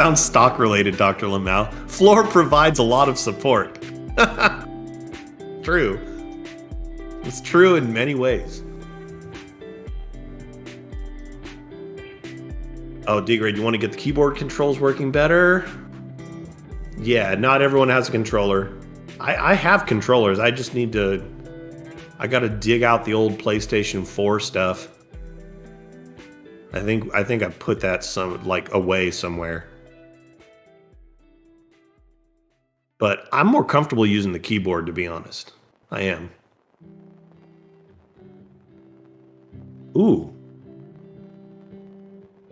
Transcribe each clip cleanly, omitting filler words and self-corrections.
Sounds stock related, Dr. Lamau. Floor provides a lot of support. True. It's true in many ways. Oh, D-Grade, you want to get the keyboard controls working better? Yeah, not everyone has a controller. I have controllers. I just need to... I gotta dig out the old PlayStation 4 stuff. I think I put that away somewhere. But I'm more comfortable using the keyboard, to be honest. I am. Ooh.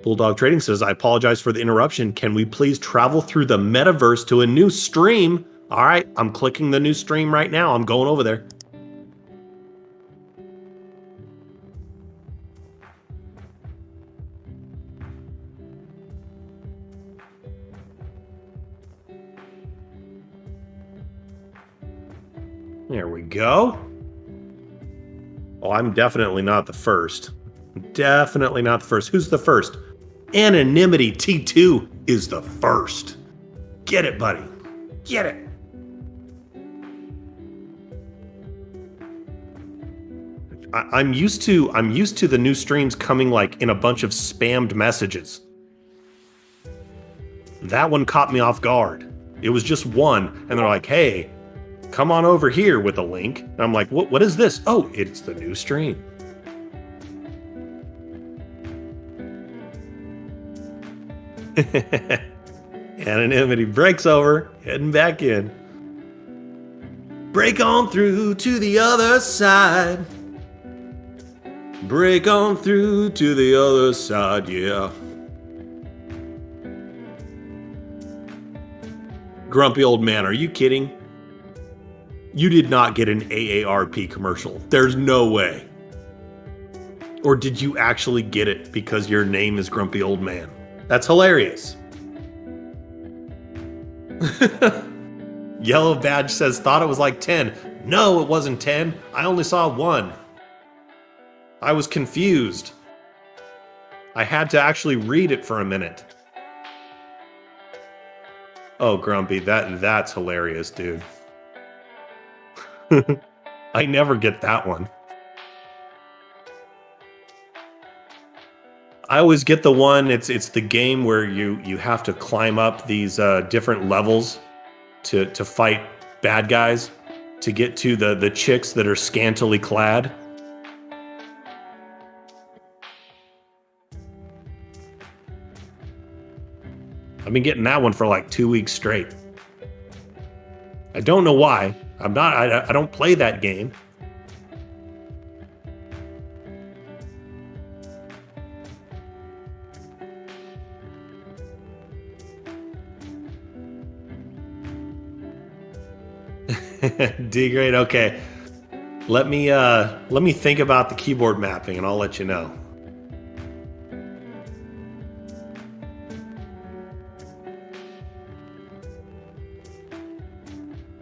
Bulldog Trading says, I apologize for the interruption. Can we please travel through the metaverse to a new stream? All right, I'm clicking the new stream right now. I'm going over there. There we go. Oh, I'm definitely not the first. Definitely not the first. Who's the first? Anonymity T2 is the first. Get it, buddy. Get it. I'm used to the new streams coming like in a bunch of spammed messages. That one caught me off guard. It was just one, and they're like, "Hey, come on over here with a link." And I'm like, "What is this?" Oh, it's the new stream. Anonymity breaks over, heading back in. Break on through to the other side. Break on through to the other side, yeah. Grumpy old man, are you kidding? You did not get an AARP commercial. There's no way. Or did you actually get it because your name is Grumpy Old Man? That's hilarious. Yellow Badge says, thought it was like 10. No, it wasn't 10. I only saw 1. I was confused. I had to actually read it for a minute. Oh, Grumpy, that's hilarious, dude. I never get that one. I always get the one, it's the game where you have to climb up these different levels to fight bad guys to get to the chicks that are scantily clad. I've been getting that one for like 2 weeks straight. I don't know why. I don't play that game. D-grade, okay. Let me think about the keyboard mapping and I'll let you know.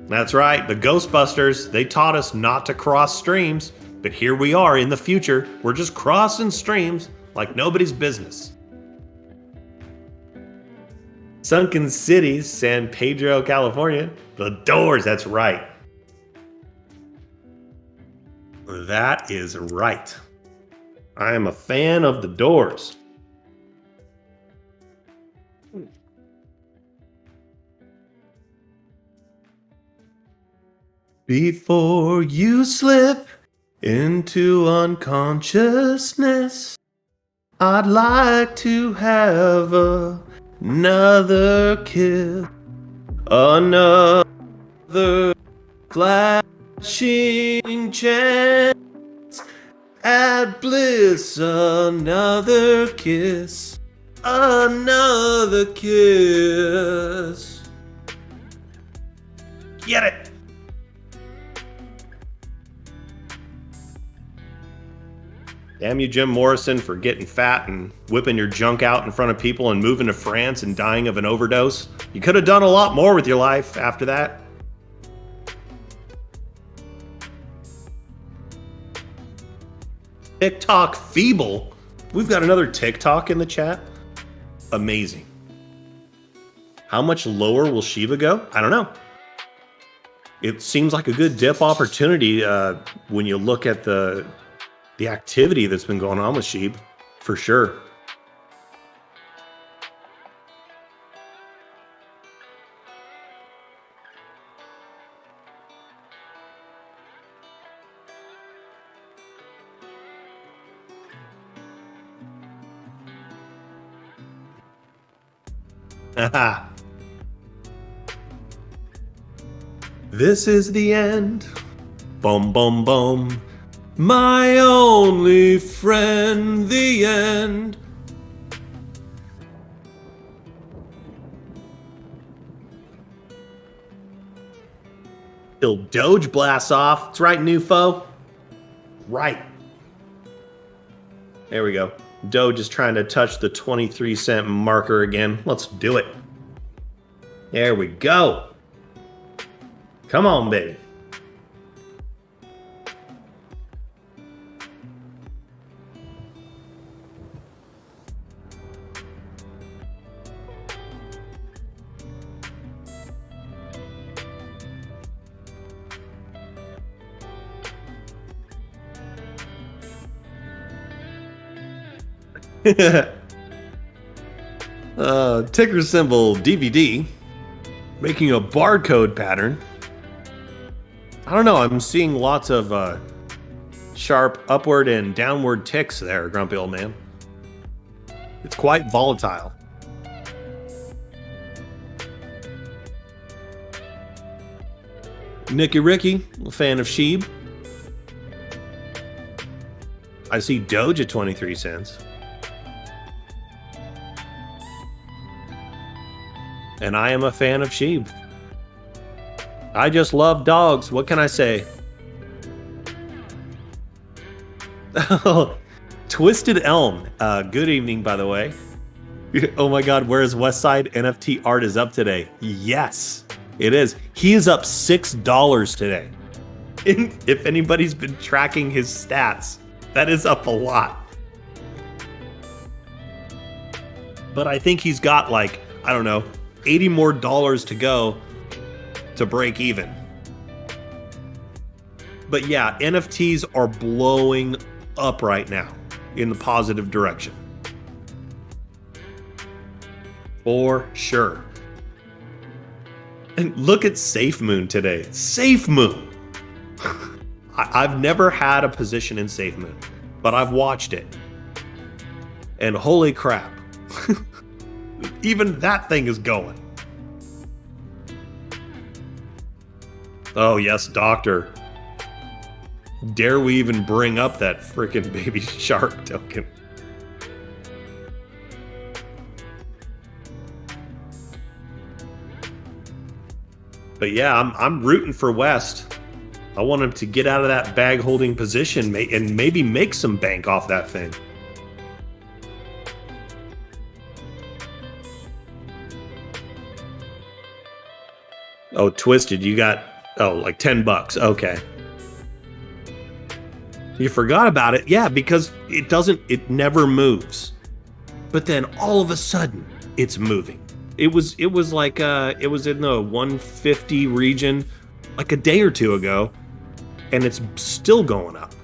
That's right, the Ghostbusters, they taught us not to cross streams, but here we are in the future. We're just crossing streams like nobody's business. Sunken Cities, San Pedro, California. The Doors, that's right. That is right. I am a fan of the Doors. Before you slip into unconsciousness, I'd like to have another kiss, another flashing chance at bliss, another kiss, another kiss. Get it! Damn you, Jim Morrison, for getting fat and whipping your junk out in front of people and moving to France and dying of an overdose. You could have done a lot more with your life after that. TikTok feeble? We've got another TikTok in the chat? Amazing. How much lower will Shiba go? I don't know. It seems like a good dip opportunity when you look at the activity that's been going on with SHIB, for sure. Haha. This is the end. Boom, boom, boom. My only friend, the end. Till Doge blasts off. That's right, new foe. Right. There we go. Doge is trying to touch the 23-cent marker again. Let's do it. There we go. Come on, baby. Ticker symbol DVD, making a barcode pattern. I don't know, I'm seeing lots of sharp upward and downward ticks there, grumpy old man. It's quite volatile. Nicky Ricky, a fan of SHIB. I see Doge at 23 cents. And I am a fan of SHIB. I just love dogs. What can I say? Twisted Elm. Good evening, by the way. Oh my God, where's Westside? NFT art is up today. Yes, it is. He is up $6 today. If anybody's been tracking his stats, that is up a lot. But I think he's got like, I don't know, $80 more to go to break even. But yeah, NFTs are blowing up right now in the positive direction. For sure. And look at SafeMoon today. SafeMoon! I've never had a position in SafeMoon, but I've watched it. And holy crap. Even that thing is going. Oh yes, doctor. Dare we even bring up that freaking baby shark token? But yeah, I'm rooting for West. I want him to get out of that bag holding position and maybe make some bank off that thing. Oh, Twisted, you got, like $10. Okay. You forgot about it. Yeah, because it never moves. But then all of a sudden, it's moving. It was like, it was in the 150 region like a day or two ago, and it's still going up.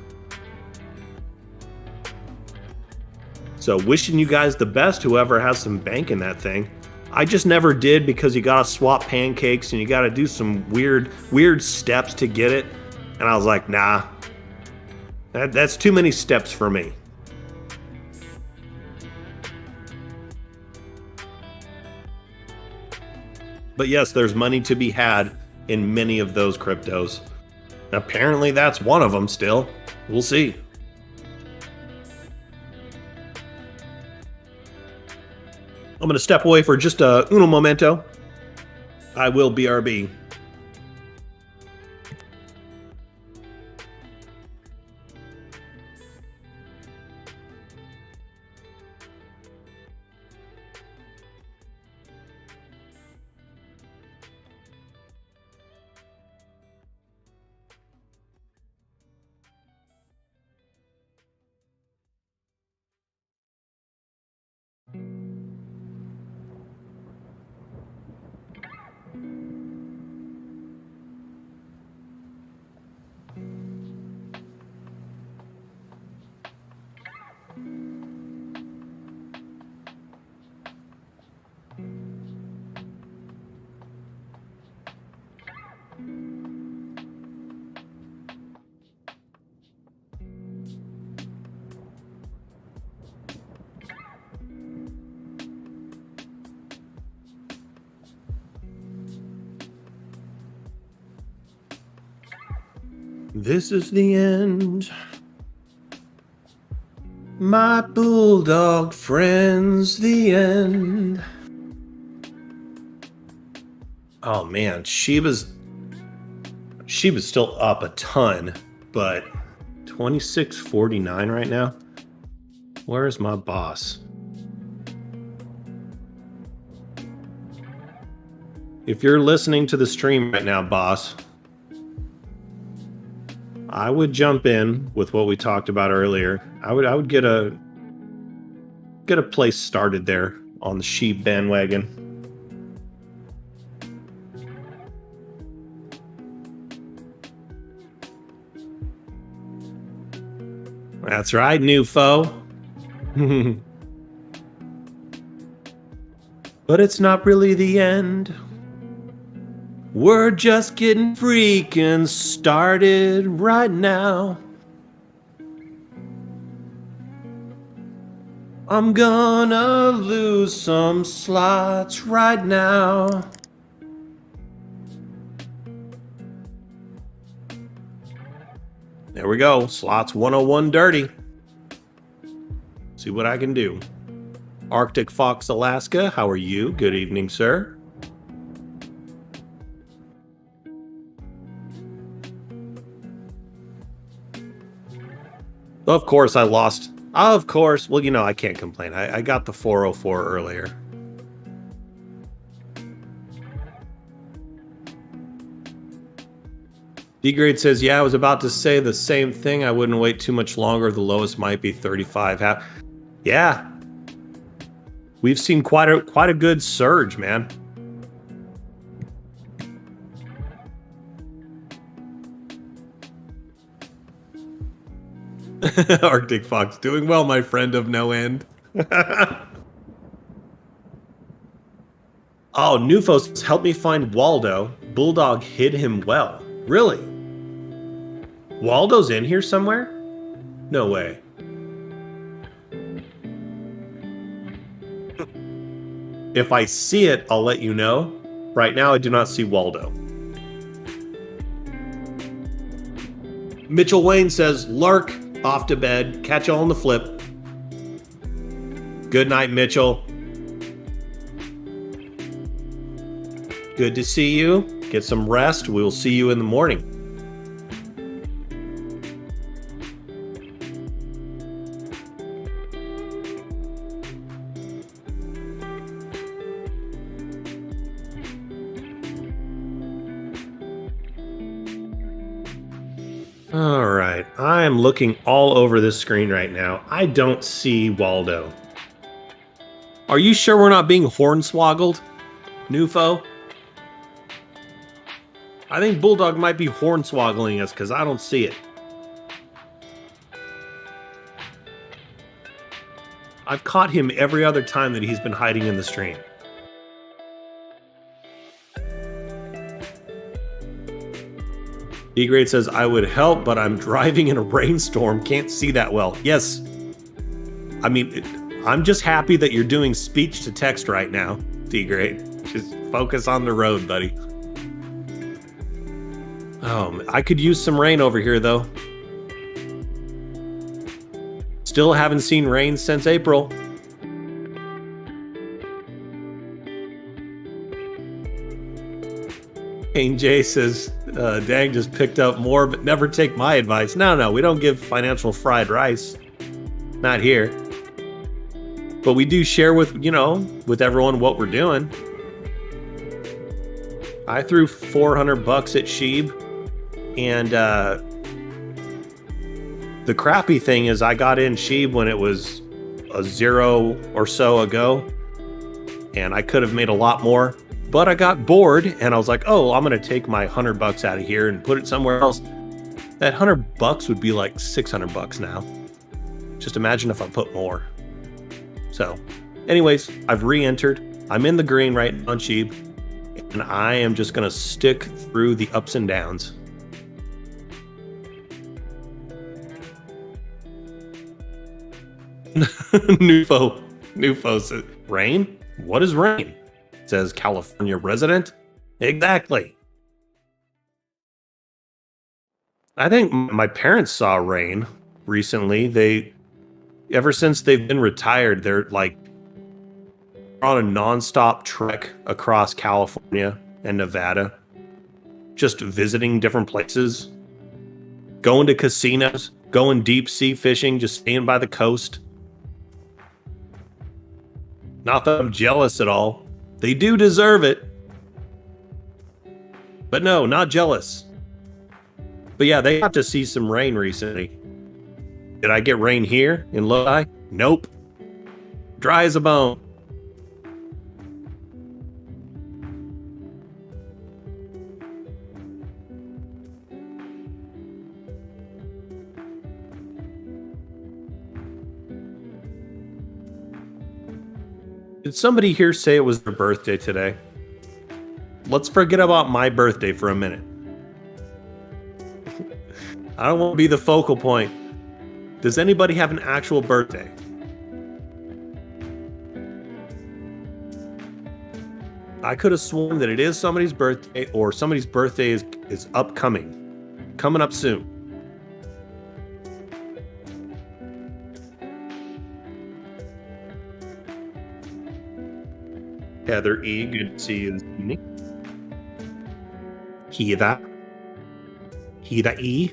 So wishing you guys the best, whoever has some bank in that thing. I just never did because you gotta swap pancakes and you gotta do some weird steps to get it. And I was like, nah, that's too many steps for me. But yes, there's money to be had in many of those cryptos. Apparently that's one of them still. We'll see. I'm going to step away for just uno momento. I will BRB. This is the end. My Bulldog friends, the end. Oh man, Shiba's still up a ton, but 26.49 right now. Where's my boss? If you're listening to the stream right now, boss, I would jump in with what we talked about earlier. I would get a place started there on the SHIB bandwagon. That's right, new foe. But it's not really the end. We're just getting freaking started right now. I'm gonna lose some slots right now. There we go. Slots 101 dirty. See what I can do. Arctic Fox Alaska, how are you? Good evening, sir. Of course I lost. Of course. Well, you know, I can't complain. I got the 404 earlier. D-Grade says, yeah, I was about to say the same thing. I wouldn't wait too much longer. The lowest might be 35. Yeah. We've seen quite a good surge, man. Arctic Fox, doing well, my friend of no end. Oh, Nufos, help me find Waldo. Bulldog hid him well. Really? Waldo's in here somewhere? No way. If I see it, I'll let you know. Right now, I do not see Waldo. Mitchell Wayne says, Lark, off to bed. Catch you on the flip. Good night, Mitchell. Good to see you. Get some rest. We will see you in the morning. All right, I am looking all over this screen right now. I don't see Waldo. Are you sure we're not being hornswoggled, Nufo? I think Bulldog might be hornswoggling us because I don't see it. I've caught him every other time that he's been hiding in the stream. D-Grade says, I would help, but I'm driving in a rainstorm. Can't see that well. Yes. I mean, I'm just happy that you're doing speech to text right now, D-Grade. Just focus on the road, buddy. Oh, I could use some rain over here, though. Still haven't seen rain since April. Kane J says, dang, just picked up more, but never take my advice. No, we don't give financial fried rice. Not here. But we do share with, with everyone what we're doing. I threw $400 at SHIB, and the crappy thing is I got in SHIB when it was a 0 or so ago, and I could have made a lot more. But I got bored, and I was like, oh, I'm going to take my $100 out of here and put it somewhere else. That $100 would be like $600 now. Just imagine if I put more. So, anyways, I've re-entered. I'm in the green right now on SHIB, and I am just going to stick through the ups and downs. Nufo says, rain? What is rain? Says California resident. Exactly. I think my parents saw rain recently. Ever since they've been retired, they're like on a nonstop trek across California and Nevada, just visiting different places, going to casinos, going deep sea fishing, just staying by the coast. Not that I'm jealous at all. They do deserve it. But no, not jealous. But yeah, they got to see some rain recently. Did I get rain here in Lodi? Nope. Dry as a bone. Did somebody here say it was their birthday today? Let's forget about my birthday for a minute. I don't want to be the focal point. Does anybody have an actual birthday? I could have sworn that it is somebody's birthday, or somebody's birthday is upcoming. Coming up soon. Heather E, good to see you this evening. Heather E.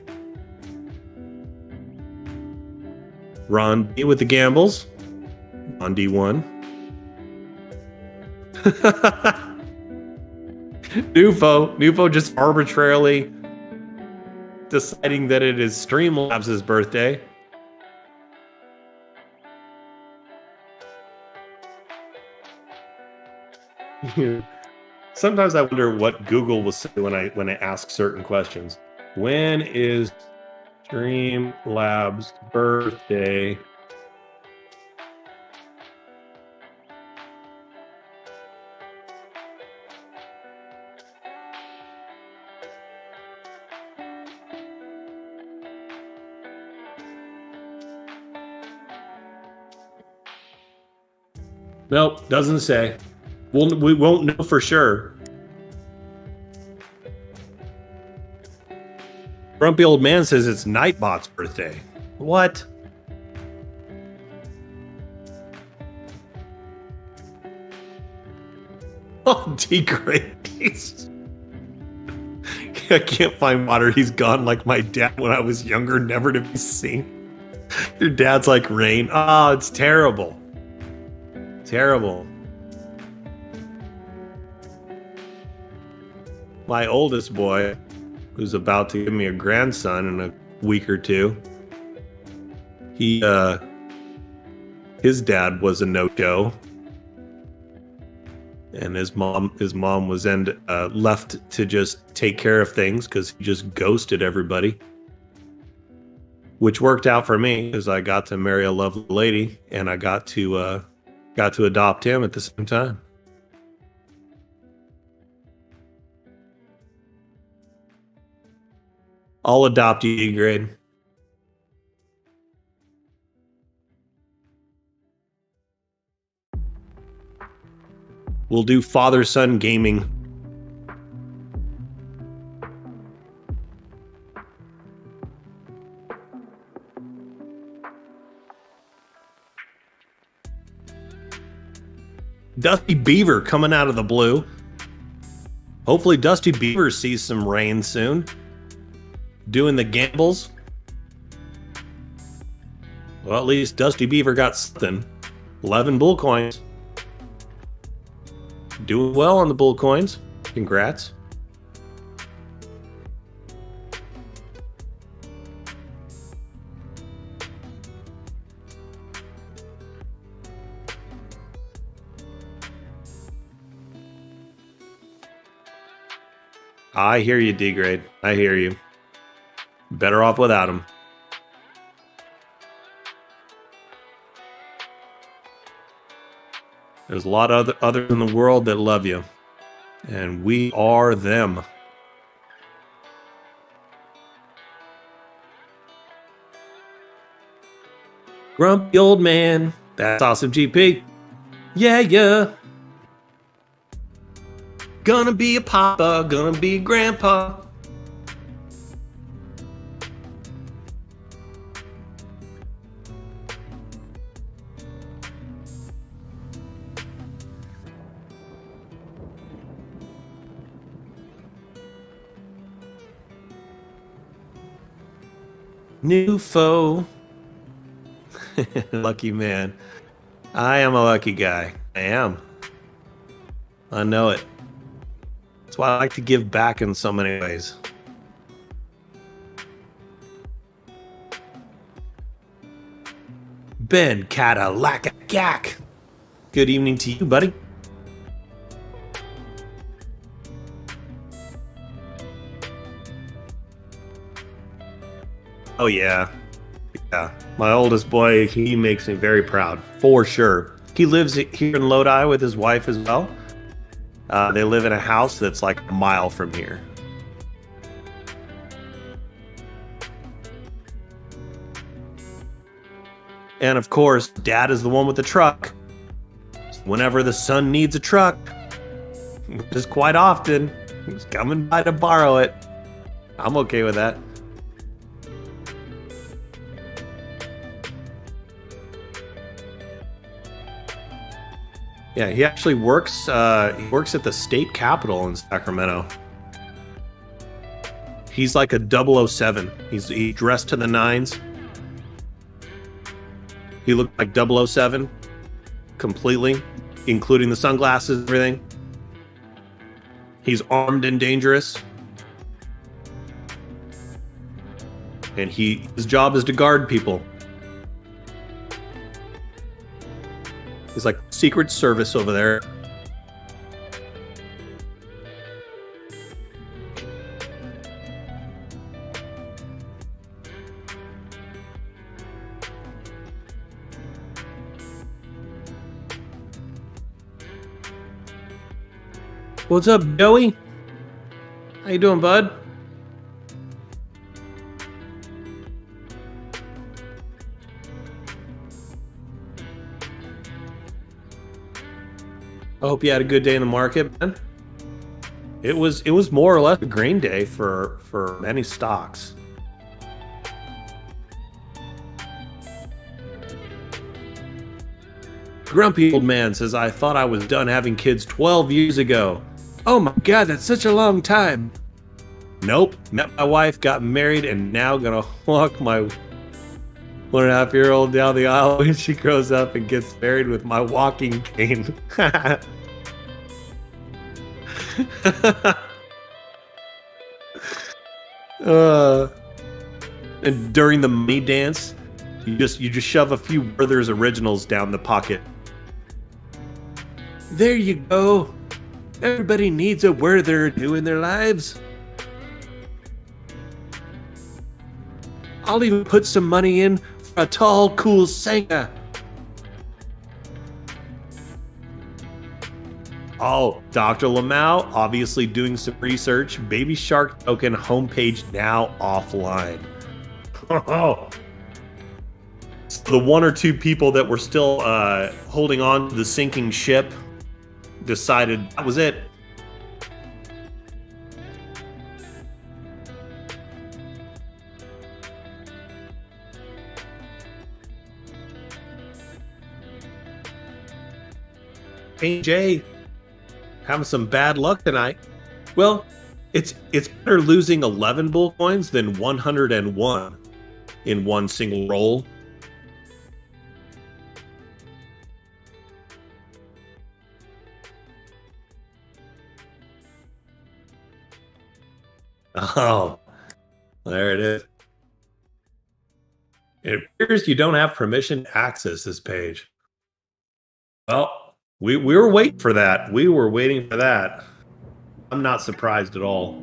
Ron D with the gambles. On D1. Nufo just arbitrarily deciding that it is Streamlabs' birthday. Sometimes I wonder what Google will say when I ask certain questions. When is Streamlabs' birthday? Nope, doesn't say. We won't know for sure. Grumpy old man says it's Nightbot's birthday. What? Oh, degrades. I can't find water. He's gone like my dad when I was younger, never to be seen. Your dad's like rain. Oh, it's terrible. Terrible. My oldest boy, who's about to give me a grandson in a week or two, his dad was a no-show, and his mom was left to just take care of things because he just ghosted everybody, which worked out for me because I got to marry a lovely lady and I got to adopt him at the same time. I'll adopt you, E-grade. We'll do father-son gaming. Dusty Beaver coming out of the blue. Hopefully Dusty Beaver sees some rain soon. Doing the gambles. Well, at least Dusty Beaver got something. 11 bull coins. Doing well on the bull coins. Congrats. I hear you, D-grade. I hear you. Better off without him. There's a lot of others in the world that love you. And we are them. Grumpy old man. That's awesome, GP. Yeah. Gonna be a papa, gonna be a grandpa. New foe. Lucky man. I am a lucky guy. I am. I know it. That's why I like to give back in so many ways. Ben Cadillac. Good evening to you, buddy. Oh, yeah. Yeah. My oldest boy, he makes me very proud, for sure. He lives here in Lodi with his wife as well. They live in a house that's like a mile from here. And of course, Dad is the one with the truck. Whenever the son needs a truck, which is quite often, he's coming by to borrow it. I'm okay with that. Yeah, he actually works. He works at the state capitol in Sacramento. He's like a 007. He's dressed to the nines. He looked like 007 completely, including the sunglasses and everything. He's armed and dangerous. And his job is to guard people. He's like Secret Service over there. What's up, Joey? How you doing, bud? I hope you had a good day in the market, man. It was more or less a green day for many stocks. Grumpy old man says, I thought I was done having kids 12 years ago. Oh my god, that's such a long time. Nope. Met my wife, got married, and now gonna walk my 1.5-year-old down the aisle when she grows up and gets married with my walking cane. And during the money dance, you just shove a few Werther's Originals down the pocket. There you go. Everybody needs a Werther or two in their lives. I'll even put some money in for a tall, cool Senga. Oh, Dr. Lamau, obviously doing some research. Baby Shark token homepage now offline. Oh. So the one or two people that were still holding on to the sinking ship decided that was it. Hey Jay, having some bad luck tonight. Well, it's better losing 11 bull coins than 101 in one single roll. Oh, there it is. It appears you don't have permission to access this page. Well, we were waiting for that. We were waiting for that. I'm not surprised at all.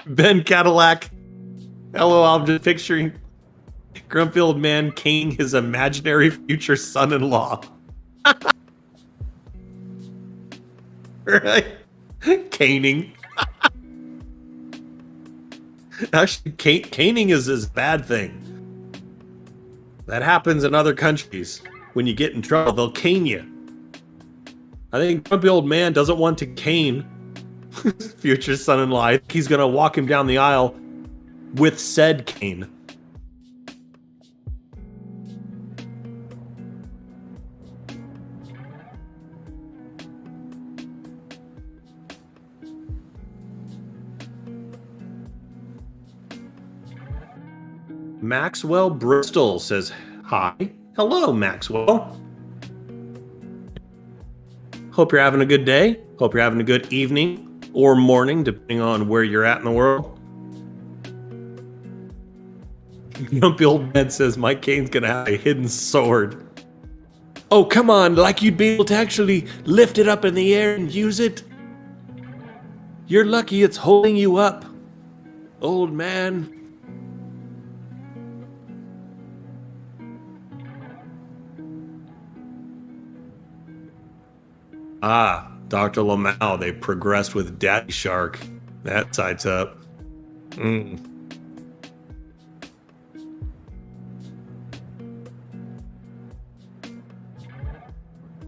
Ben Cadillac. Hello, I'm just picturing grumpy old man caning his imaginary future son-in-law. Right? Caning. Actually, caning is a bad thing. That happens in other countries. When you get in trouble, they'll cane you. I think grumpy old man doesn't want to cane Future son-in-law. He's gonna walk him down the aisle with said cane. Maxwell Bristol says, hi. Hello, Maxwell. Hope you're having a good day. Hope you're having a good evening or morning, depending on where you're at in the world. Grumpy Old Man says, my cane's gonna have a hidden sword. Oh, come on, like you'd be able to actually lift it up in the air and use it? You're lucky it's holding you up, old man. Ah, Dr. Lamau, they progressed with Daddy Shark. That side's up.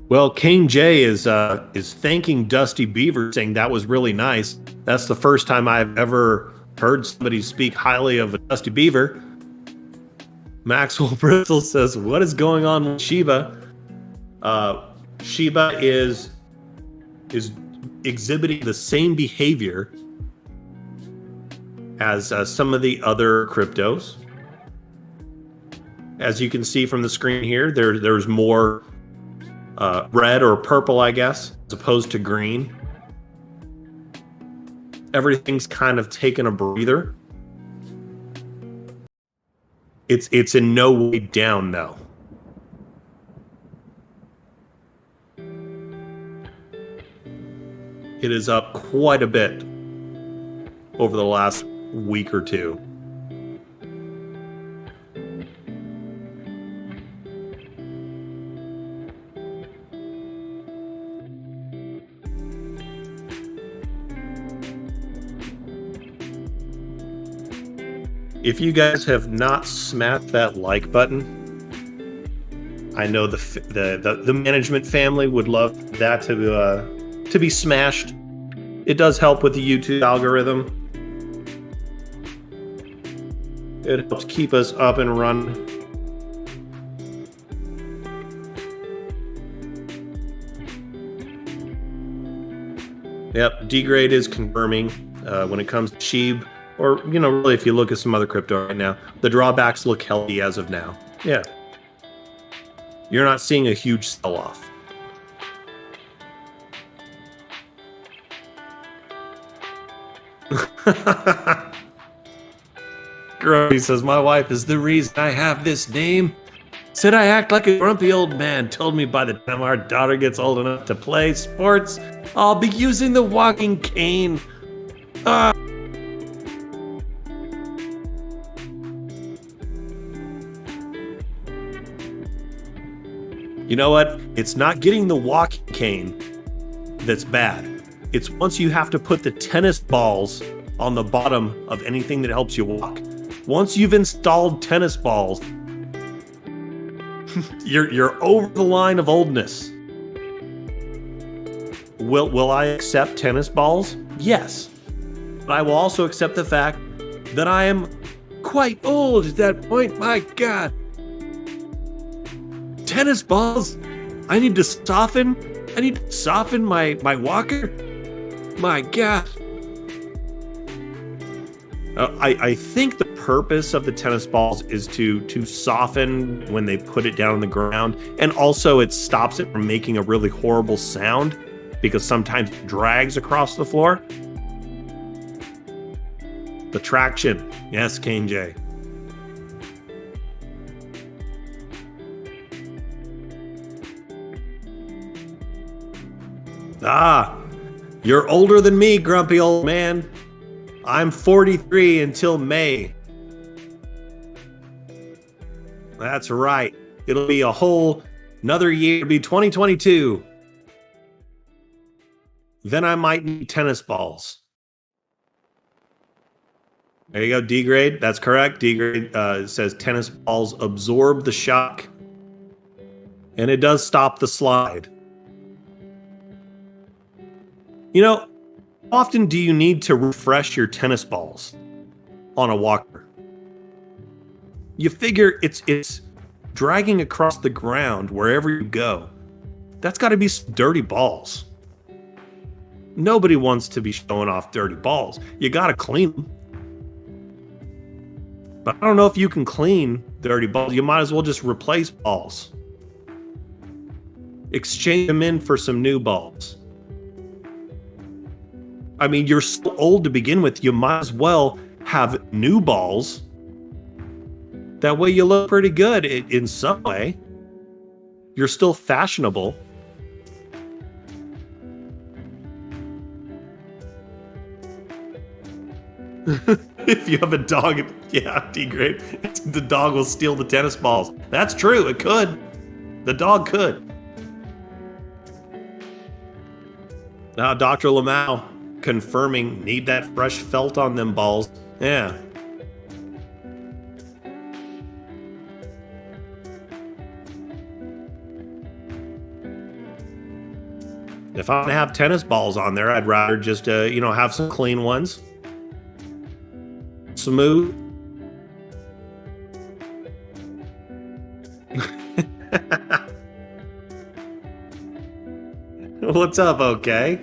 Well, Kane J is thanking Dusty Beaver, saying that was really nice. That's the first time I've ever heard somebody speak highly of a Dusty Beaver. Maxwell Bristol says, what is going on with Shiba? Shiba is exhibiting the same behavior as some of the other cryptos. As you can see from the screen here, there's more red or purple, I guess, as opposed to green. Everything's kind of taken a breather. It's in no way down though. It is up quite a bit over the last week or two. If you guys have not smashed that like button, I know the management family would love that to be smashed. It does help with the YouTube algorithm. It helps keep us up and running. Yep, D-Grade is confirming when it comes to SHIB, or, you know, really if you look at some other crypto right now, the drawbacks look healthy as of now. Yeah. You're not seeing a huge sell-off. Grumpy says, my wife is the reason I have this name. Said I act like a grumpy old man. Told me by the time our daughter gets old enough to play sports, I'll be using the walking cane. You know what? It's not getting the walking cane that's bad. It's once you have to put the tennis balls on the bottom of anything that helps you walk. Once you've installed tennis balls, you're over the line of oldness. Will I accept tennis balls? Yes. But I will also accept the fact that I am quite old at that point. My God. Tennis balls? I need to soften my walker? My God. I think the purpose of the tennis balls is to soften when they put it down on the ground, and also it stops it from making a really horrible sound because sometimes it drags across the floor. The traction. Yes, Kane J. Ah, you're older than me, grumpy old man. I'm 43 until May. That's right. It'll be a whole another year. It'll be 2022. Then I might need tennis balls. There you go, D-Grade. That's correct. D-Grade says tennis balls absorb the shock. And it does stop the slide. You know, How often do you need to refresh your tennis balls on a walker? You figure it's dragging across the ground wherever you go. That's got to be some dirty balls. Nobody wants to be showing off dirty balls. You got to clean them. But I don't know if you can clean dirty balls. You might as well just replace balls. Exchange them in for some new balls. I mean, you're so old to begin with. You might as well have new balls. That way you look pretty good in some way. You're still fashionable. If you have a dog, yeah, D-grade, the dog will steal the tennis balls. That's true, it could. The dog could. Now, Dr. Lamau confirming need that fresh felt on them balls. Yeah. If I'm gonna have tennis balls on there, I'd rather just, have some clean ones. Smooth. What's up, okay?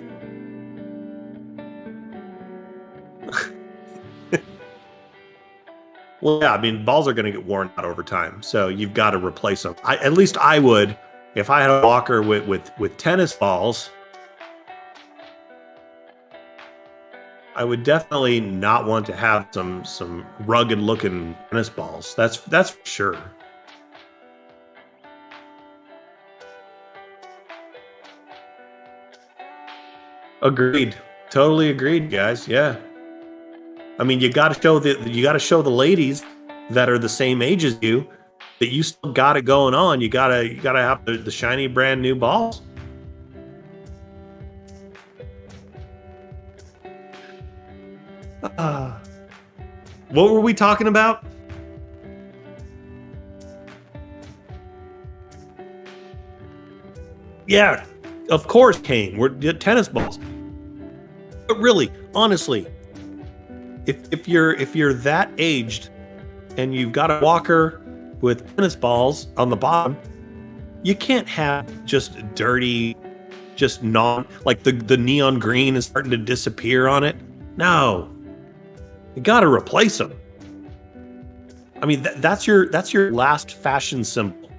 Well, yeah, I mean, balls are going to get worn out over time, so you've got to replace them. At least I would, if I had a walker with tennis balls, I would definitely not want to have some rugged looking tennis balls. That's for sure. Agreed. Totally agreed, guys. Yeah. I mean, you got to show the ladies that are the same age as you that you still got it going on. You gotta have the shiny brand new balls. What were we talking about? Yeah, of course, Kane. We're tennis balls. But really, honestly, if you're that aged and you've got a walker with tennis balls on the bottom, you can't have just dirty, just like the neon green is starting to disappear on it. No. You got to replace them. I mean, that's your last fashion symbol.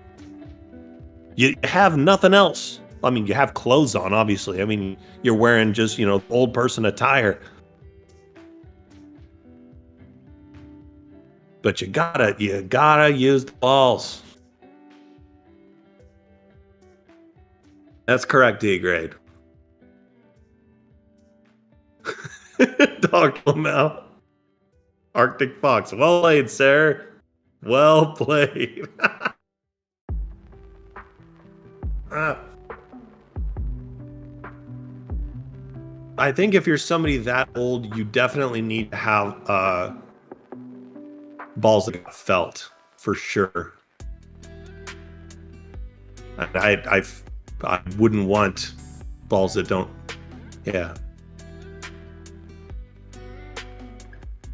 You have nothing else. I mean, you have clothes on, obviously. I mean, you're wearing just, old person attire. But you gotta use the balls. That's correct, D-grade. Dog Lamau. Arctic Fox. Well played, sir. Well played. I think if you're somebody that old, you definitely need to have balls that got felt, for sure. I wouldn't want balls that don't. Yeah.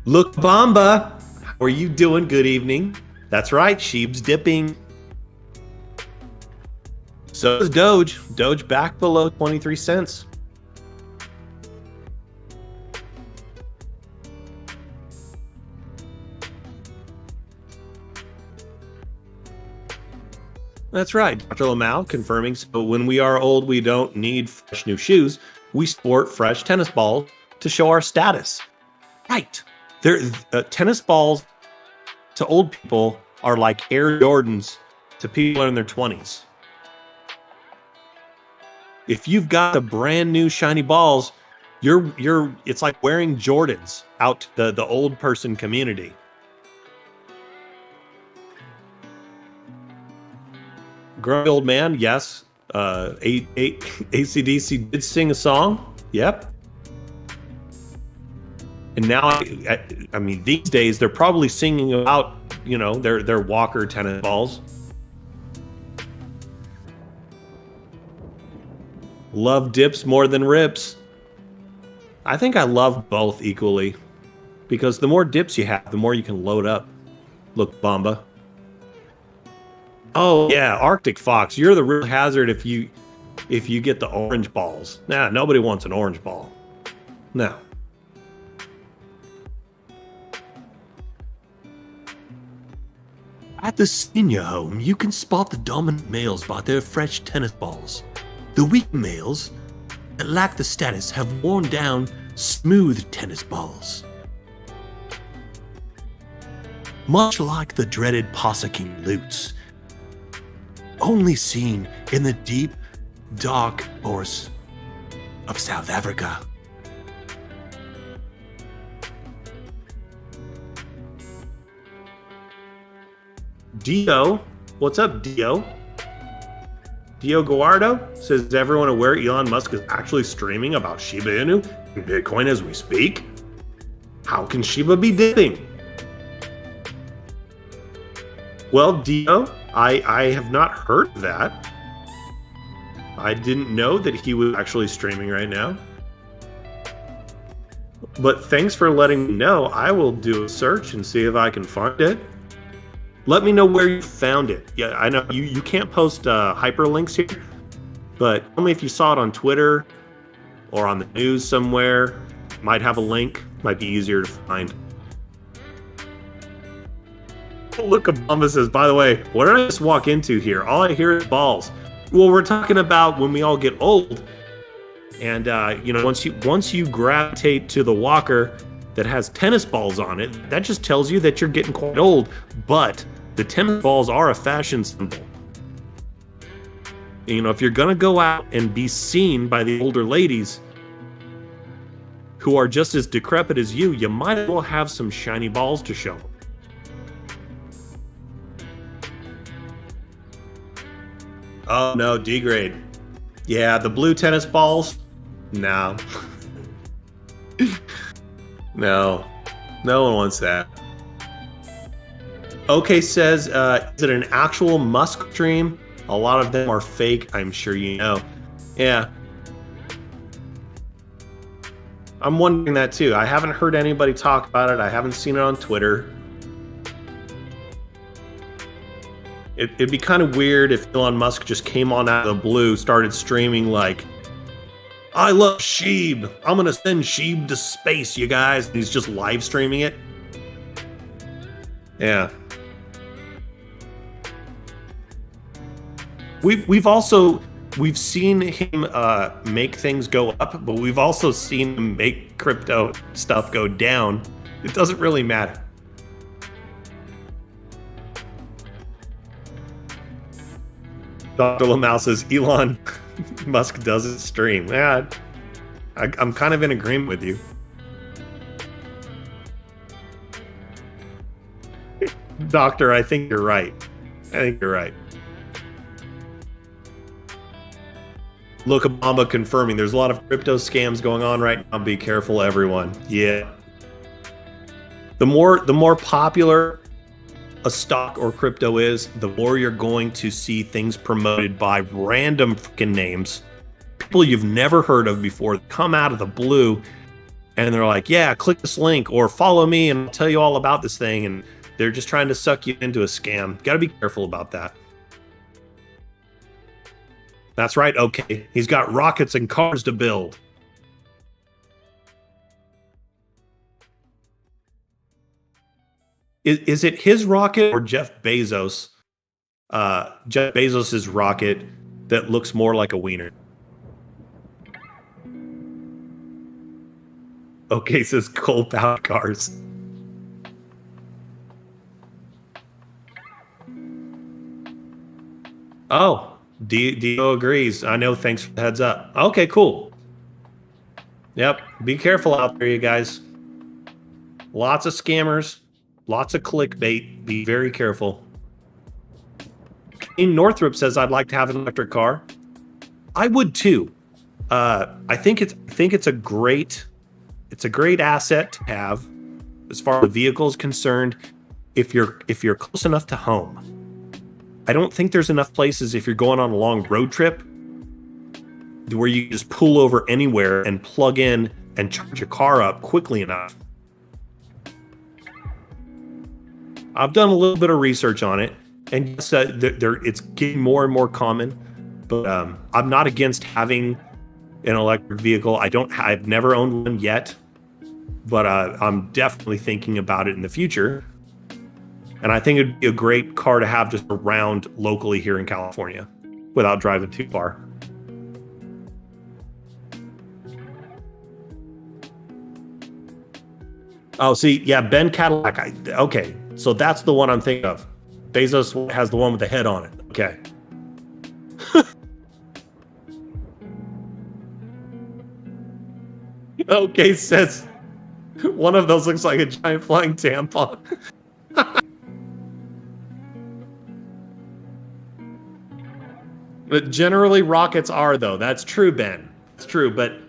Look, Bamba, how are you doing? Good evening. That's right, SHIB's dipping. So is DOGE. DOGE back below 23 cents. That's right, Dr. Lamau confirming. So when we are old, we don't need fresh new shoes. We sport fresh tennis balls to show our status. Right. Tennis balls to old people are like Air Jordans to people in their 20s. If you've got the brand new shiny balls, it's like wearing Jordans out to the old person community. Grumpy old man, yes. AC/DC did sing a song. Yep. And now, I mean, these days they're probably singing about, their walker tennis balls. Love dips more than rips. I think I love both equally because the more dips you have, the more you can load up. Look, Bomba. Oh yeah, Arctic Fox, you're the real hazard if you get the orange balls. Nah, nobody wants an orange ball. No. At the senior home, you can spot the dominant males by their fresh tennis balls. The weak males that lack the status have worn down smooth tennis balls. Much like the dreaded possacking loots, only seen in the deep, dark forests of South Africa. Dio, what's up, Dio? Dio Guardo says, is everyone aware Elon Musk is actually streaming about Shiba Inu and Bitcoin as we speak? How can Shiba be dipping? Well, Dio, I have not heard that. I didn't know that he was actually streaming right now. But thanks for letting me know. I will do a search and see if I can find it. Let me know where you found it. Yeah, I know you can't post hyperlinks here, but tell me if you saw it on Twitter or on the news somewhere. Might have a link. Might be easier to find. Look, Obama says, by the way, what did I just walk into here? All I hear is balls. Well, we're talking about when we all get old, and once you gravitate to the walker that has tennis balls on it, that just tells you that you're getting quite old. But the tennis balls are a fashion symbol. If you're gonna go out and be seen by the older ladies who are just as decrepit as you might as well have some shiny balls to show. Oh no, D-grade. Yeah, the blue tennis balls? No. No. No one wants that. Okay says, is it an actual Musk stream? A lot of them are fake, I'm sure you know. Yeah. I'm wondering that too. I haven't heard anybody talk about it. I haven't seen it on Twitter. It'd be kind of weird if Elon Musk just came on out of the blue, started streaming like, I love SHIB. I'm going to send SHIB to space, you guys. And he's just live streaming it. Yeah. We've seen him make things go up, but we've also seen him make crypto stuff go down. It doesn't really matter. Dr. Lamau says, Elon Musk doesn't stream. Yeah, I'm kind of in agreement with you. Doctor, I think you're right. Look, Obama confirming there's a lot of crypto scams going on right now. Be careful, everyone. Yeah. The more popular a stock or crypto is, the more you're going to see things promoted by random freaking names, people you've never heard of before, that come out of the blue, and they're like, yeah, click this link or follow me and I'll tell you all about this thing, and they're just trying to suck you into a scam. Got to be careful about that. That's right, okay. He's got rockets and cars to build. Is it his rocket or Jeff Bezos? Jeff Bezos's rocket that looks more like a wiener. Okay, says coal-powered cars. Oh, Dio agrees. I know, thanks for the heads up. Okay, cool. Yep, be careful out there, you guys. Lots of scammers. Lots of clickbait. Be very careful. Kane Northrop says, I'd like to have an electric car. I would too. I think it's a great asset to have as far as the vehicle is concerned. If you're close enough to home. I don't think there's enough places if you're going on a long road trip where you just pull over anywhere and plug in and charge your car up quickly enough. I've done a little bit of research on it, and yes, it's getting more and more common. But I'm not against having an electric vehicle. I've never owned one yet, but I'm definitely thinking about it in the future. And I think it'd be a great car to have just around locally here in California without driving too far. Oh, see, yeah, Ben Cadillac. Okay, so that's the one I'm thinking of. Bezos has the one with the head on it. Okay. Okay, says one of those looks like a giant flying tampon. But generally rockets are, though. That's true, Ben. It's true, but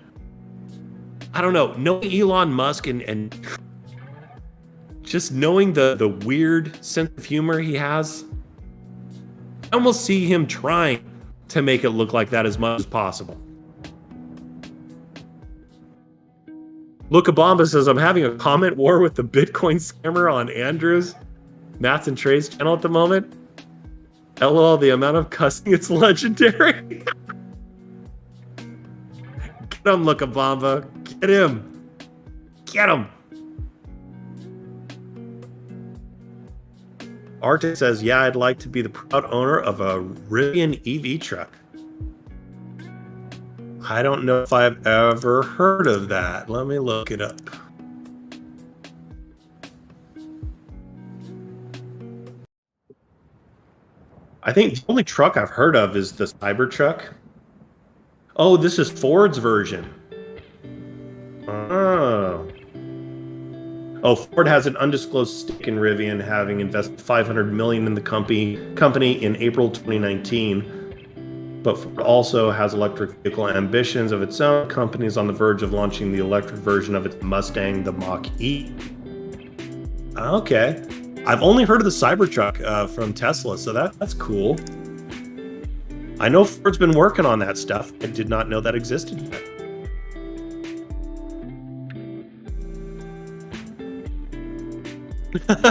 I don't know. Knowing Elon Musk and just knowing the weird sense of humor he has, I almost see him trying to make it look like that as much as possible. Look, Obama says, I'm having a comment war with the Bitcoin scammer on Andrews, Matt's and Trey's channel at the moment. LOL, the amount of cussing, it's legendary. Get him, Look, Obama. Get him. Get him. Arctic says, yeah, I'd like to be the proud owner of a Rivian EV truck. I don't know if I've ever heard of that. Let me look it up. I think the only truck I've heard of is the Cybertruck. Oh, this is Ford's version. Oh, Ford has an undisclosed stake in Rivian, having invested $500 million in the company in April 2019. But Ford also has electric vehicle ambitions of its own. The company is on the verge of launching the electric version of its Mustang, the Mach-E. Okay. I've only heard of the Cybertruck from Tesla, so that's cool. I know Ford's been working on that stuff. I did not know that existed yet.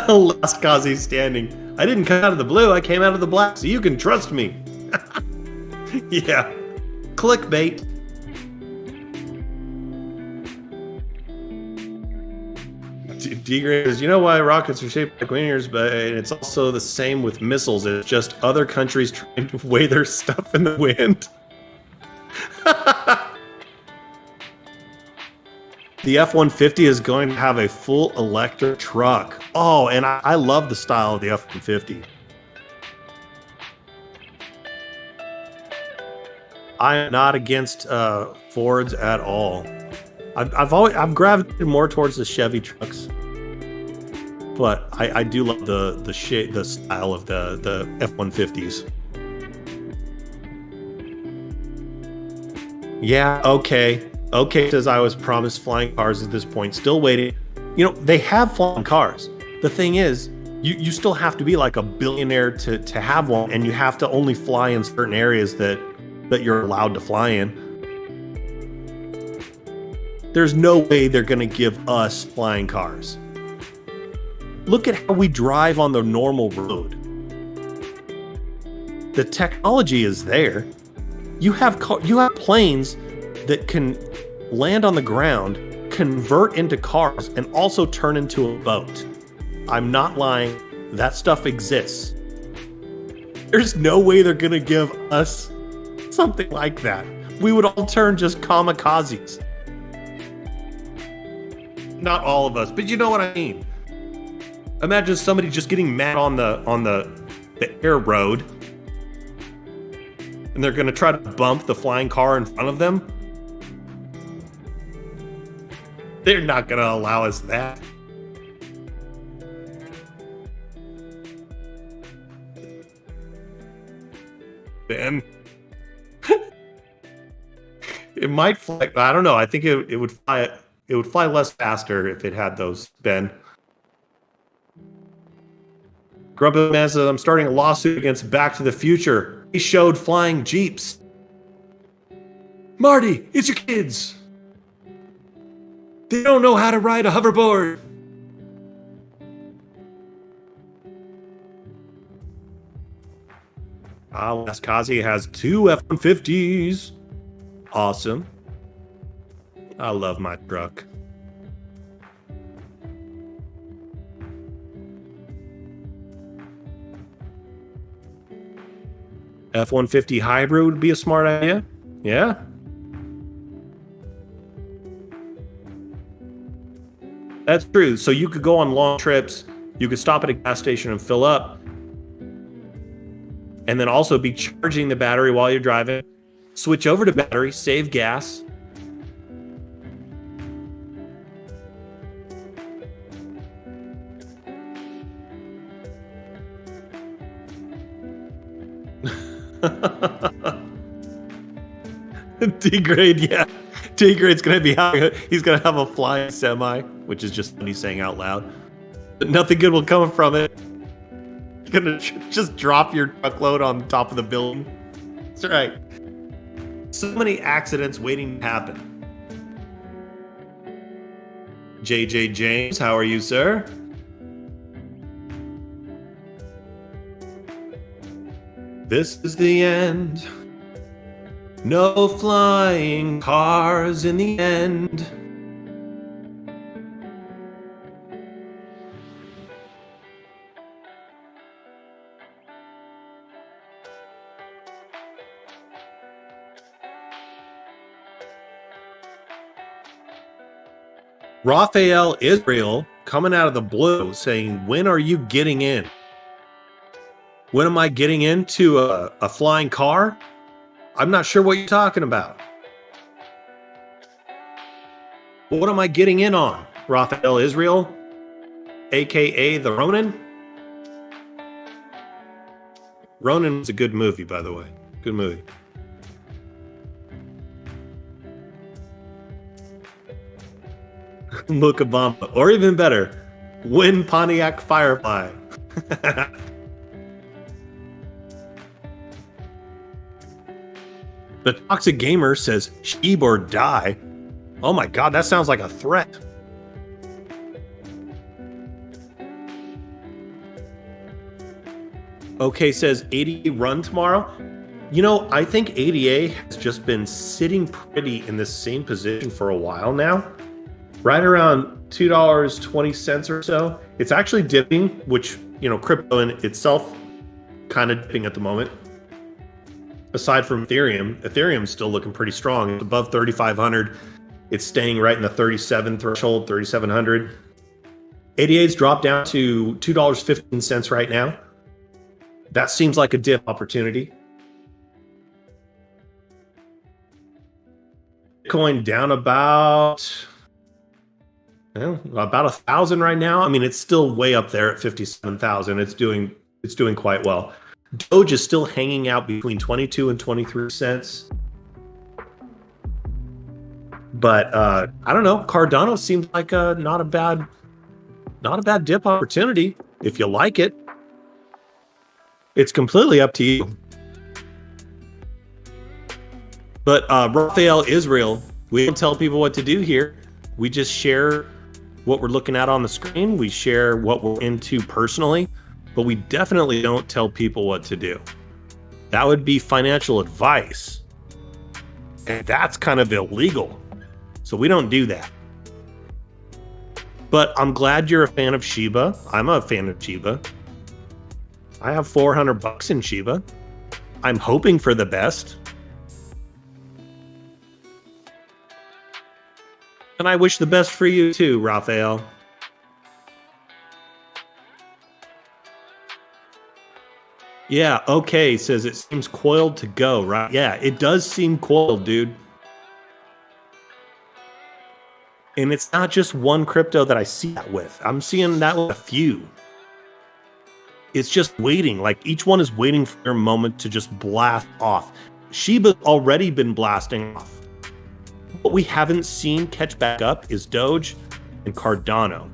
Last Kazi standing. I didn't come out of the blue, I came out of the black, so you can trust me. Yeah. Clickbait. D-Green says, you know why rockets are shaped like wieners, but it's also the same with missiles. It's just other countries trying to weigh their stuff in the wind. The F-150 is going to have a full electric truck. Oh, and I love the style of the F-150. I'm not against Fords at all. I've gravitated more towards the Chevy trucks, but I do love the style of the F-150s. Yeah, okay, says I was promised flying cars at this point. Still waiting. You know, they have flying cars. The thing is, you still have to be like a billionaire to have one, and you have to only fly in certain areas that you're allowed to fly in. There's no way they're going to give us flying cars. Look at how we drive on the normal road. The technology is there. You have planes that can land on the ground, convert into cars, and also turn into a boat. I'm not lying. That stuff exists. There's no way they're going to give us something like that. We would all turn just kamikazes. Not all of us, but you know what I mean. Imagine somebody just getting mad on the air road, and they're going to try to bump the flying car in front of them. They're not going to allow us that. Ben. It might fly. I don't know. I think it would fly. It would fly less faster if it had those, Ben. Grumpy Man says, I'm starting a lawsuit against Back to the Future. He showed flying Jeeps. Marty, it's your kids. They don't know how to ride a hoverboard. Laskazi has 2 F-150s. Awesome. I love my truck. F-150 hybrid would be a smart idea. Yeah. That's true. So you could go on long trips. You could stop at a gas station and fill up. And then also be charging the battery while you're driving. Switch over to battery, save gas. D-grade, yeah. D-grade's gonna be he's gonna have a flying semi, which is just what he's saying out loud. But nothing good will come from it. You're gonna just drop your truckload on top of the building. That's right. So many accidents waiting to happen. JJ James, how are you, sir? This is the end. No flying cars in the end. Raphael Israel coming out of the blue saying, when are you getting in? When am I getting into a flying car? I'm not sure what you're talking about. What am I getting in on? Raphael Israel, aka the Ronin? Ronin was a good movie, by the way. Good movie. Look Obama. Or even better, win Pontiac Firefly. The Toxic Gamer says, SHIB or die. Oh my god, that sounds like a threat. Okay says, ADA run tomorrow. You know, I think ADA has just been sitting pretty in the same position for a while now. Right around $2.20 or so. It's actually dipping, which, you know, crypto in itself kind of dipping at the moment. Aside from Ethereum, Ethereum's still looking pretty strong. It's above 3,500. It's staying right in the 37 threshold, 3,700. ADA's dropped down to $2.15 right now. That seems like a dip opportunity. Bitcoin down about 1,000 right now. I mean, it's still way up there at 57,000. It's doing quite well. DOGE is still hanging out between 22 and 23 cents. But I don't know. Cardano seems like not a bad dip opportunity if you like it. It's completely up to you. But Raphael Israel, we don't tell people what to do here. We just share what we're looking at on the screen. We share what we're into personally. But we definitely don't tell people what to do. That would be financial advice. And that's kind of illegal. So we don't do that. But I'm glad you're a fan of Shiba. I'm a fan of Shiba. I have $400 in Shiba. I'm hoping for the best. And I wish the best for you too, Raphael. Yeah, okay, says it seems coiled to go, right? Yeah, it does seem coiled, dude. And it's not just one crypto that I see that with. I'm seeing that with a few. It's just waiting. Like, each one is waiting for their moment to just blast off. Shiba's already been blasting off. What we haven't seen catch back up is Doge and Cardano.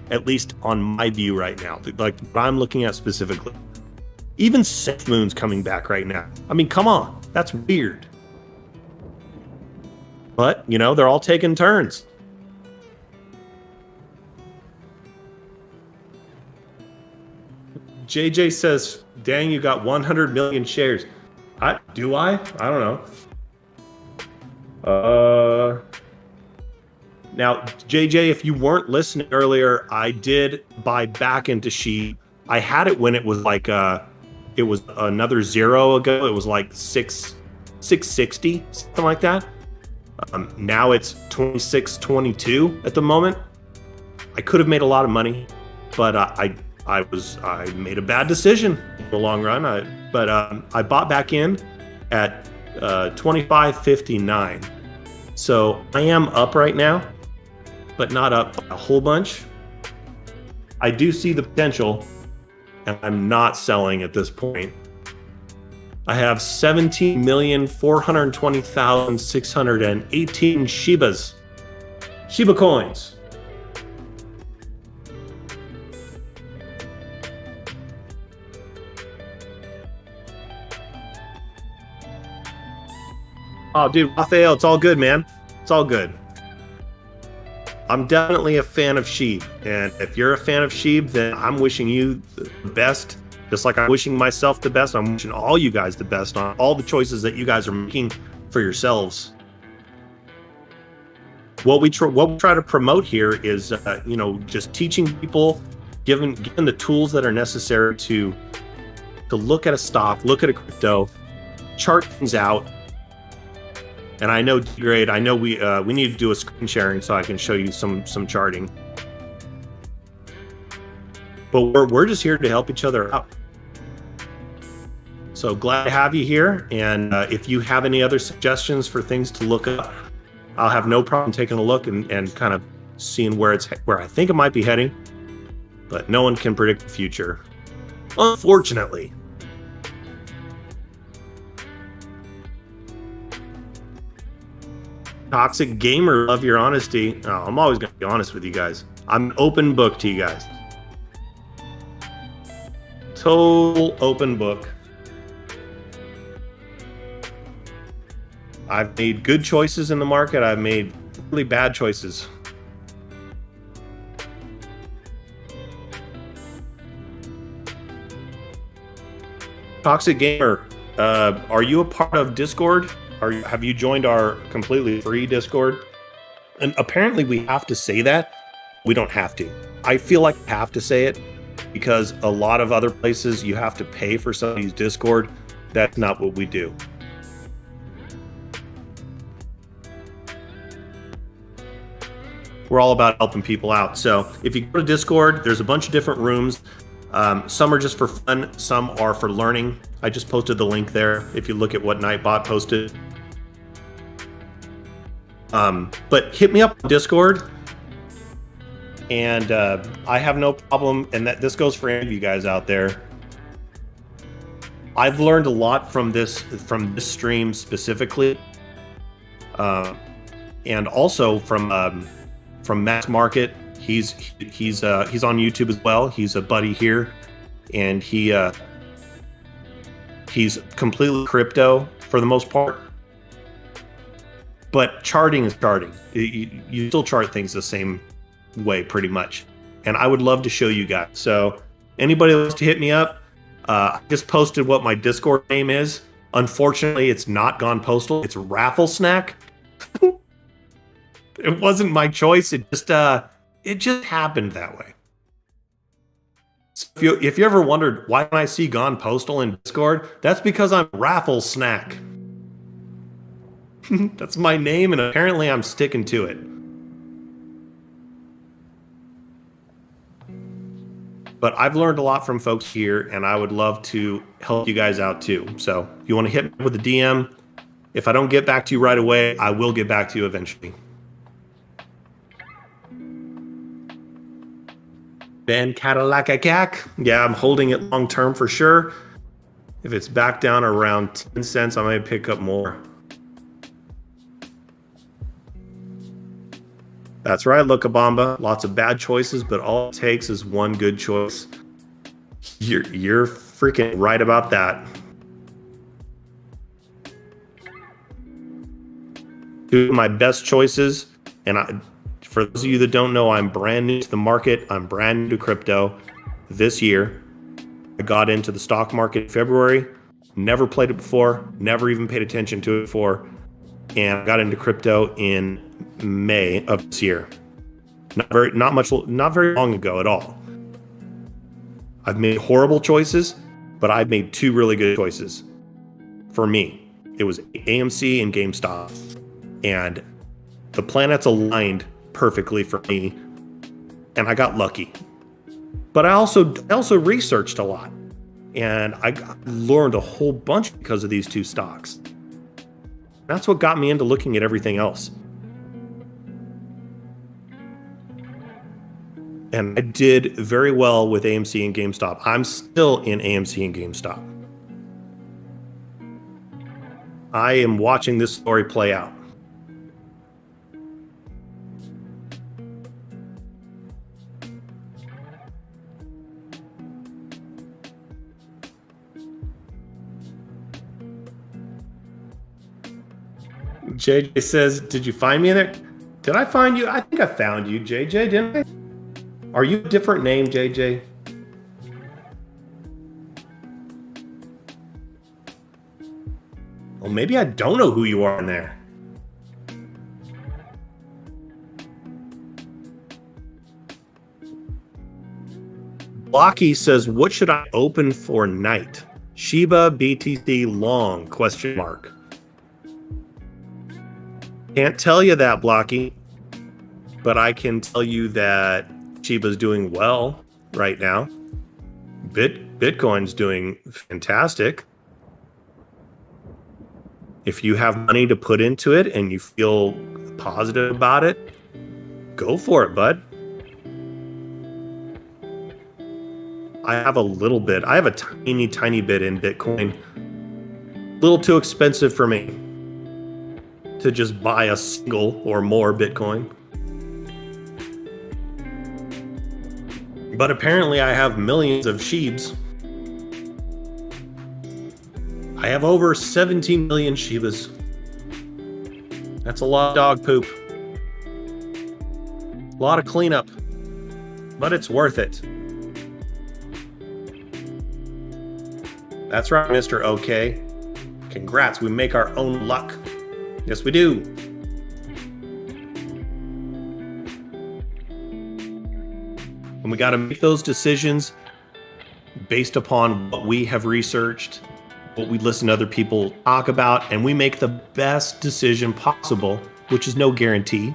At least on my view right now. Like, what I'm looking at specifically. Even Safe Moon's coming back right now. I mean, come on. That's weird. But, you know, they're all taking turns. JJ says, dang, you got 100 million shares. Do I? I don't know. Now, JJ, if you weren't listening earlier, I did buy back into SHIB. I had it when it was like it was another zero ago. It was like 660, something like that. Now it's 26.22 at the moment. I could have made a lot of money, but I made a bad decision in the long run. I bought back in at 25.59. So I am up right now, but not up a whole bunch. I do see the potential, and I'm not selling at this point. I have 17,420,618 Shibas. Shiba coins. Oh, dude, Raphael, it's all good, man. It's all good. I'm definitely a fan of SHIB, and if you're a fan of SHIB, then I'm wishing you the best. Just like I'm wishing myself the best, I'm wishing all you guys the best on all the choices that you guys are making for yourselves. What we try to promote here is, just teaching people, giving the tools that are necessary to look at a stock, look at a crypto, chart things out. And I know, Degrade, I know we need to do a screen sharing so I can show you some charting. But we're just here to help each other out. So glad to have you here. And if you have any other suggestions for things to look up, I'll have no problem taking a look and kind of seeing where I think it might be heading. But no one can predict the future, unfortunately. Toxic Gamer, love your honesty. Oh, I'm always going to be honest with you guys. I'm an open book to you guys. Total open book. I've made good choices in the market. I've made really bad choices. Toxic Gamer, are you a part of Discord? Have you joined our completely free Discord? And apparently we have to say that. We don't have to. I feel like I have to say it because a lot of other places you have to pay for somebody's Discord. That's not what we do. We're all about helping people out. So if you go to Discord, there's a bunch of different rooms. Some are just for fun. Some are for learning. I just posted the link there. If you look at what Nightbot posted. But hit me up on Discord. And I have no problem. And this goes for any of you guys out there. I've learned a lot from this stream specifically. And also from Mass Market. He's on YouTube as well. He's a buddy here, and he's completely crypto for the most part. But charting is charting. You still chart things the same way, pretty much. And I would love to show you guys. So anybody who wants to hit me up, I just posted what my Discord name is. Unfortunately, it's not gone postal. It's Raffle Snack. It wasn't my choice. It just happened that way. So if you ever wondered why don't I see Gone Postal in Discord, that's because I'm Raffle Snack. That's my name, and apparently I'm sticking to it. But I've learned a lot from folks here, and I would love to help you guys out too. So if you want to hit me with a DM, if I don't get back to you right away, I will get back to you eventually. Ben Cadillac. Yeah, I'm holding it long term for sure. If it's back down around 10 cents, I might pick up more. That's right, Lookabamba. Lots of bad choices, but all it takes is one good choice. You're freaking right about that. Two of my best choices, and for those of you that don't know, I'm brand new to the market. I'm brand new to crypto this year. I got into the stock market in February, never played it before, never even paid attention to it before, and I got into crypto in May of this year. Not very long ago at all. I've made horrible choices, but I've made two really good choices. For me, it was AMC and GameStop, and the planets aligned perfectly for me, and I got lucky. But I also researched a lot, and I learned a whole bunch because of these two stocks. That's what got me into looking at everything else. And I did very well with AMC and GameStop. I'm still in AMC and GameStop. I am watching this story play out. JJ says, did you find me in there? Did I find you? I think I found you, JJ, didn't I? Are you a different name, JJ? Well, maybe I don't know who you are in there. Blocky says, what should I open for night? Shiba, BTC, long, question mark. Can't tell you that, Blocky, but I can tell you that Shiba's doing well right now. Bitcoin's doing fantastic. If you have money to put into it and you feel positive about it, go for it, bud. I have a little bit. I have a tiny bit in Bitcoin. A little too expensive for me to just buy a single or more Bitcoin. But apparently I have millions of SHIBs. I have over 17 million Shibas. That's a lot of dog poop. A lot of cleanup. But it's worth it. That's right, Mr. OK. Congrats, we make our own luck. Yes, we do. And we got to make those decisions based upon what we have researched, what we listen to other people talk about, and we make the best decision possible, which is no guarantee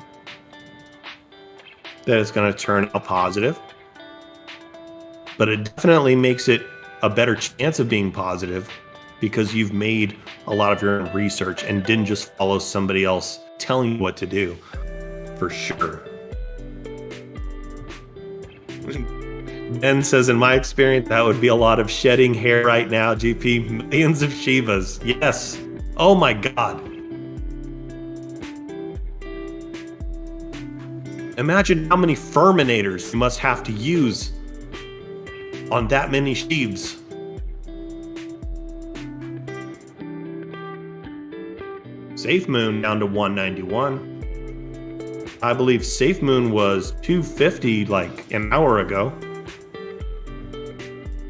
that it's going to turn out positive. But it definitely makes it a better chance of being positive because you've made a lot of your own research and didn't just follow somebody else telling you what to do, for sure. Ben says, in my experience, that would be a lot of shedding hair right now, GP. Millions of Shibas. Yes. Oh my God. Imagine how many Furminators you must have to use on that many Shibs. Safe Moon down to 191. I believe Safe Moon was 250 like an hour ago.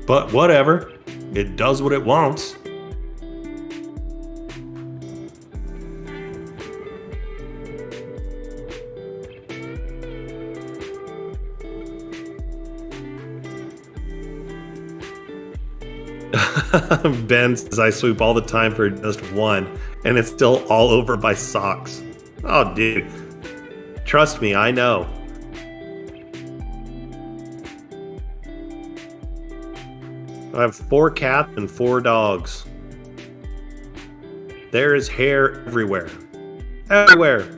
But whatever. It does what it wants. Ben says, I sweep all the time for just one, and it's still all over my socks. Oh, dude. Trust me, I know. I have 4 cats and 4 dogs. There is hair everywhere. Everywhere.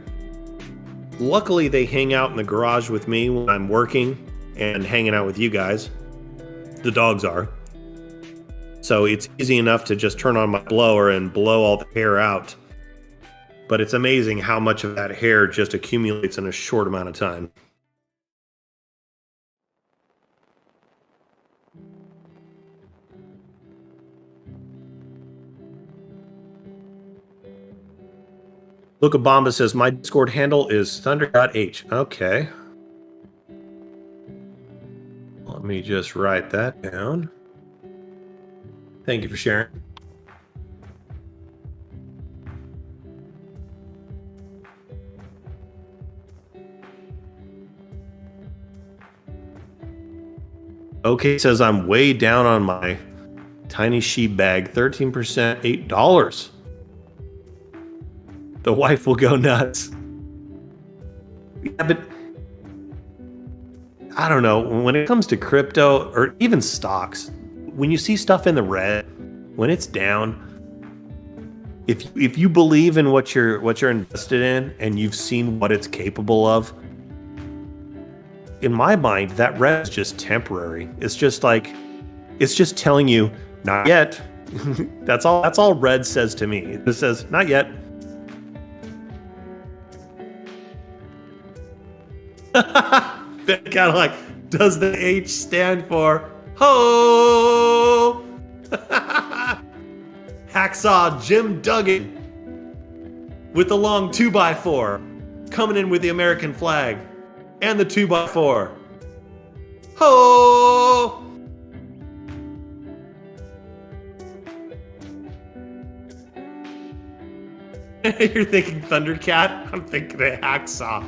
Luckily, they hang out in the garage with me when I'm working and hanging out with you guys. The dogs are. So it's easy enough to just turn on my blower and blow all the hair out. But it's amazing how much of that hair just accumulates in a short amount of time. Luca Bomba says, my Discord handle is thunder.h. Okay. Let me just write that down. Thank you for sharing. Okay, says I'm way down on my tiny SHIB bag, 13%, $8. The wife will go nuts. Yeah, but I don't know. When it comes to crypto or even stocks, when you see stuff in the red, when it's down, if you believe in what you're invested in and you've seen what it's capable of, in my mind, that red is just temporary. It's just telling you, not yet. That's all red says to me. It just says, not yet. Kind of like, does the H stand for ho? Hacksaw Jim Duggan with the long 2x4 coming in with the American flag and the 2x4. Ho! You're thinking Thundercat? I'm thinking a hacksaw.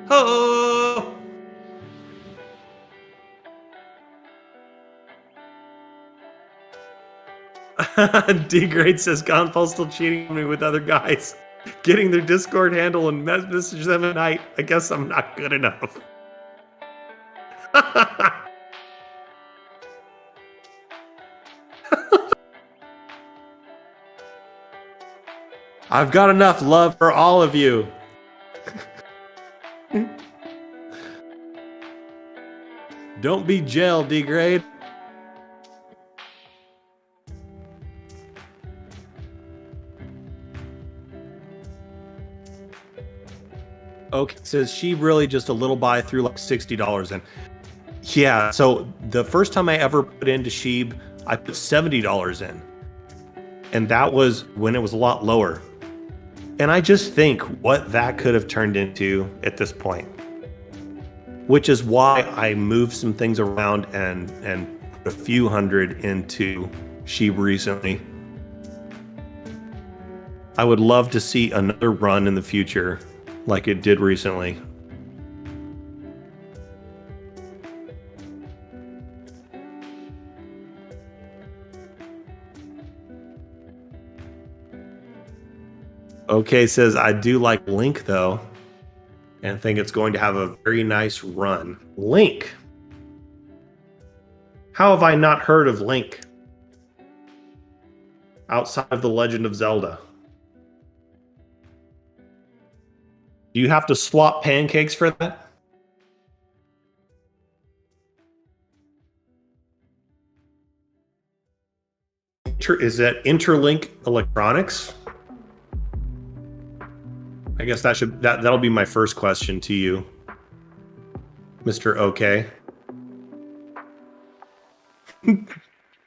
Ho! D-Grade says Gonpul's still cheating on me with other guys, getting their Discord handle and message them at night. I guess I'm not good enough. I've got enough love for all of you. Don't be jailed, D-Grade. Okay, it says she really just a little buy through like $60 in. Yeah, so the first time I ever put into SHIB, I put $70 in. And that was when it was a lot lower. And I just think what that could have turned into at this point. Which is why I moved some things around and put a few hundred into SHIB recently. I would love to see another run in the future like it did recently. Okay, says I do like Link though, and think it's going to have a very nice run. Link. How have I not heard of Link outside of The Legend of Zelda? Do you have to swap pancakes for that? Is that Interlink Electronics? I guess that'll be my first question to you, Mr. OK.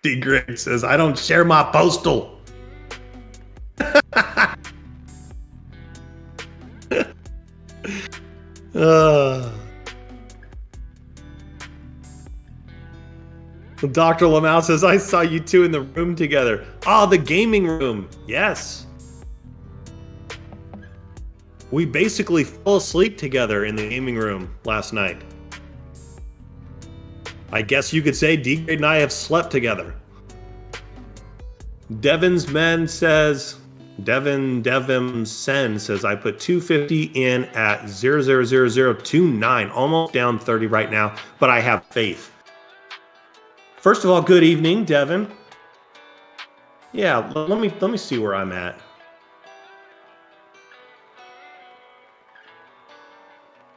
D. Greg says, I don't share my postal. Dr. Lamau says, I saw you two in the room together. Ah, the gaming room. Yes. We basically fell asleep together in the gaming room last night. I guess you could say D-Grade and I have slept together. Devin's Men says, Devim Sen says, I put 250 in at 0.00029, almost down 30 right now, but I have faith. First of all, good evening, Devin. Yeah, let me see where I'm at.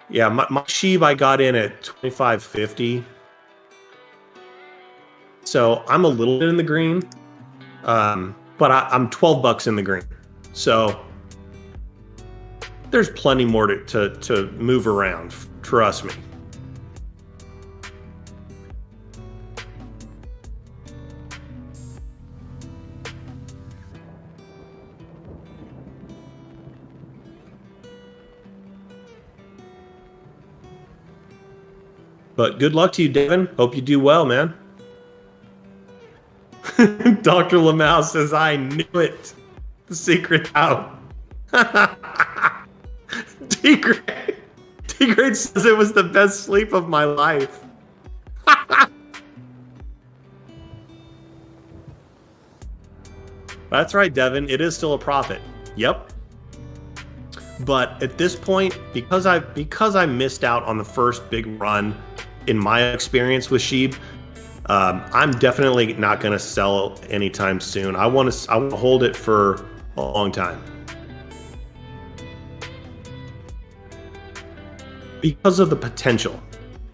Yeah, my SHIB I got in at 25.50. So I'm a little bit in the green, but I'm 12 bucks in the green. So there's plenty more to move around. Trust me. But good luck to you, Devin. Hope you do well, man. Dr. Lamau says, I knew it. The secret out. D-Grade says it was the best sleep of my life. That's right, Devin. It is still a profit. Yep. But at this point, because I missed out on the first big run in my experience with SHIB, I'm definitely not going to sell anytime soon. I want to hold it for a long time. Because of the potential.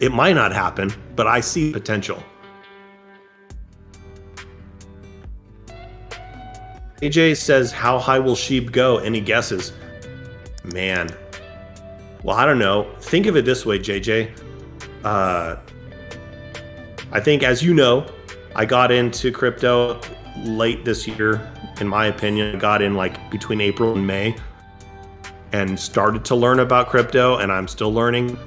It might not happen, but I see potential. AJ says, how high will SHIB go? Any guesses? Man. Well, I don't know. Think of it this way, JJ. I think, as you know, I got into crypto late this year, in my opinion. I got in like between April and May and started to learn about crypto, and I'm still learning,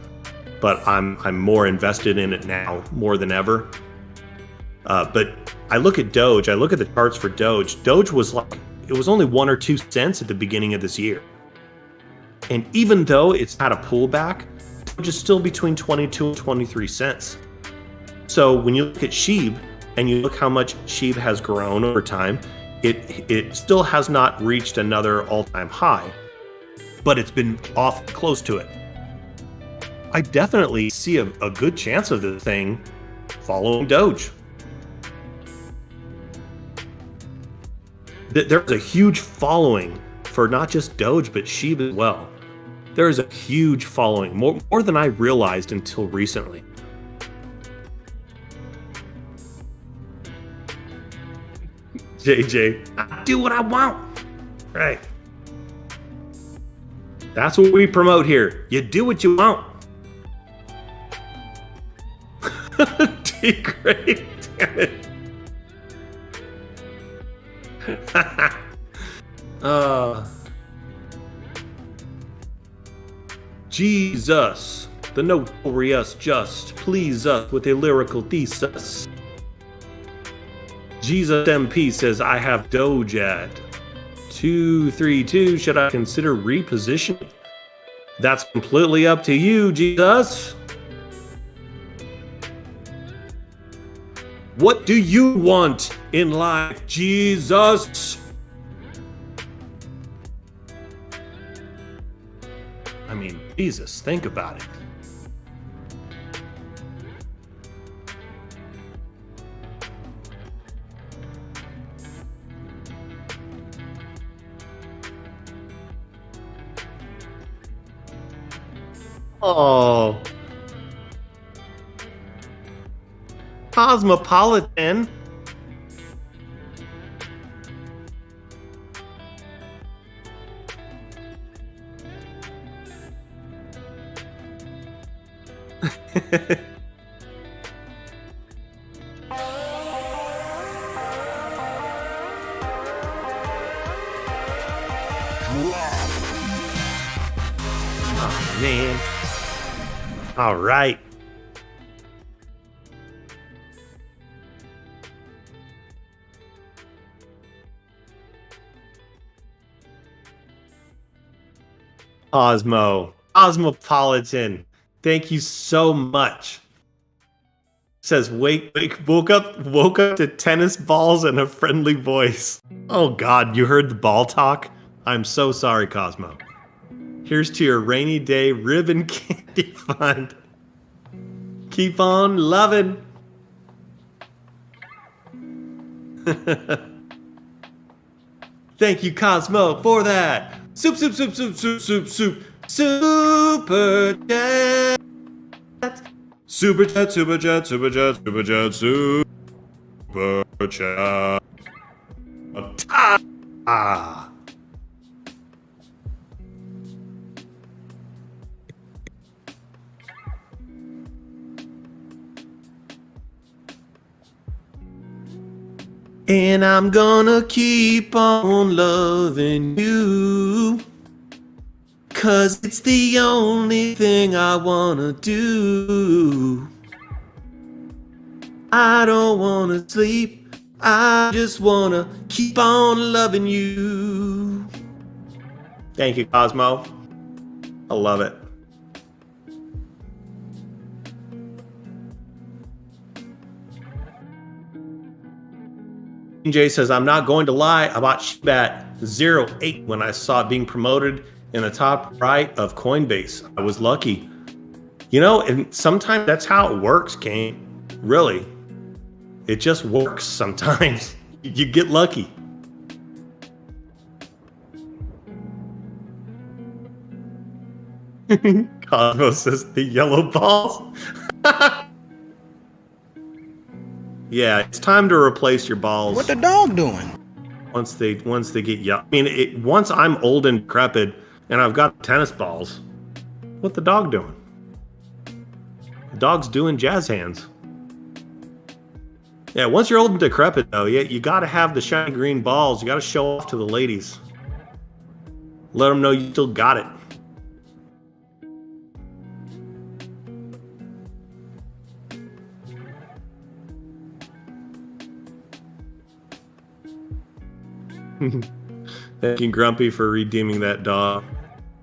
but I'm more invested in it now more than ever. But I look at DOGE, I look at the charts for DOGE. DOGE was like, it was only 1 or 2 cents at the beginning of this year. And even though it's had a pullback, DOGE is still between 22 and 23 cents. So when you look at SHIB and you look how much SHIB has grown over time, it still has not reached another all-time high, but it's been off close to it. I definitely see a good chance of the thing following DOGE. There's a huge following for not just DOGE, but SHIB as well. There is a huge following, more than I realized until recently. JJ, I do what I want. Right. That's what we promote here. You do what you want. D-Grade, damn it. Jesus, the notorious just, please us with a lyrical thesis. Jesus MP says, I have DOGE at 232. Should I consider repositioning? That's completely up to you, Jesus. What do you want in life, Jesus? I mean, Jesus, think about it. Oh. Cosmopolitan. Oh, man. All right. Cosmopolitan, thank you so much. Says, woke up to tennis balls and a friendly voice. Oh God, you heard the ball talk? I'm so sorry, Cosmo. Here's to your rainy day ribbon candy fund. Keep on loving. Thank you, Cosmo, for that. Soup, super chat. Super chat. Ah. And I'm gonna keep on loving you, 'cause it's the only thing I wanna do. I don't wanna sleep I just wanna keep on loving you. Thank you, Cosmo. I love it. Jay says, I'm not going to lie about SHIB at 08 when I saw it being promoted in the top right of Coinbase. I was lucky. You know, and sometimes that's how it works, Kane. Really. It just works sometimes. You get lucky. Cosmo says the yellow balls. Yeah, it's time to replace your balls. What the dog doing? Once they get yellow. I mean, once I'm old and decrepit and I've got tennis balls, what the dog doing? The dog's doing jazz hands. Yeah, once you're old and decrepit, though, yeah, you got to have the shiny green balls. You got to show off to the ladies. Let them know you still got it. Thank you, Grumpy, for redeeming that dog.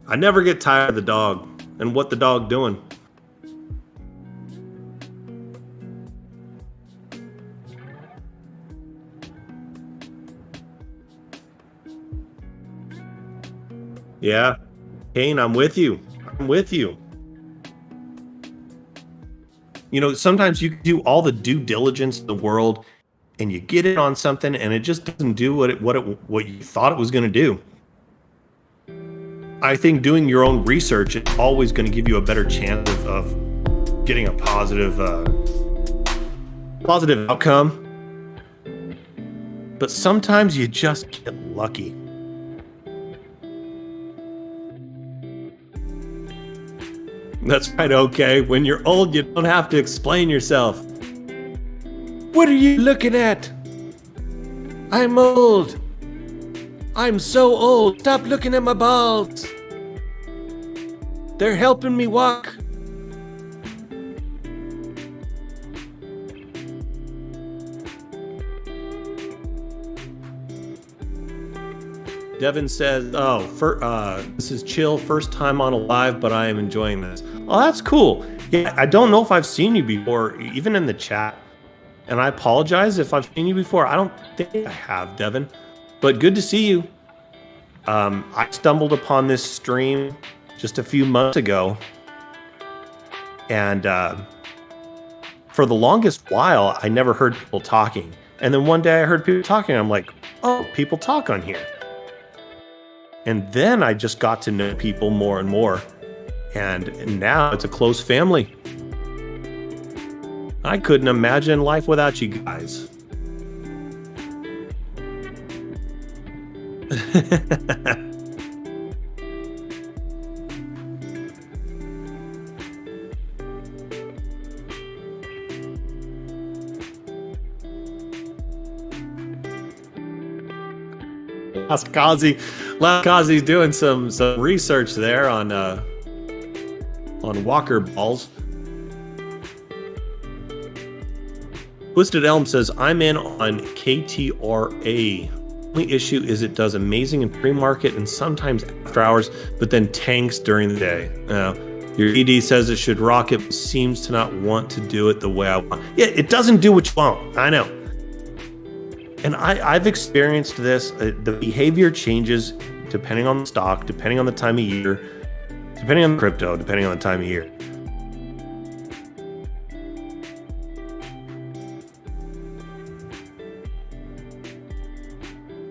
I never get tired of the dog and what the dog doing. Yeah, Kane, I'm with you. I'm with you. You know, sometimes you can do all the due diligence in the world and you get in on something and it just doesn't do what you thought it was going to do. I think doing your own research is always going to give you a better chance of getting a positive outcome. But sometimes you just get lucky. That's right, okay. When you're old, you don't have to explain yourself. What are you looking at? I'm old. I'm so old. Stop looking at my balls. They're helping me walk. Devin says, this is chill. First time on a live, but I am enjoying this. Oh, that's cool. Yeah, I don't know if I've seen you before, even in the chat. And I apologize if I've seen you before. I don't think I have, Devin. But good to see you. I stumbled upon this stream just a few months ago. And for the longest while, I never heard people talking. And then one day I heard people talking. I'm like, oh, people talk on here. And then I just got to know people more and more. And now it's a close family. I couldn't imagine life without you guys. Last Kazi's doing some research there on walker balls. Twisted Elm says, I'm in on KTRA. Only issue is it does amazing in pre-market and sometimes after hours, but then tanks during the day. Your ED says it should rock it, but seems to not want to do it the way I want. Yeah, it doesn't do what you want. I know. And I've experienced this. The behavior changes depending on the stock, depending on the time of year, depending on crypto, depending on the time of year.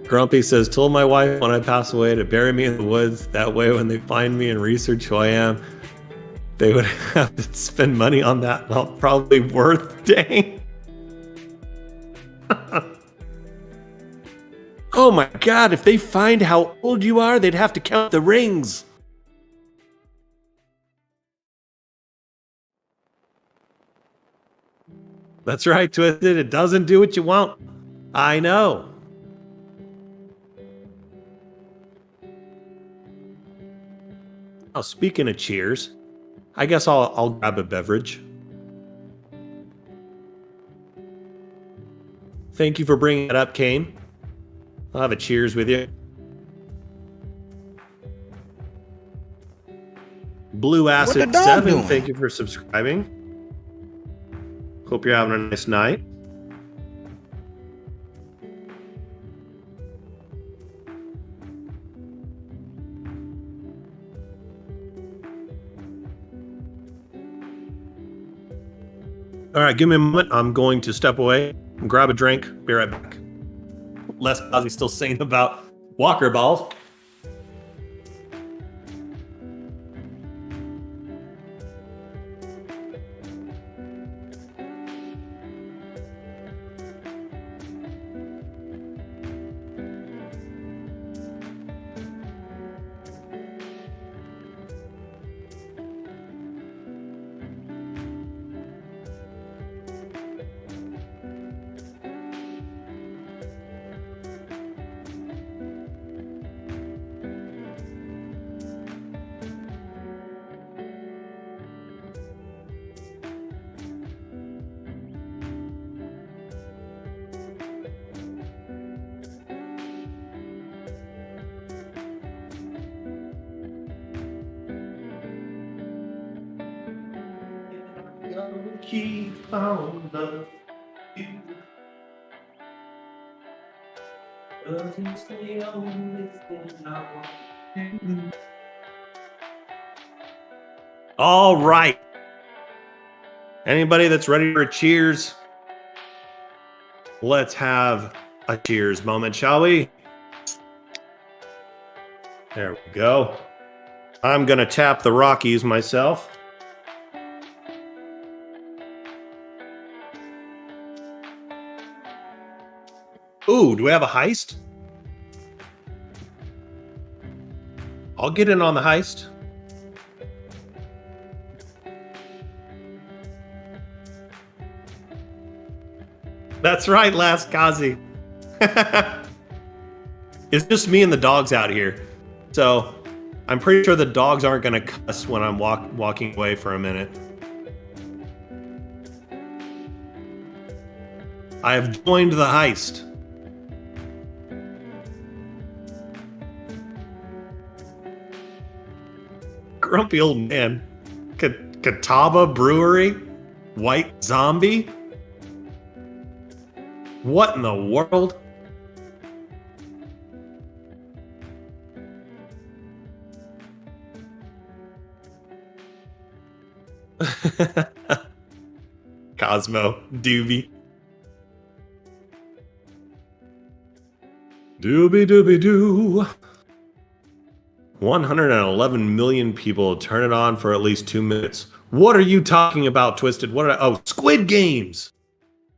Grumpy says, told my wife when I pass away to bury me in the woods. That way when they find me and research who I am, they would have to spend money on that. Not probably worth, dang. Oh my God, if they find how old you are, they'd have to count the rings. That's right, Twisted. It doesn't do what you want. I know. Oh, speaking of cheers, I guess I'll grab a beverage. Thank you for bringing that up, Kane. I'll have a cheers with you. Blue Acid 7, doing? thank you for subscribing. Hope you're having a nice night. All right, give me a moment. I'm going to step away and grab a drink. Be right back. Les Ozzy's still saying about Walker balls. Keep on loving you. But it's the only thing I want to do. All right. Anybody that's ready for a cheers? Let's have a cheers moment, shall we? There we go. I'm going to tap the Rockies myself. Ooh, do we have a heist? I'll get in on the heist. That's right, Last Kazi. It's just me and the dogs out here. So I'm pretty sure the dogs aren't going to cuss when I'm walking away for a minute. I have joined the heist. Grumpy old man. Catawba Brewery? White Zombie? What in the world? Cosmo, Doobie. Doobie doobie doo. 111 million people turn it on for at least 2 minutes. What are you talking about, Twisted? Oh, Squid Games!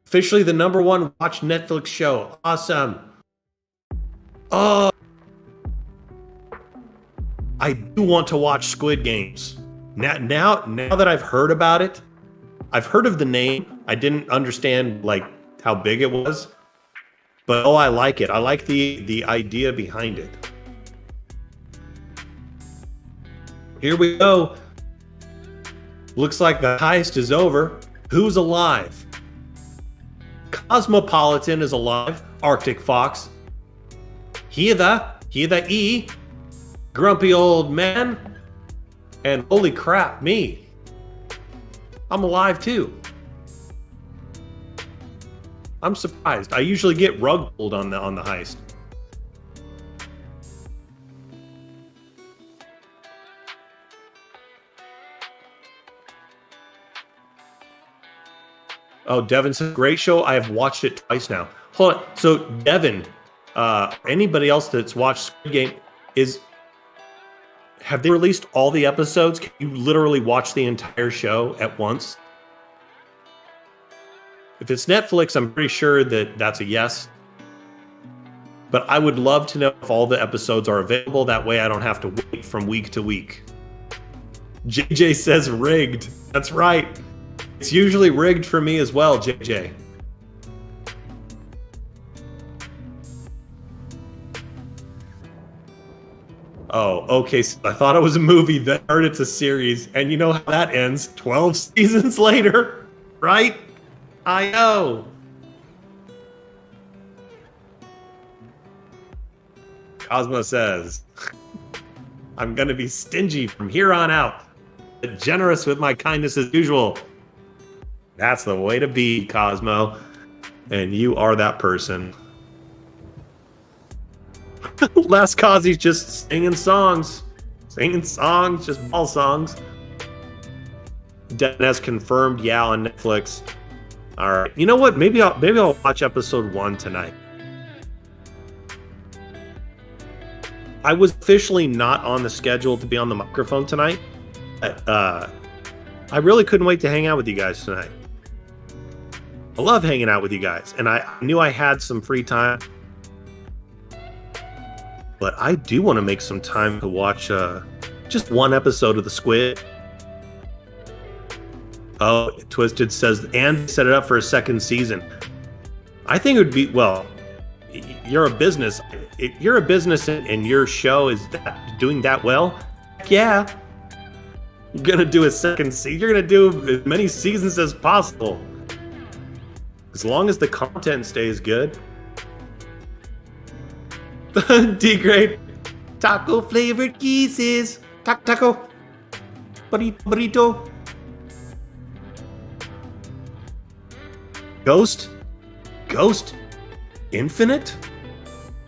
Officially the #1 watched Netflix show. Awesome. Oh, I do want to watch Squid Games. Now that I've heard about it, I've heard of the name. I didn't understand like how big it was, but oh, I like it. I like the idea behind it. Here we go. Looks like the heist is over. Who's alive? Cosmopolitan is alive. Arctic Fox. Hear the E. Grumpy old man. And holy crap, me. I'm alive too. I'm surprised. I usually get rug pulled on the heist. Oh, Devin said, great show. I have watched it twice now. Hold on. So, Devin, anybody else that's watched Squid Game, have they released all the episodes? Can you literally watch the entire show at once? If it's Netflix, I'm pretty sure that that's a yes. But I would love to know if all the episodes are available. That way I don't have to wait from week to week. JJ says rigged. That's right. It's usually rigged for me as well, JJ. Oh, okay. So I thought it was a movie, then heard it's a series, and you know how that ends. 12 seasons later, right? I know. Cosmo says, I'm going to be stingy from here on out, but generous with my kindness as usual. That's the way to be, Cosmo. And you are that person. Les Cosby's just singing songs. Just ball songs. Den has confirmed, yeah, on Netflix. All right. You know what? Maybe I'll watch episode 1 tonight. I was officially not on the schedule to be on the microphone tonight. I really couldn't wait to hang out with you guys tonight. I love hanging out with you guys, and I knew I had some free time. But I do want to make some time to watch just one episode of The Squid. Oh, Twisted says, and set it up for a second season. I think it would be, well, you're a business. If you're a business and your show is doing that well, yeah. You're going to do a second season. You're going to do as many seasons as possible. As long as the content stays good. D-grade. Taco flavored kisses. Taco. Burrito. Ghost Infinite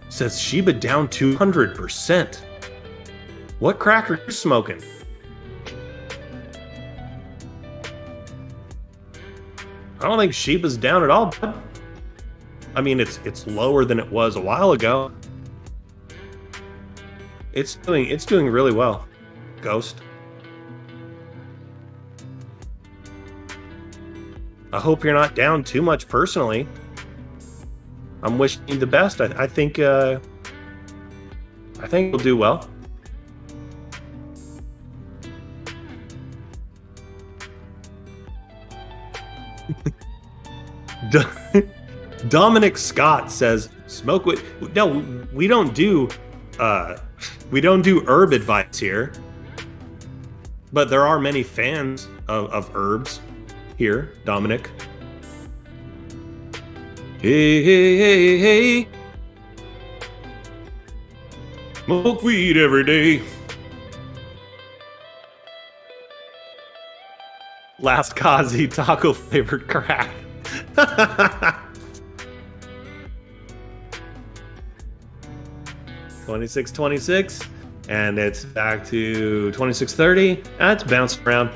says Shiba down 200%. What crack are you smoking? I don't think Shiba's down at all, bud. I mean, it's lower than it was a while ago. It's doing really well. Ghost. I hope you're not down too much personally. I'm wishing you the best. I think you'll do well. Dominic Scott says, "Smoke with." No, we don't do herb advice here. But there are many fans of herbs here, Dominic. Hey. Smoke weed every day. Last Kazi taco flavored crack. 26.26, and it's back to 26.30. It's bouncing around.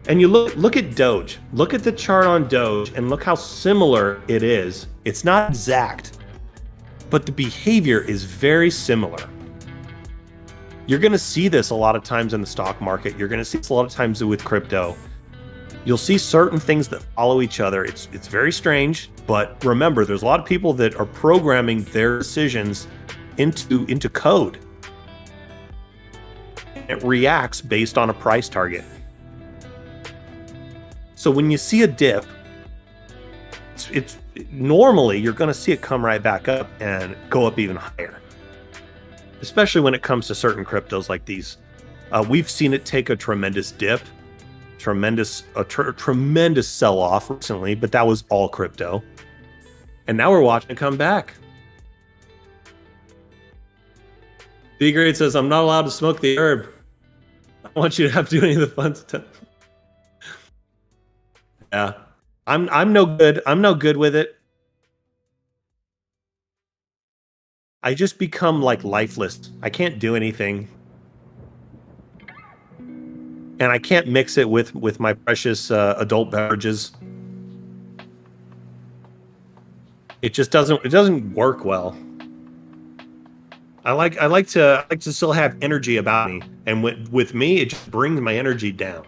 And you look at Doge. Look at the chart on Doge and look how similar it is. It's not exact, but the behavior is very similar. You're going to see this a lot of times in the stock market. You're going to see this a lot of times with crypto. You'll see certain things that follow each other. It's very strange, but remember, there's a lot of people that are programming their decisions into code. It reacts based on a price target. So when you see a dip, it's normally you're going to see it come right back up and go up even higher. Especially when it comes to certain cryptos like these. We've seen it take a tremendous dip, tremendous sell-off recently, but that was all crypto. And now we're watching it come back. B-Grade says, I'm not allowed to smoke the herb. I want you to have to do any of the fun stuff. Yeah. I'm no good. I'm no good with it. I just become like lifeless. I can't do anything. And I can't mix it with my precious adult beverages. It just doesn't work well. I like to still have energy about me, and with me it just brings my energy down.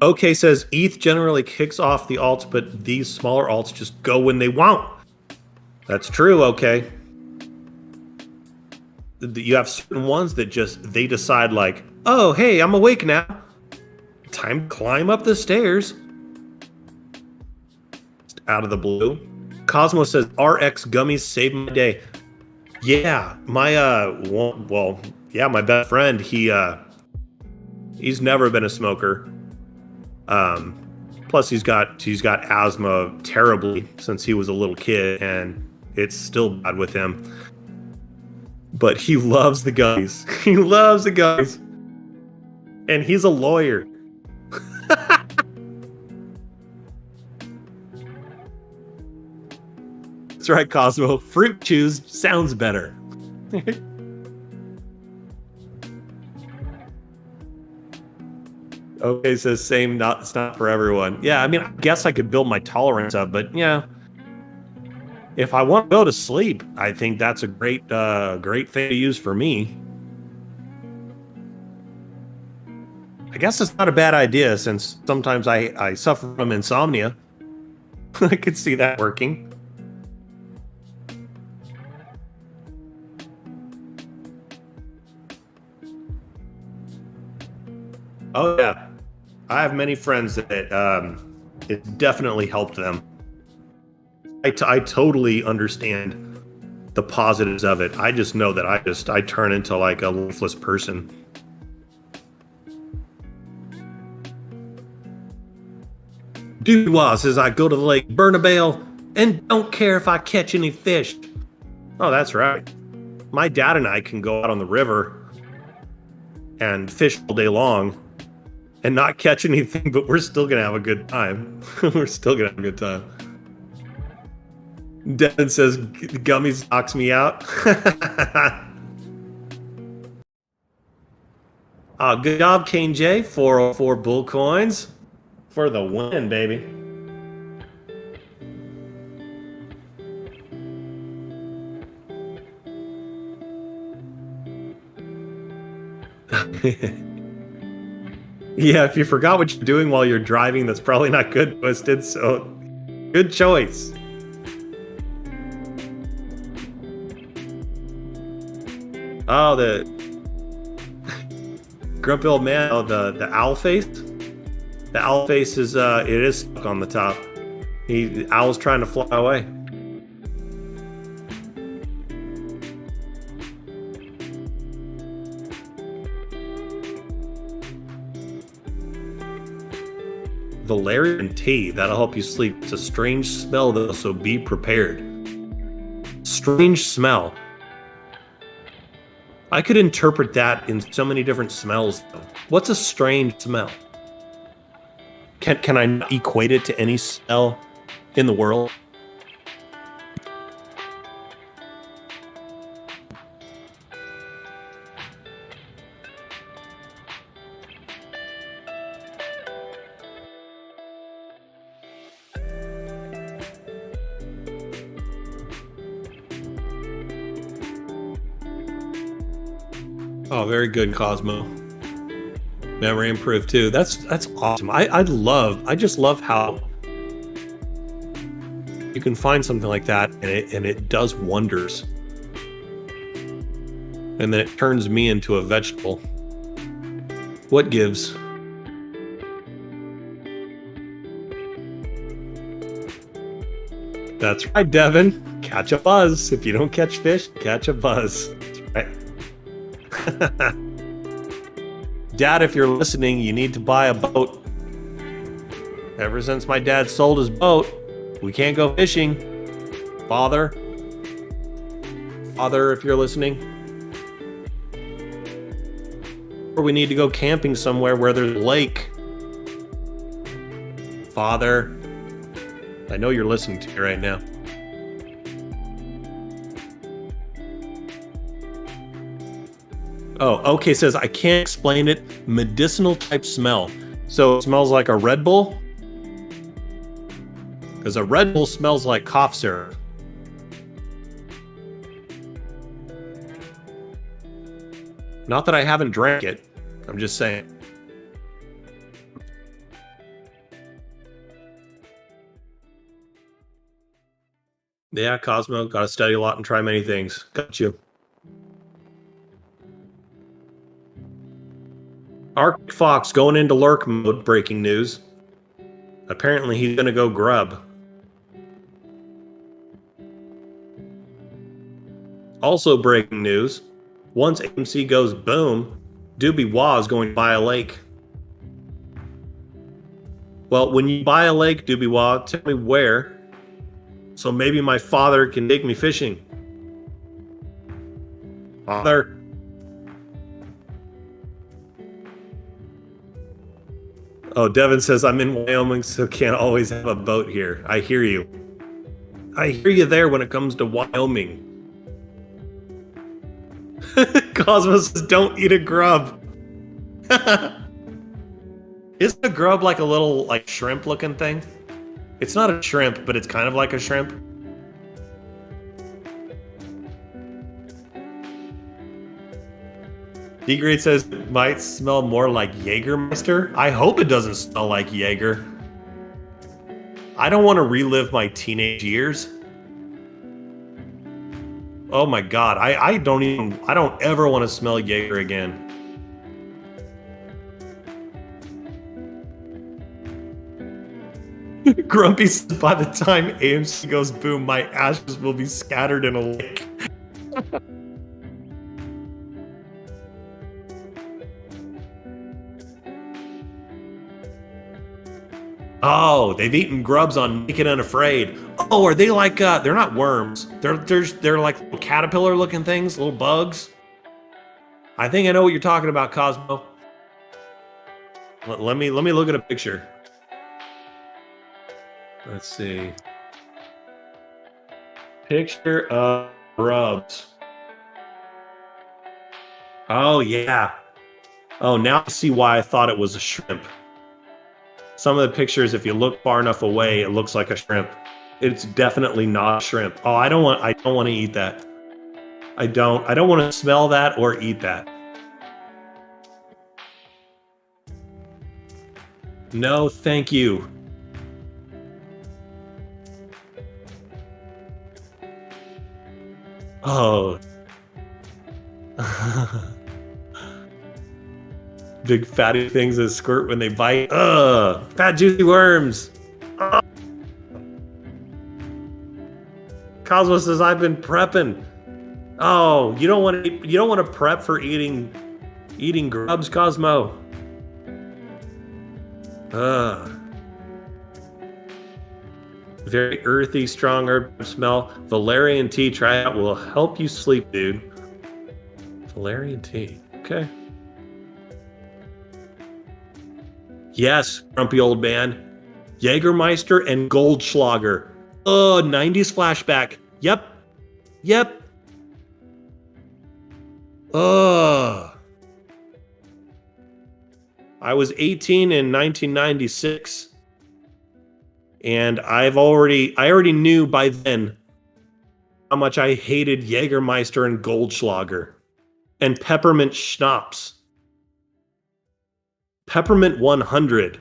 OK says ETH generally kicks off the alts, but these smaller alts just go when they want. That's true, OK. You have certain ones that they decide like, oh, hey, I'm awake now. Time to climb up the stairs. Just out of the blue. Cosmo says RX gummies saved my day. Yeah, my my best friend, He's never been a smoker. Plus he's got asthma terribly since he was a little kid, and it's still bad with him. But he loves the gummies. He loves the gummies. And he's a lawyer. That's right, Cosmo. Fruit chews sounds better. Okay, says same. It's not for everyone. Yeah, I mean, I guess I could build my tolerance up, but yeah, if I want to go to sleep, I think that's a great thing to use for me. I guess it's not a bad idea since sometimes I suffer from insomnia. I could see that working. Oh yeah, I have many friends that it definitely helped them. I totally understand the positives of it. I just know that I turn into like a lifeless person. Dubois says I go to the lake, burn a bale, and don't care if I catch any fish. Oh, that's right. My dad and I can go out on the river and fish all day long and not catch anything, but we're still going to have a good time. We're still going to have a good time. Devin says gummies knocks me out. Good job, Kane J. 404 bull coins for the win, baby. Yeah, if you forgot what you're doing while you're driving, that's probably not good, Twisted, so good choice. Oh, the grumpy old man. Oh, the owl face. The owl face is it is stuck on the top. The owl's trying to fly away. Valerian tea, that'll help you sleep. It's a strange smell though, so be prepared. Strange smell. I could interpret that in so many different smells though. What's a strange smell? Can I not equate it to any smell in the world? Oh, very good, Cosmo. Memory improved too. That's awesome. I just love how you can find something like that and it does wonders. And then it turns me into a vegetable. What gives? That's right, Devin. Catch a buzz. If you don't catch fish, catch a buzz. That's right. Dad, if you're listening, you need to buy a boat. Ever since my dad sold his boat, we can't go fishing. Father, if you're listening. Or we need to go camping somewhere where there's a lake. Father, I know you're listening to me right now. Oh, okay, says I can't explain it. Medicinal type smell. So it smells like a Red Bull? Because a Red Bull smells like cough syrup. Not that I haven't drank it. I'm just saying. Yeah, Cosmo, gotta study a lot and try many things. Got you. Arctic Fox going into lurk mode, breaking news. Apparently he's gonna go grub. Also breaking news. Once AMC goes boom, Doobie Wah is going to buy a lake. Well, when you buy a lake, Doobie-Wah, tell me where, so maybe my father can take me fishing. Father. Oh, Devin says, I'm in Wyoming, so can't always have a boat here. I hear you. I hear you there when it comes to Wyoming. Cosmos says, don't eat a grub. Isn't a grub like a little like shrimp looking thing? It's not a shrimp, but it's kind of like a shrimp. D-Grade says it might smell more like Jägermeister. I hope it doesn't smell like Jaeger. I don't want to relive my teenage years. Oh my god, I don't ever want to smell Jaeger again. Grumpy says, by the time AMC goes boom, my ashes will be scattered in a lake. Oh, they've eaten grubs on Naked and Afraid. Oh, are they like, they're not worms. They're like little caterpillar looking things, little bugs. I think I know what you're talking about, Cosmo. Let me look at a picture. Let's see. Picture of grubs. Oh, yeah. Oh, now I see why I thought it was a shrimp. Some of the pictures, if you look far enough away, it looks like a shrimp. It's definitely not a shrimp. Oh, I don't want to eat that. I don't want to smell that or eat that. No, thank you. Oh. Big fatty things that squirt when they bite. Ugh! Fat juicy worms! Ugh. Cosmo says I've been prepping. Oh, you don't want to prep for eating grubs, Cosmo. Ugh. Very earthy, strong herb smell. Valerian tea, try it out. Will help you sleep, dude. Valerian tea. Okay. Yes, grumpy old man. Jägermeister and Goldschlager. Oh, 90s flashback. Yep. Ugh. I was 18 in 1996. And I already knew by then how much I hated Jägermeister and Goldschlager. And peppermint schnapps. Peppermint 100.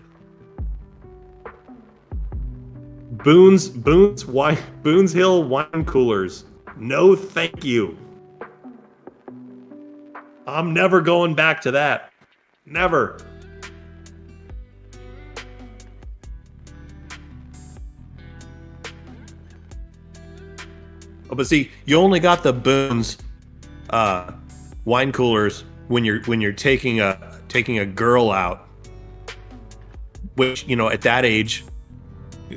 Boone's Hill wine coolers. No, thank you. I'm never going back to that. Never. Oh, but see, you only got the Boone's wine coolers when you're taking a girl out, which, you know, at that age,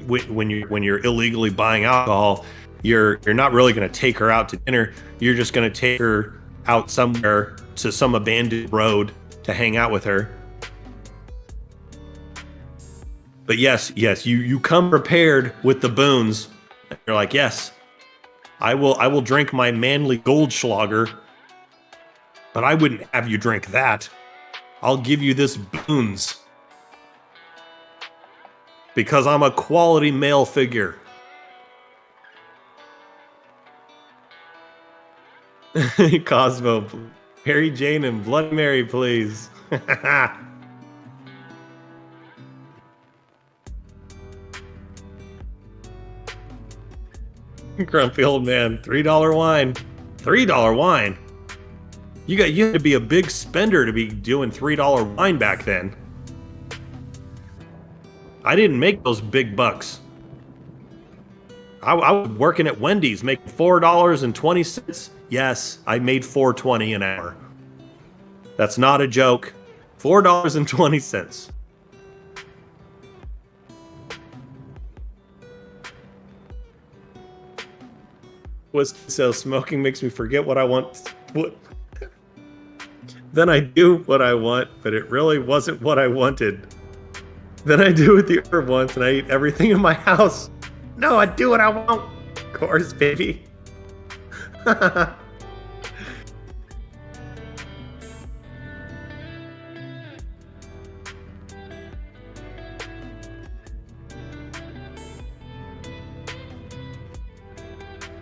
when you're illegally buying alcohol, you're not really going to take her out to dinner. You're just going to take her out somewhere to some abandoned road to hang out with her. But yes, you come prepared with the Boones. You're like, yes, I will drink my manly Goldschlager, but I wouldn't have you drink that. I'll give you this Boones. Because I'm a quality male figure. Cosmo, Mary Jane and Bloody Mary, please. Grumpy old man, $3 wine. $3 wine? You had to be a big spender to be doing $3 wine back then. I didn't make those big bucks. I was working at Wendy's making $4.20. Yes, I made $4.20 an hour. That's not a joke. $4.20. So smoking makes me forget what I want. Then I do what I want, but it really wasn't what I wanted. Then I do what the other wants, and I eat everything in my house. No, I do what I want. Of course, baby.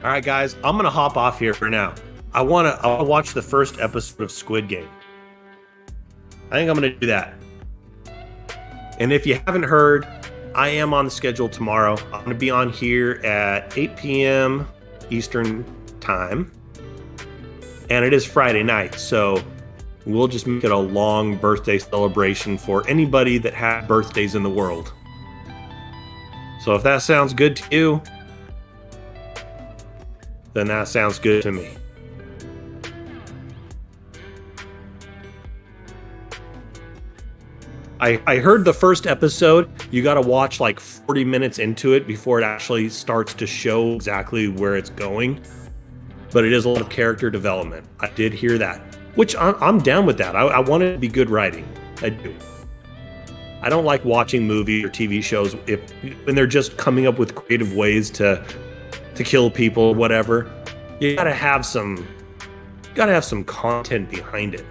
All right, guys, I'm gonna hop off here for now. I'll watch the first episode of Squid Game. I think I'm gonna do that. And if you haven't heard, I am on the schedule tomorrow. I'm gonna be on here at 8 p.m. Eastern time, and it is Friday night, so we'll just make it a long birthday celebration for anybody that has birthdays in the world. So if that sounds good to you, then that sounds good to me. I heard the first episode, you got to watch like 40 minutes into it before it actually starts to show exactly where it's going. But it is a lot of character development. I did hear that, which I'm down with that. I want it to be good writing. I do. I don't like watching movies or TV shows when they're just coming up with creative ways to kill people or whatever. You gotta have some content behind it.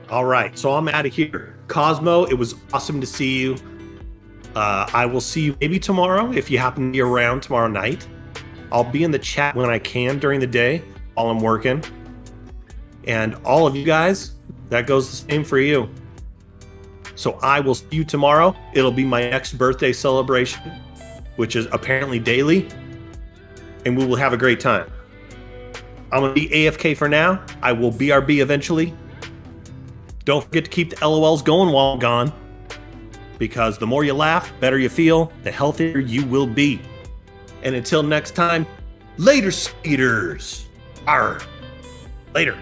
All right, so I'm out of here. Cosmo, it was awesome to see you. I will see you maybe tomorrow if you happen to be around tomorrow night. I'll be in the chat when I can during the day while I'm working. And all of you guys, that goes the same for you. So I will see you tomorrow. It'll be my next birthday celebration, which is apparently daily. And we will have a great time. I'm going to be AFK for now. I will BRB eventually. Don't forget to keep the LOLs going while I'm gone, because the more you laugh, better you feel, the healthier you will be. And until next time, later, skaters. Arr. Later.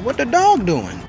What the dog doing?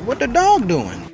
What the dog doing?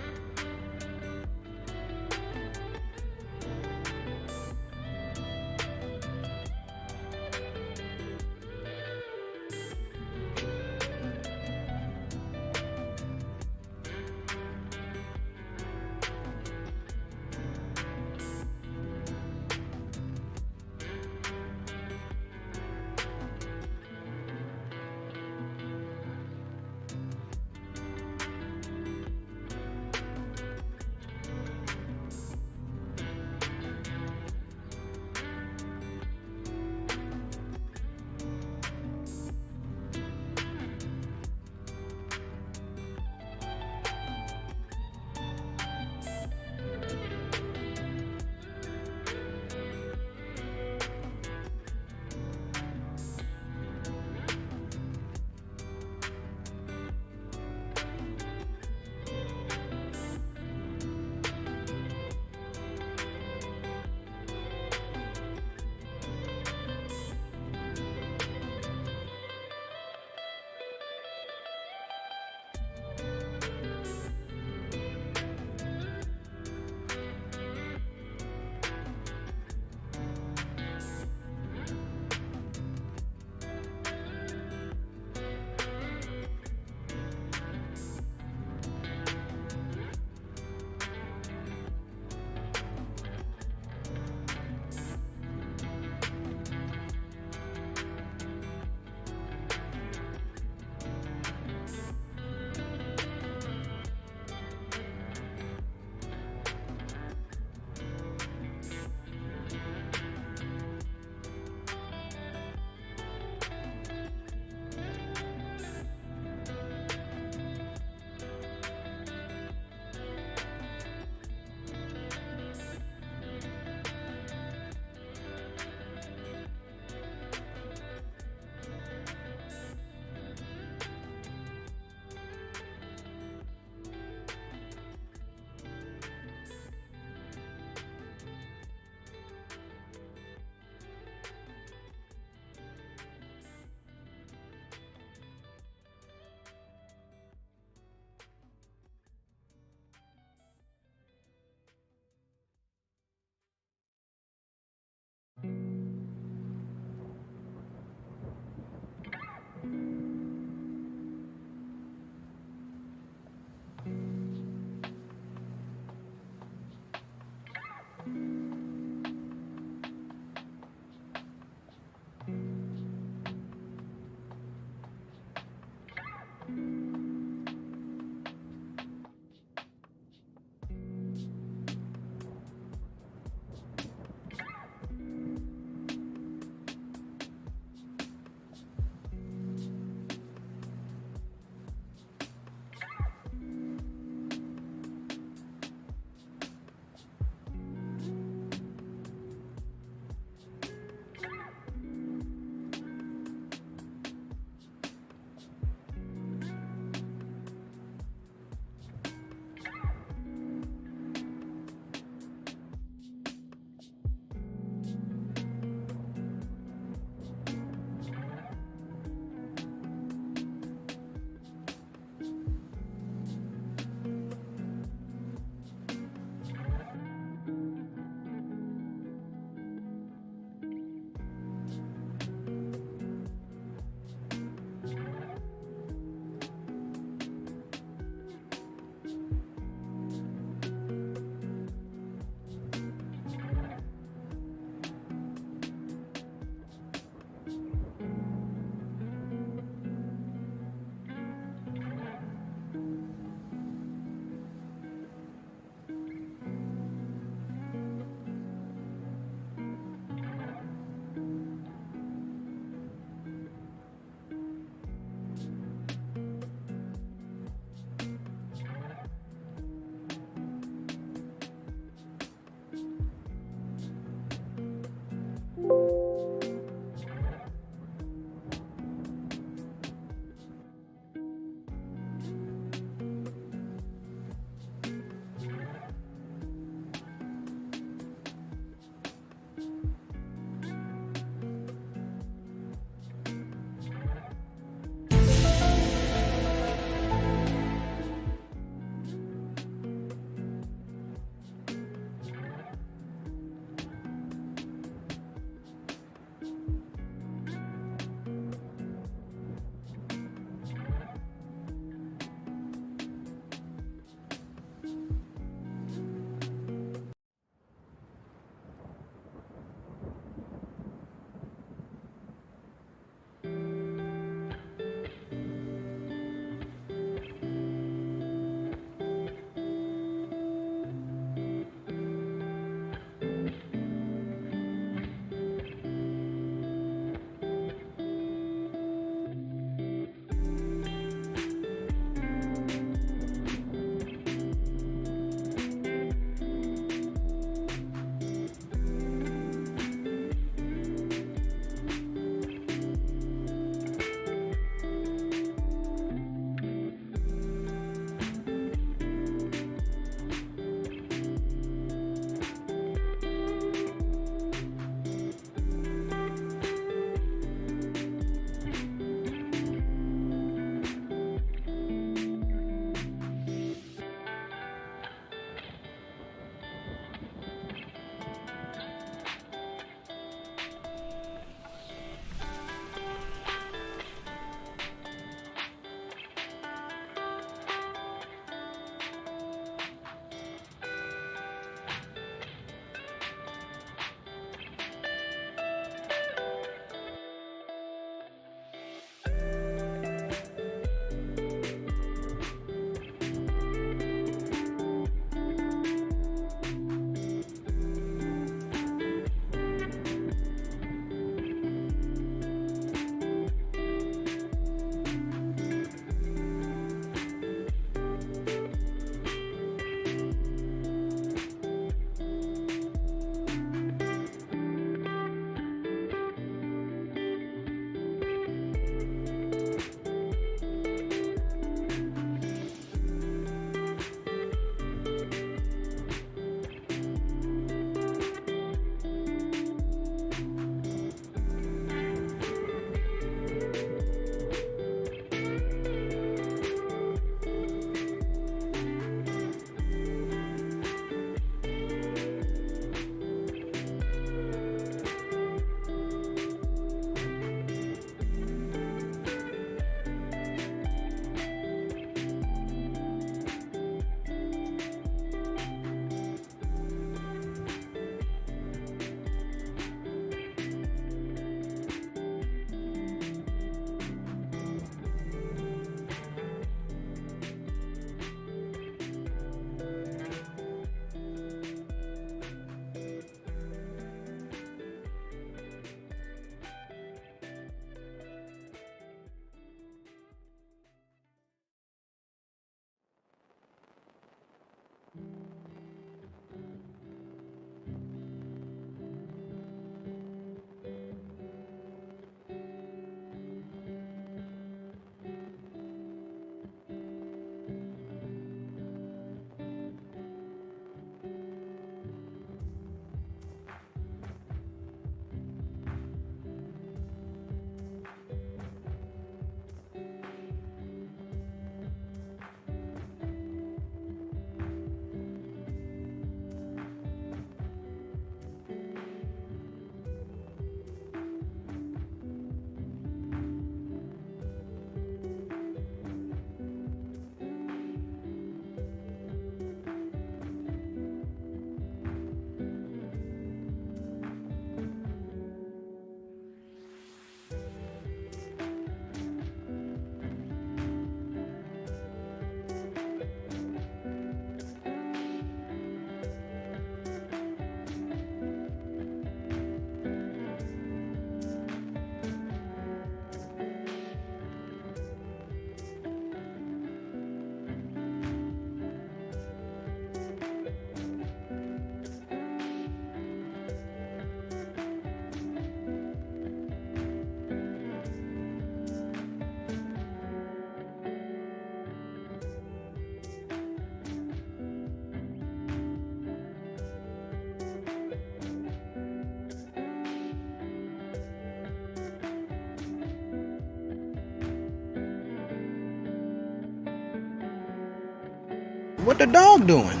What the dog doing?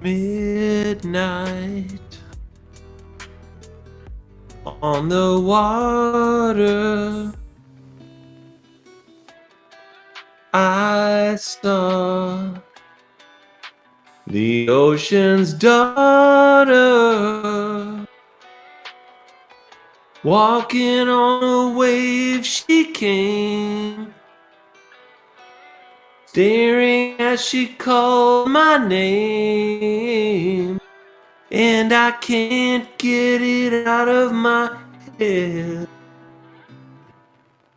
Midnight on the water, I saw the ocean's daughter. Walking on a wave she came, staring as she called my name. And I can't get it out of my head.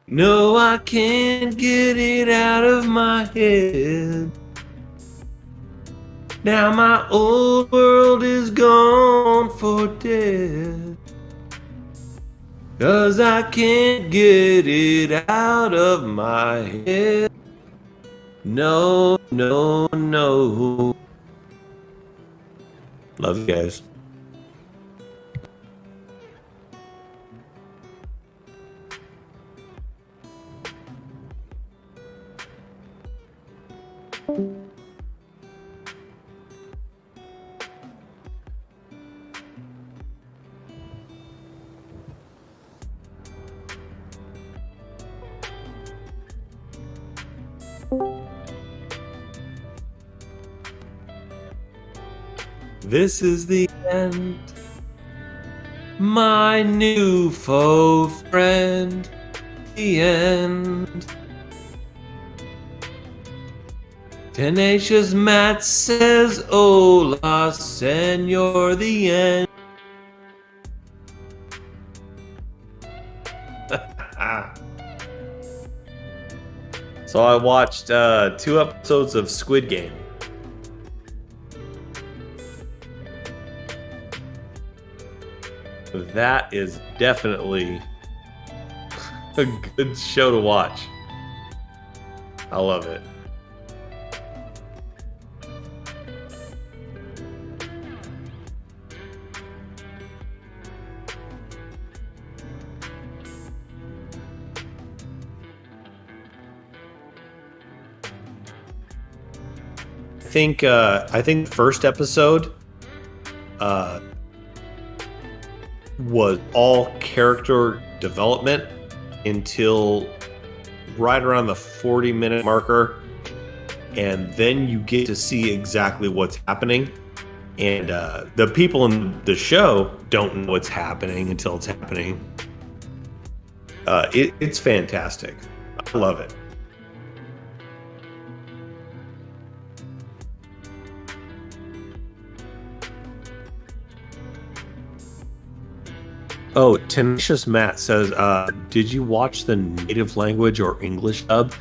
No, I can't get it out of my head. Now my old world is gone for dead, 'cause I can't get it out of my head. No, no, no. Love you guys. This is the end, my new faux friend, the end. Tenacious Matt says, hola, senor, the end. So I watched 2 episodes of Squid Game. That is definitely a good show to watch. I love it. I think the first episode was all character development until right around the 40-minute marker, and then you get to see exactly what's happening. And the people in the show don't know what's happening until it's happening. It's fantastic. I love it. Oh, Tenacious Matt says, did you watch the native language or English dub?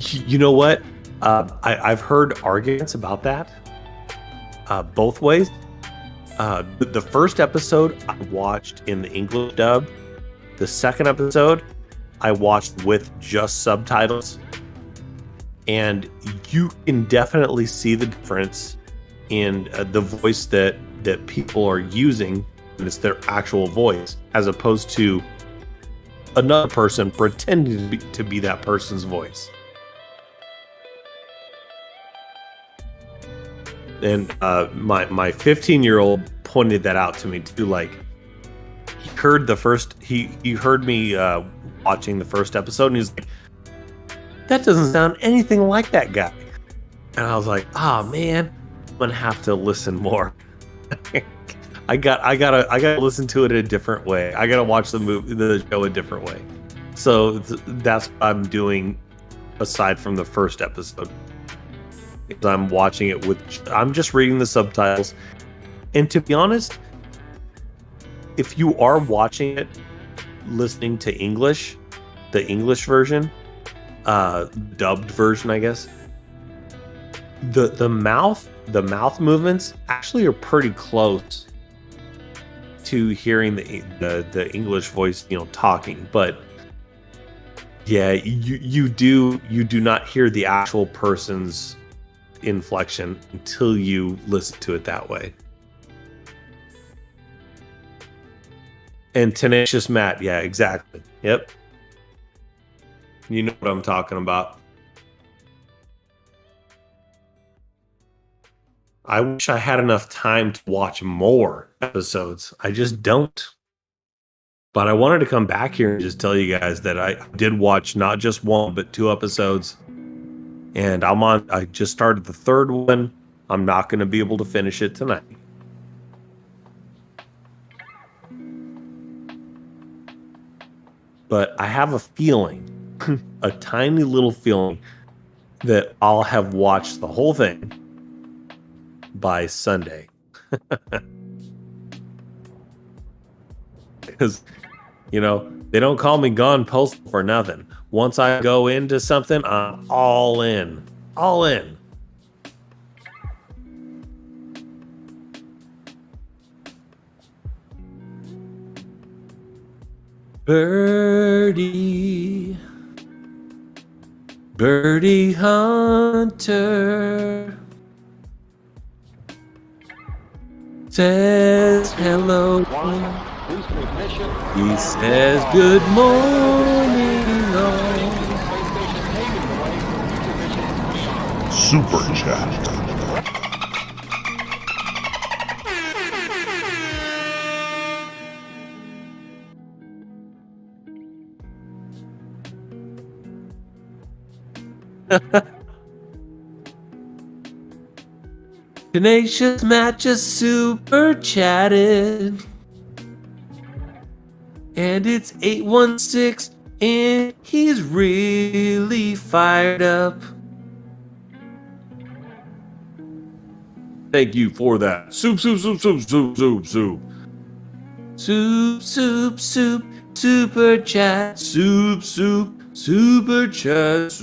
You know what? I've heard arguments about that both ways. The first episode I watched in the English dub. The second episode I watched with just subtitles. And you can definitely see the difference in the voice that people are using. And it's their actual voice, as opposed to another person pretending to be that person's voice. And my 15-year-old pointed that out to me too. Like, he heard me watching the first episode, and he's like, "That doesn't sound anything like that guy." And I was like, "Ah, man, I'm gonna have to listen more." I gotta listen to it a different way. I gotta watch the show a different way. So that's what I'm doing aside from the first episode. I'm watching it I'm just reading the subtitles. And to be honest, if you are watching it, listening to English, the English version, dubbed version, I guess, the mouth movements actually are pretty close to hearing the English voice, talking. But yeah, you do not hear the actual person's inflection until you listen to it that way. And Tenacious Matt, yeah, exactly. Yep. You know what I'm talking about. I wish I had enough time to watch more episodes. I just don't. But I wanted to come back here and just tell you guys that I did watch not just one, but 2 episodes. And I just started the 3rd one. I'm not going to be able to finish it tonight. But I have a feeling, a tiny little feeling, that I'll have watched the whole thing by Sunday. Because, they don't call me Gone Postal for nothing. Once I go into something, I'm all in. All in. Birdie Hunter says hello. He says good morning. Super chat. Tenacious Matt just super chatted. And it's 816, and he's really fired up. Thank you for that. Super chat. Super chat. Super chat.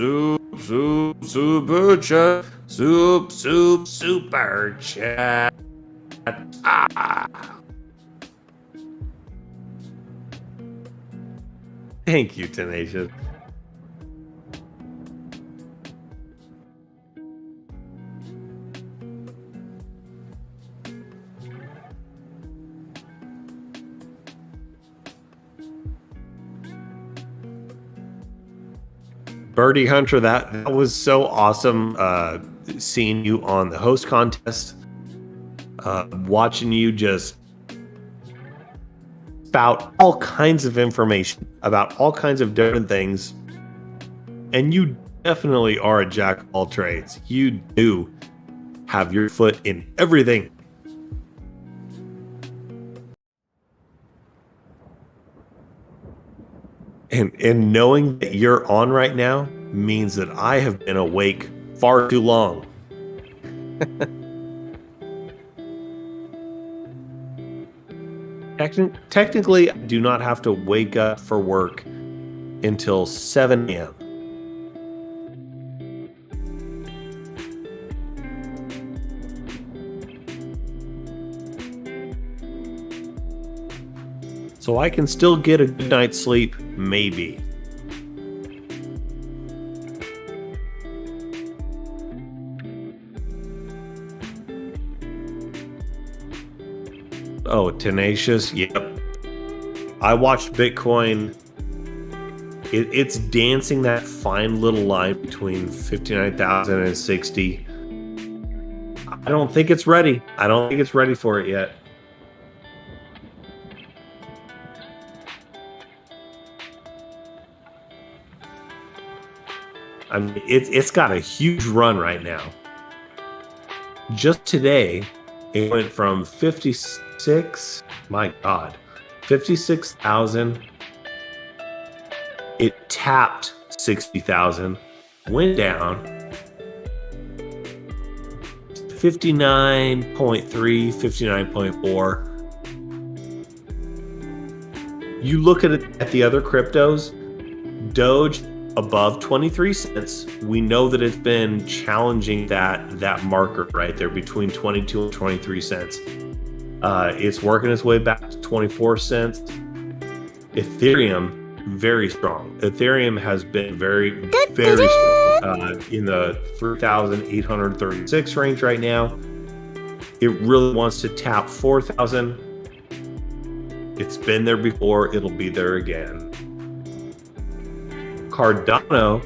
Thank you, Tenacious. Birdie Hunter, that was so awesome. seeing you on the host contest, watching you just spout all kinds of information about all kinds of different things. And you definitely are a jack of all trades. You do have your foot in everything. And knowing that you're on right now means that I have been awake far too long. Technically, I do not have to wake up for work until 7 a.m. So I can still get a good night's sleep, maybe. Oh, tenacious. Yep. I watched Bitcoin. It's dancing that fine little line between 59,000 and 60. I don't think it's ready. I don't think it's ready for it yet. I mean, it's got a huge run right now. Just today, it went from 56, my God, 56,000. It tapped 60,000, went down 59.3, 59.4. You look at the other cryptos, DOGE above 23 cents. We know that it's been challenging that marker right there between 22 and 23 cents. It's working its way back to 24 cents. Ethereum, very strong. Ethereum has been very strong in the 3,836 range right now. It really wants to tap 4,000. It's been there before. It'll be there again. Cardano,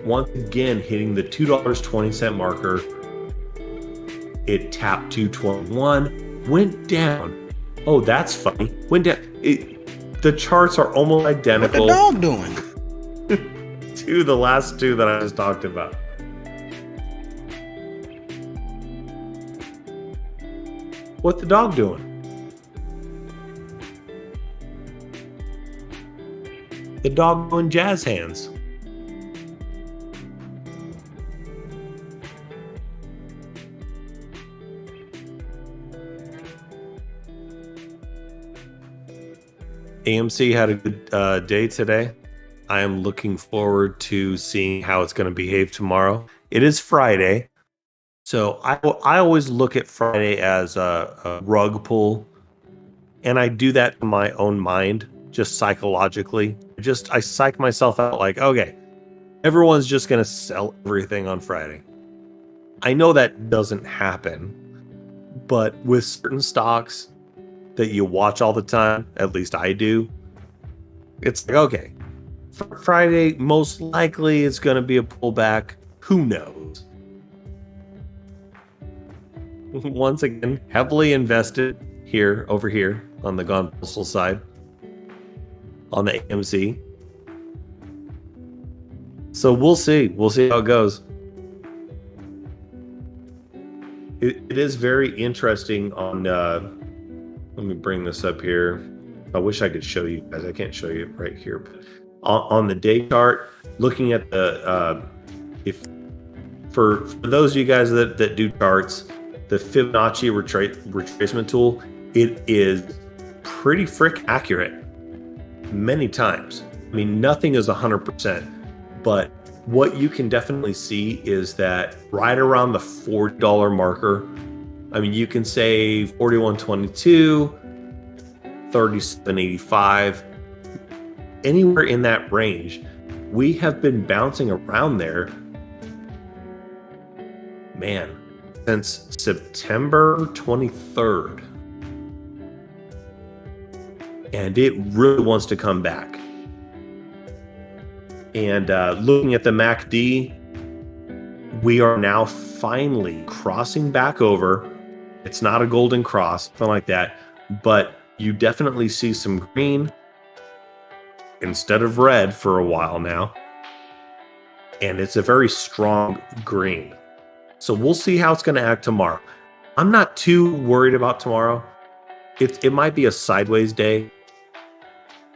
once again, hitting the $2.20 marker. It tapped 221, went down. Oh, that's funny. Went down. The charts are almost identical. What the dog doing? To the last two that I just talked about. What the dog doing? The dog doing jazz hands. AMC had a good day today. I am looking forward to seeing how it's going to behave tomorrow. It is Friday, so I always look at Friday as a rug pull, and I do that in my own mind, just psychologically. I psych myself out like, okay, everyone's just going to sell everything on Friday. I know that doesn't happen, but with certain stocks that you watch all the time, at least I do, it's like, okay, Friday, most likely it's going to be a pullback. Who knows? Once again, heavily invested over here on the Gone Postal side, on the AMC. So we'll see. We'll see how it goes. It is very interesting on, let me bring this up here. I wish I could show you guys. I can't show you right here. But on the day chart, looking at the, for those of you guys that do charts, the Fibonacci retracement tool, it is pretty frick accurate many times. I mean, nothing is 100%, but what you can definitely see is that right around the $40 marker, I mean, you can say 41.22, 37.85, anywhere in that range. We have been bouncing around there, man, since September 23rd. And it really wants to come back. And looking at the MACD, we are now finally crossing back over. It's not a golden cross, something like that, but you definitely see some green instead of red for a while now. And it's a very strong green. So we'll see how it's going to act tomorrow. I'm not too worried about tomorrow. It might be a sideways day.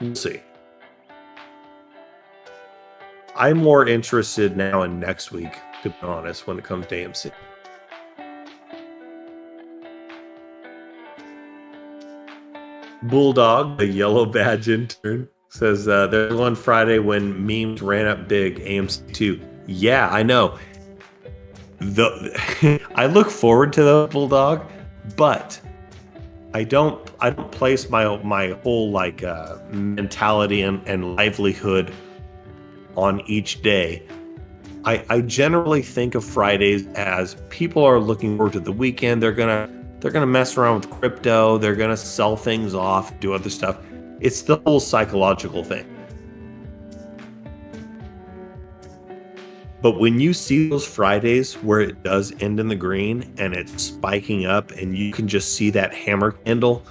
We'll see. I'm more interested now in next week, to be honest, when it comes to AMC. Bulldog, the yellow badge intern, says there's one Friday when memes ran up big, AMC 2. Yeah, I know. I look forward to the Bulldog, but I don't place my whole mentality and livelihood on each day. I generally think of Fridays as people are looking forward to the weekend. They're gonna mess around with crypto. They're gonna sell things off, do other stuff. It's the whole psychological thing. But when you see those Fridays where it does end in the green and it's spiking up and you can just see that hammer candle,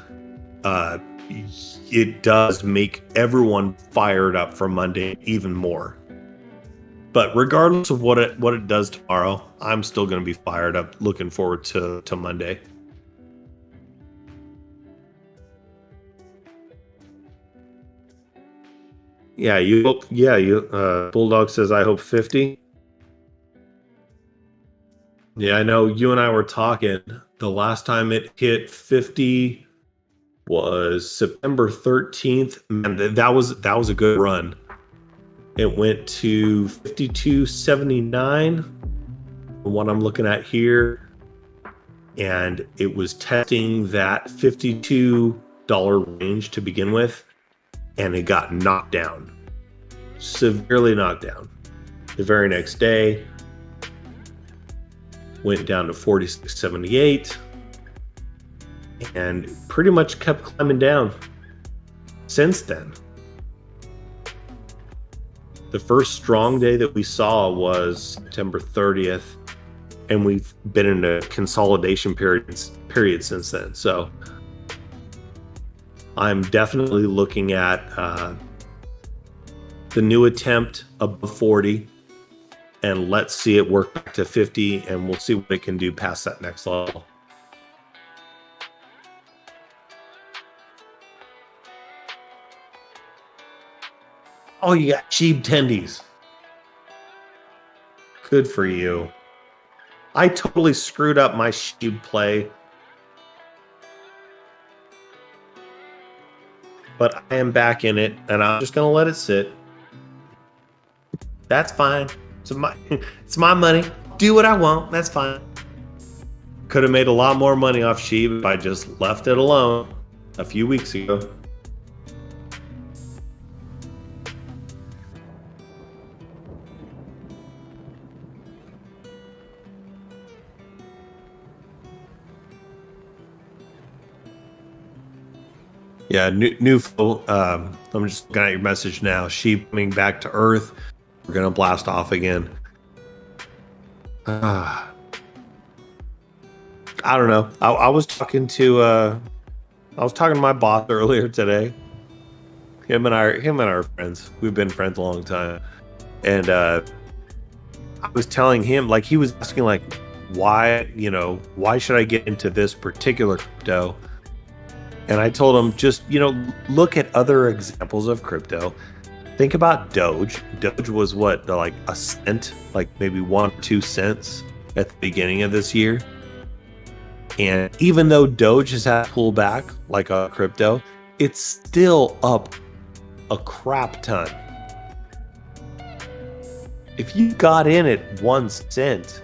it does make everyone fired up for Monday even more. But regardless of what it does tomorrow, I'm still going to be fired up, looking forward to Monday. Bulldog says, I hope 50. Yeah, I know you and I were talking. The last time it hit 50 was September 13th. Man, that was a good run. It went to 52.79, what I'm looking at here, and it was testing that $52 range to begin with, and it got knocked down, severely knocked down. The very next day, went down to 46.78, and pretty much kept climbing down since then. The first strong day that we saw was September 30th, and we've been in a consolidation period since then. So I'm definitely looking at the new attempt above 40, and let's see it work back to 50, and we'll see what it can do past that next level. Oh, you got SHIB tendies. Good for you. I totally screwed up my SHIB play. But I am back in it, and I'm just going to let it sit. That's fine. It's my money. Do what I want. That's fine. Could have made a lot more money off SHIB if I just left it alone a few weeks ago. Yeah, new. I'm just looking at your message now. SHIB coming back to Earth. We're gonna blast off again. I don't know. I was talking to my boss earlier today. Him and I are friends. We've been friends a long time, and I was telling him, like, he was asking, like, why should I get into this particular crypto? And I told him, just, look at other examples of crypto. Think about DOGE. DOGE was what, like a cent, like maybe 1 or 2 cents at the beginning of this year. And even though DOGE has had a pullback like a crypto, it's still up a crap ton. If you got in at 1 cent,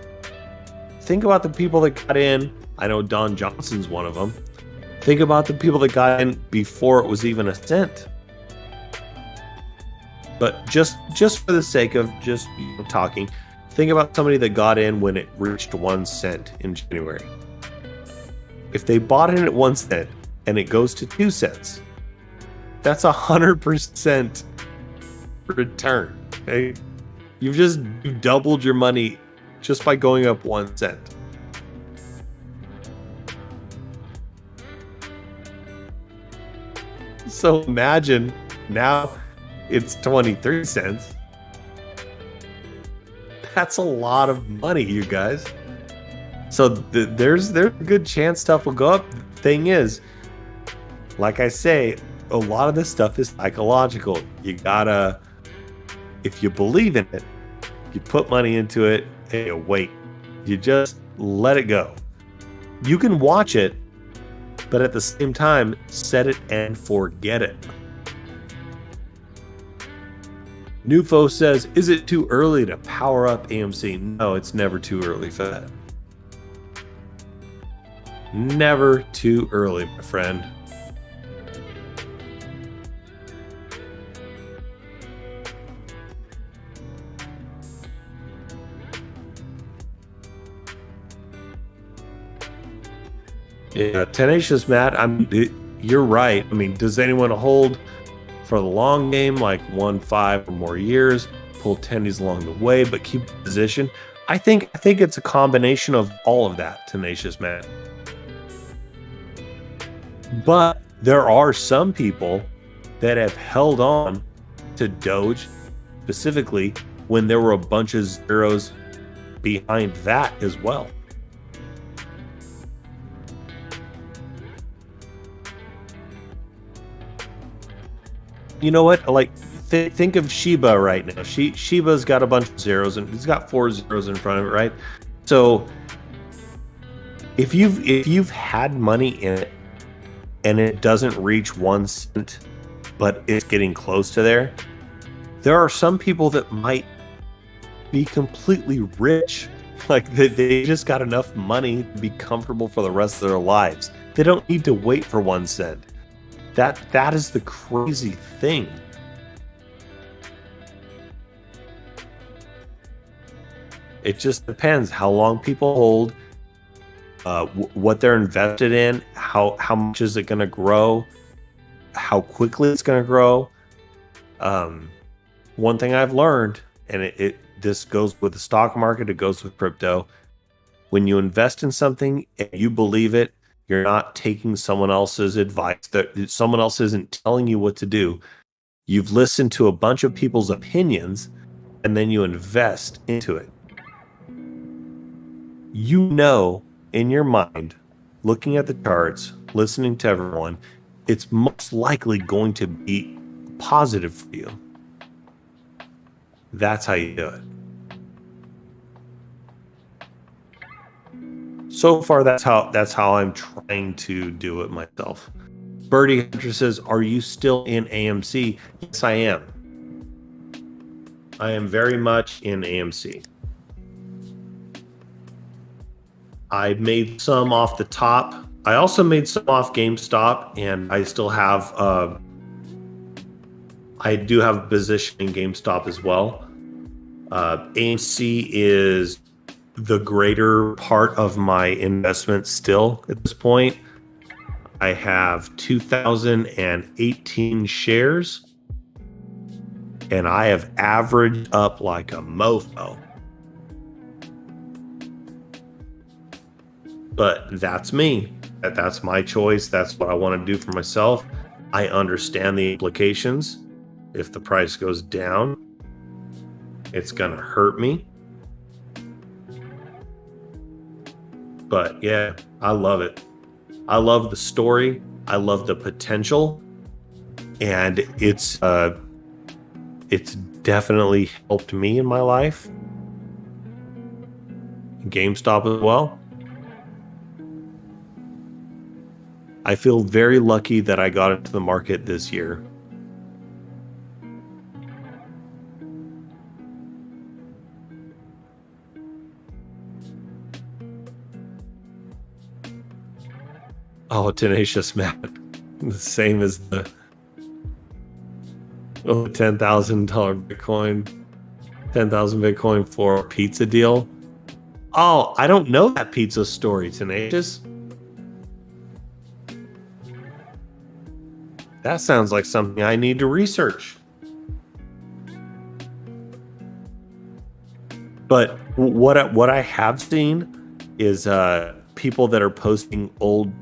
think about the people that got in. I know Don Johnson's one of them. Think about the people that got in before it was even a cent. But just for the sake of just talking, think about somebody that got in when it reached 1 cent in January. If they bought in at 1 cent and it goes to 2 cents, that's 100% return. Okay? You've doubled your money just by going up 1 cent. So imagine now it's 23 cents. That's a lot of money, you guys. So there's a good chance stuff will go up. Thing is, like I say, a lot of this stuff is psychological. You gotta, if you believe in it, you put money into it and you wait. You just let it go. You can watch it, but at the same time, set it and forget it. Nufo says, is it too early to power up AMC? No, it's never too early for that. Never too early, my friend. Yeah, Tenacious Matt, you're right. I mean, does anyone hold for the long game, like 1-5 or more years, pull tendies along the way, but keep the position? I think it's a combination of all of that, Tenacious Matt. But there are some people that have held on to Doge, specifically when there were a bunch of zeros behind that as well. You know what? Like, think of Shiba right now. Shiba's got a bunch of zeros, and it's got 4 zeros in front of it, right? So if you've had money in it and it doesn't reach 1 cent, but it's getting close to there are some people that might be completely rich. Like they just got enough money to be comfortable for the rest of their lives. They don't need to wait for 1 cent. That is the crazy thing. It just depends how long people hold, what they're invested in, how much is it going to grow, how quickly it's going to grow. One thing I've learned, and this goes with the stock market, it goes with crypto. When you invest in something and you believe it, you're not taking someone else's advice. That someone else isn't telling you what to do. You've listened to a bunch of people's opinions, and then you invest into it. You know, in your mind, looking at the charts, listening to everyone, it's most likely going to be positive for you. That's how you do it. So far, that's how I'm trying to do it myself. Birdie Hunter says, are you still in AMC? Yes, I am. I am very much in AMC. I made some off the top. I also made some off GameStop, and I still have, I do have a position in GameStop as well. AMC is the greater part of my investment still at this point. I have 2,018 shares, and I have averaged up like a mofo. But that's me. That's my choice. That's what I want to do for myself. I understand the implications. If the price goes down, it's going to hurt me. But yeah, I love it. I love the story. I love the potential. And it's definitely helped me in my life. GameStop as well. I feel very lucky that I got into the market this year. Oh, Tenacious Matt. The same as the $10,000 Bitcoin. 10,000 Bitcoin for a pizza deal. Oh, I don't know that pizza story, Tenacious. That sounds like something I need to research. But what I have seen is people that are posting old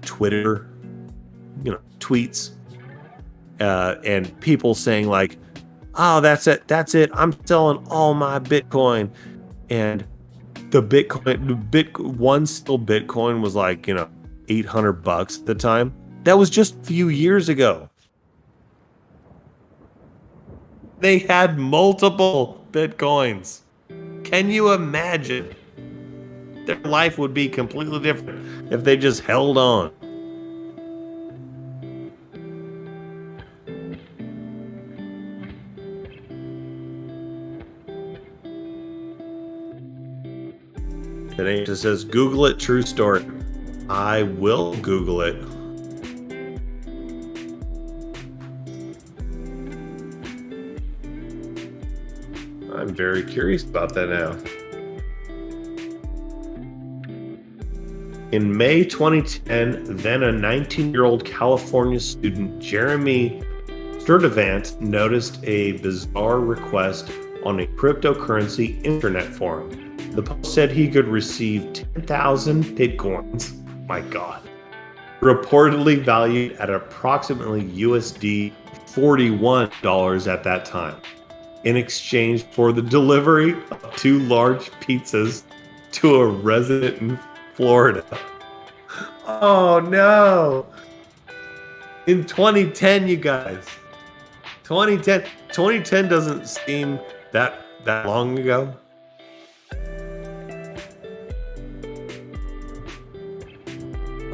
Twitter, tweets, and people saying like, "Oh, that's it. I'm selling all my Bitcoin," and one still Bitcoin was like $800 at the time. That was just a few years ago. They had multiple Bitcoins. Can you imagine? Their life would be completely different if they just held on. It just says, Google it, true story. I will Google it. I'm very curious about that now. In May 2010, then a 19-year-old California student, Jeremy Sturdivant, noticed a bizarre request on a cryptocurrency internet forum. The post said he could receive 10,000 Bitcoins, my God, reportedly valued at approximately USD $41 at that time, in exchange for the delivery of 2 large pizzas to a resident in Florida. Oh no! In 2010, you guys. 2010 doesn't seem that long ago.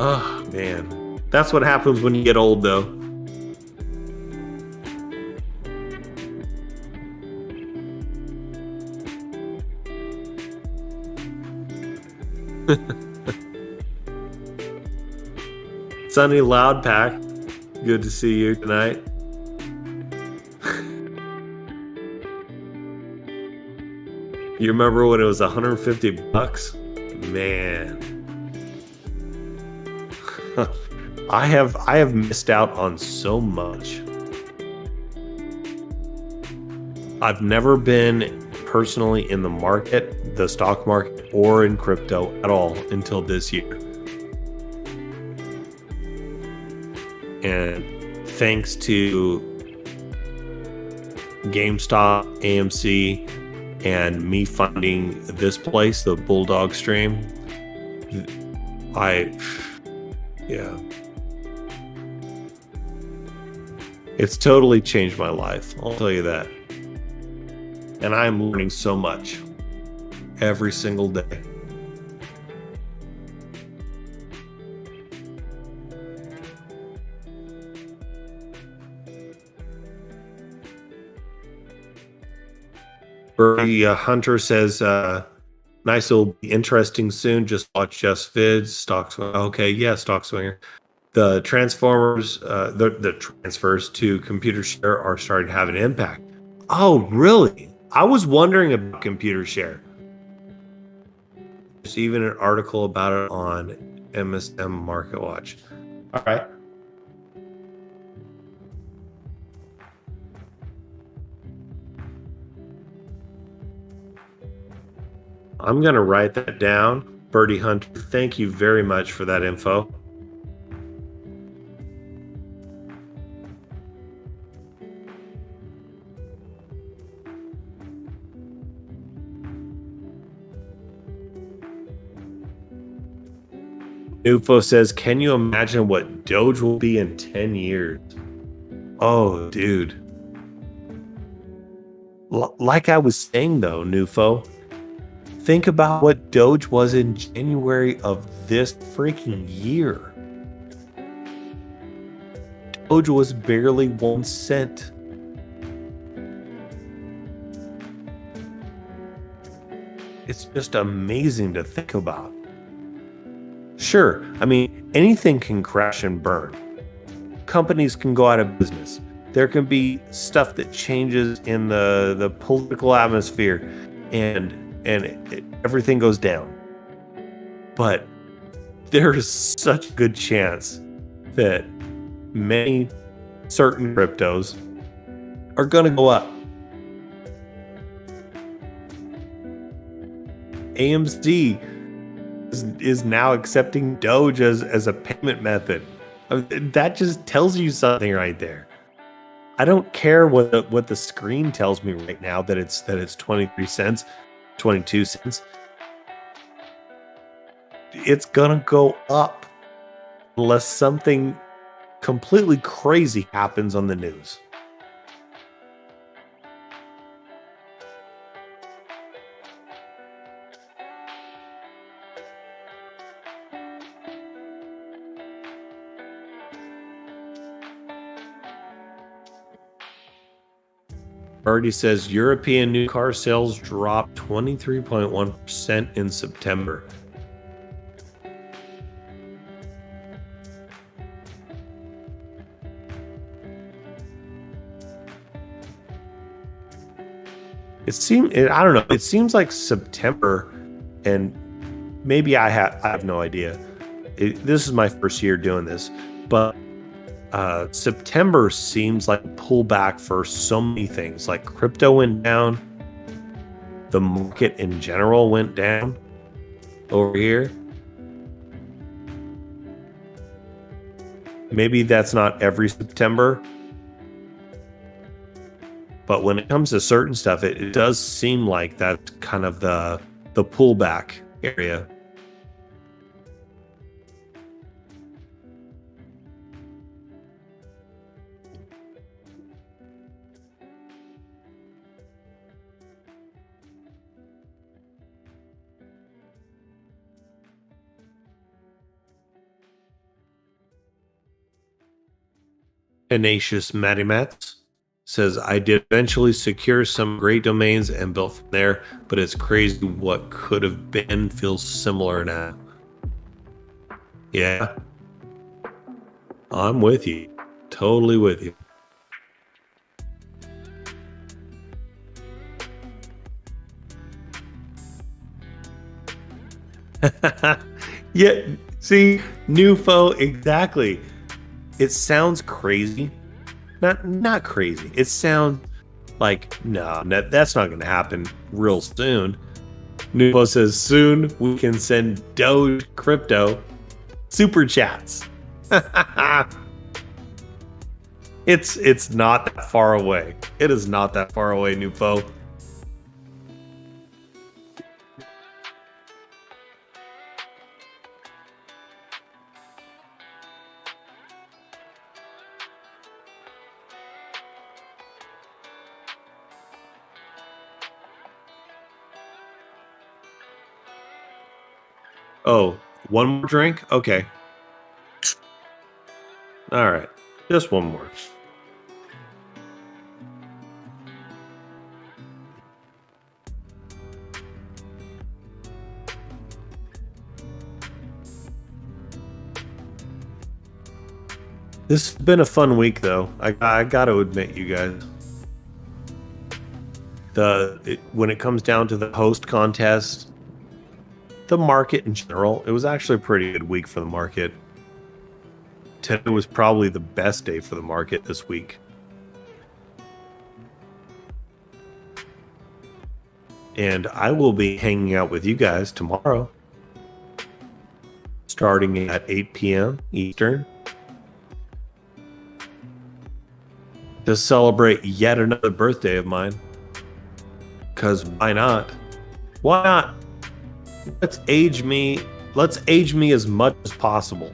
Oh man, that's what happens when you get old, though. Sunny Loudpack, good to see you tonight. You remember when it was $150? Man. I have missed out on so much. I've never been personally in the market, the stock market, or in crypto at all until this year. And thanks to GameStop, AMC, and me finding this place, the Bulldog stream, it's totally changed my life. I'll tell you that. And I'm learning so much every single day. Birdie Hunter says, nice, it'll be interesting soon. Just watch Just Vids, Stock Swinger. Okay, yeah, Stock Swinger. The transformers, the transfers to computer share are starting to have an impact. Oh, really? I was wondering about computer share. There's even an article about it on MSM Market Watch. All right. I'm going to write that down. Birdie Hunter, thank you very much for that info. Nufo says, can you imagine what DOGE will be in 10 years? Oh, dude. Like I was saying, though, Nufo, think about what DOGE was in January of this freaking year. DOGE was barely 1 cent. It's just amazing to think about. Sure, I mean, anything can crash and burn. Companies can go out of business. There can be stuff that changes in the political atmosphere, and everything goes down. But there is such a good chance that many certain cryptos are going to go up. AMC is now accepting Doge as a payment method. That just tells you something right there. I don't care what the screen tells me right now that it's 23 cents, 22 cents. It's gonna go up unless something completely crazy happens on the news. Birdie says European new car sales dropped 23.1% in September. I don't know. It seems like September, and maybe I have no idea. This is my first year doing this, but September seems like a pullback for so many things. Like crypto went down, the market in general went down over here. Maybe that's not every September, but when it comes to certain stuff, it does seem like that's kind of the pullback area. Tenacious Mathemats says, I did eventually secure some great domains and built from there, but it's crazy what could have been feels similar now. Yeah. I'm with you. Totally with you. Yeah, see, Nufo, exactly. It sounds crazy. Not crazy. It sounds like, no, that's not going to happen real soon. Nufo says, soon we can send Doge crypto super chats. It's not that far away. It is not that far away, Nufo. Oh, one more drink? Okay. All right. Just one more. This has been a fun week, though. I got to admit, you guys. When it comes down to the host contest, the market in general, it was actually a pretty good week for the market. Today was probably the best day for the market this week. And I will be hanging out with you guys tomorrow, starting at 8 p.m. Eastern, to celebrate yet another birthday of mine. Because why not? Why not? Let's age me as much as possible.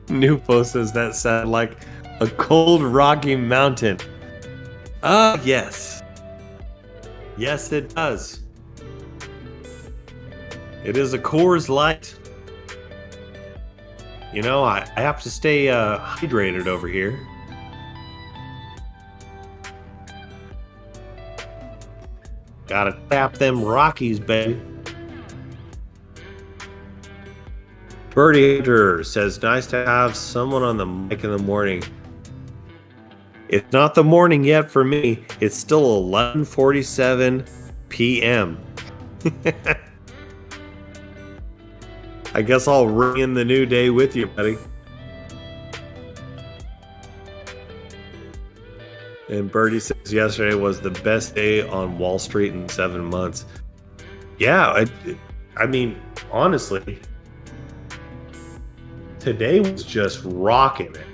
Nufo says that sounded like a cold rocky mountain. Yes. Yes, it does. It is a Coors Light. You know, I have to stay hydrated over here. Gotta tap them Rockies, baby. Birdie Hunter says, nice to have someone on the mic in the morning. It's not the morning yet for me. It's still 11:47 p.m. I guess I'll ring in the new day with you, buddy. And Birdie says yesterday was the best day on Wall Street in 7 months. Yeah, I mean, honestly, today was just rocking it.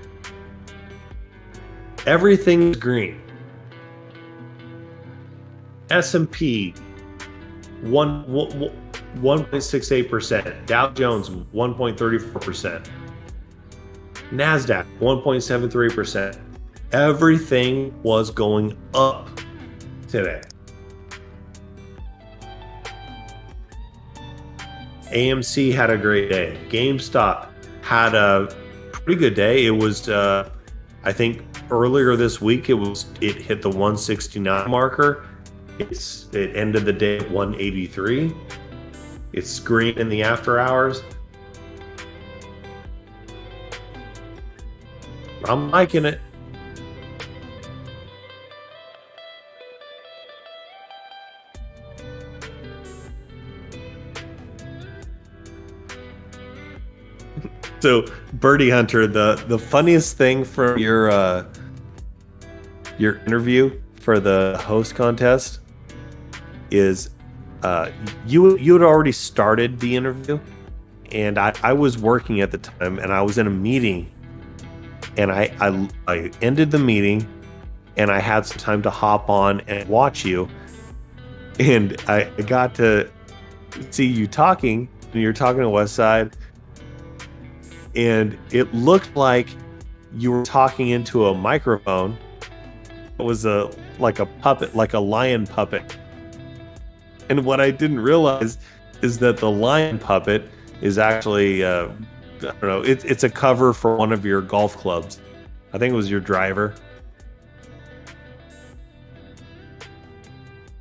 Everything's green. S&P 1.68%. Dow Jones 1.34%. NASDAQ 1.73%. Everything was going up today. AMC had a great day. GameStop had a pretty good day. It was, I think, earlier this week it hit the 169 marker. It ended the day at 183. It's green in the after hours. I'm liking it. So, Birdie Hunter, the funniest thing from your interview for the host contest is you had already started the interview, and I was working at the time, and I was in a meeting, and I ended the meeting, and I had some time to hop on and watch you, and I got to see you talking, and you're talking to Westside. And it looked like you were talking into a microphone. It was like a puppet, like a lion puppet. And what I didn't realize is that the lion puppet is actually, I don't know, it's a cover for one of your golf clubs. I think it was your driver.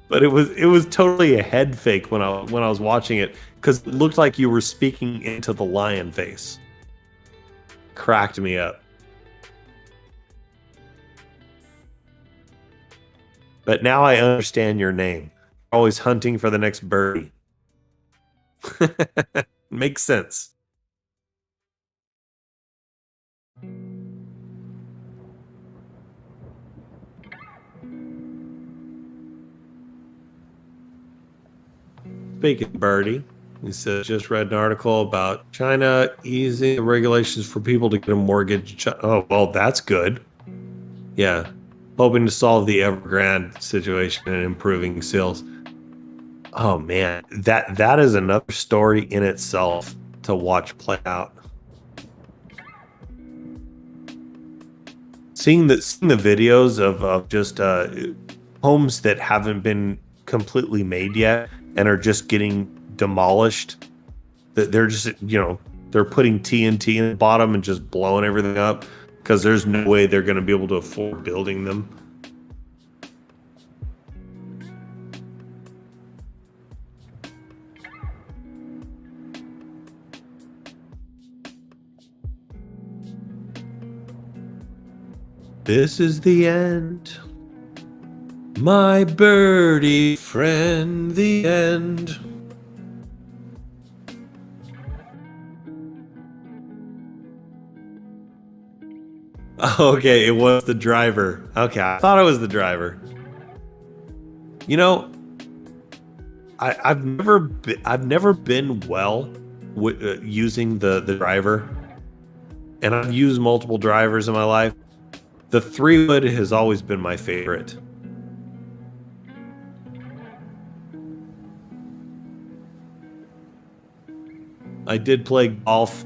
But it was totally a head fake when I was watching it, because it looked like you were speaking into the lion face. Cracked me up. But now I understand your name. Always hunting for the next birdie. Makes sense. Speaking of birdie, he says, just read an article about China easing the regulations for people to get a mortgage. Oh, well, that's good. Yeah. Hoping to solve the Evergrande situation and improving sales. Oh, man. That is another story in itself to watch play out. Seeing the videos of just homes that haven't been completely made yet and are just getting demolished, that they're just, they're putting TNT in the bottom and just blowing everything up because there's no way they're going to be able to afford building them. This is the end, my birdie friend, the end. Okay, it was the driver. Okay, I thought it was the driver. I've never been well with using the driver, and I've used multiple drivers in my life. The 3-wood has always been my favorite. I did play golf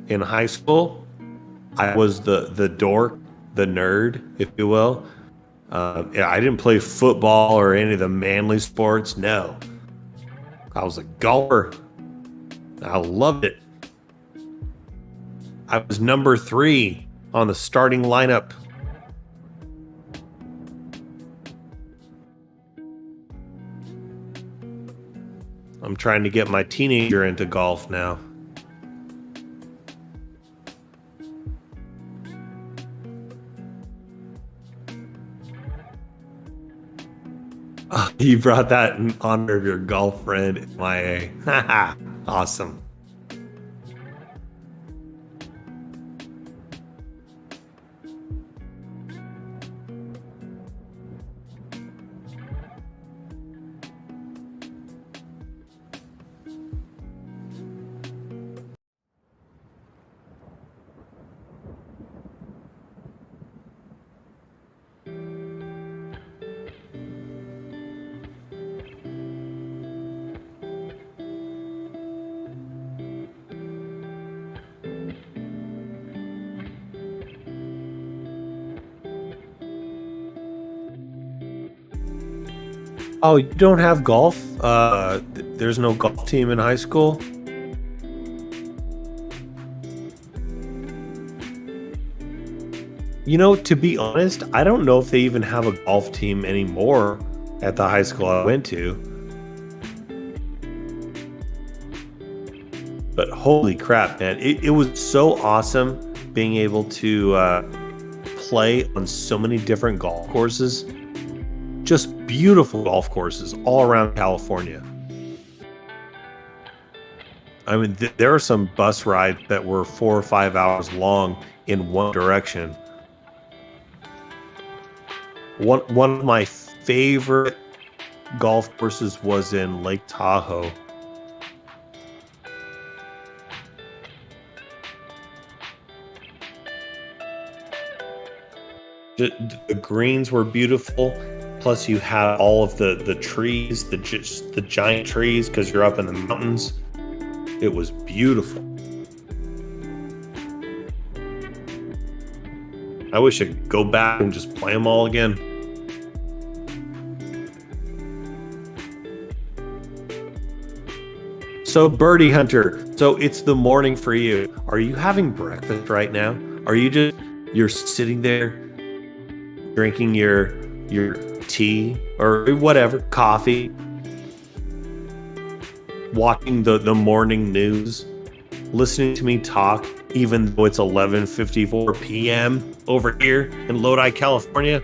in high school. I was the dork, the nerd, if you will. I didn't play football or any of the manly sports. No. I was a golfer. I loved it. I was number 3 on the starting lineup. I'm trying to get my teenager into golf now. Oh, you brought that in honor of your golf friend, MIA. Haha, awesome. Oh, you don't have golf? There's no golf team in high school? You know, to be honest, I don't know if they even have a golf team anymore at the high school I went to. But holy crap, man. It was so awesome being able to play on so many different golf courses. Just beautiful golf courses all around California. I mean, there are some bus rides that were 4 or 5 hours long in one direction. One of my favorite golf courses was in Lake Tahoe. The greens were beautiful. Plus, you had all of the trees, the giant trees, because you're up in the mountains. It was beautiful. I wish I could go back and just play them all again. So, Birdie Hunter, so it's the morning for you. Are you having breakfast right now? Are you you're sitting there drinking your tea or whatever, coffee, watching the morning news, listening to me talk, even though it's 11:54 p.m. over here in Lodi, California?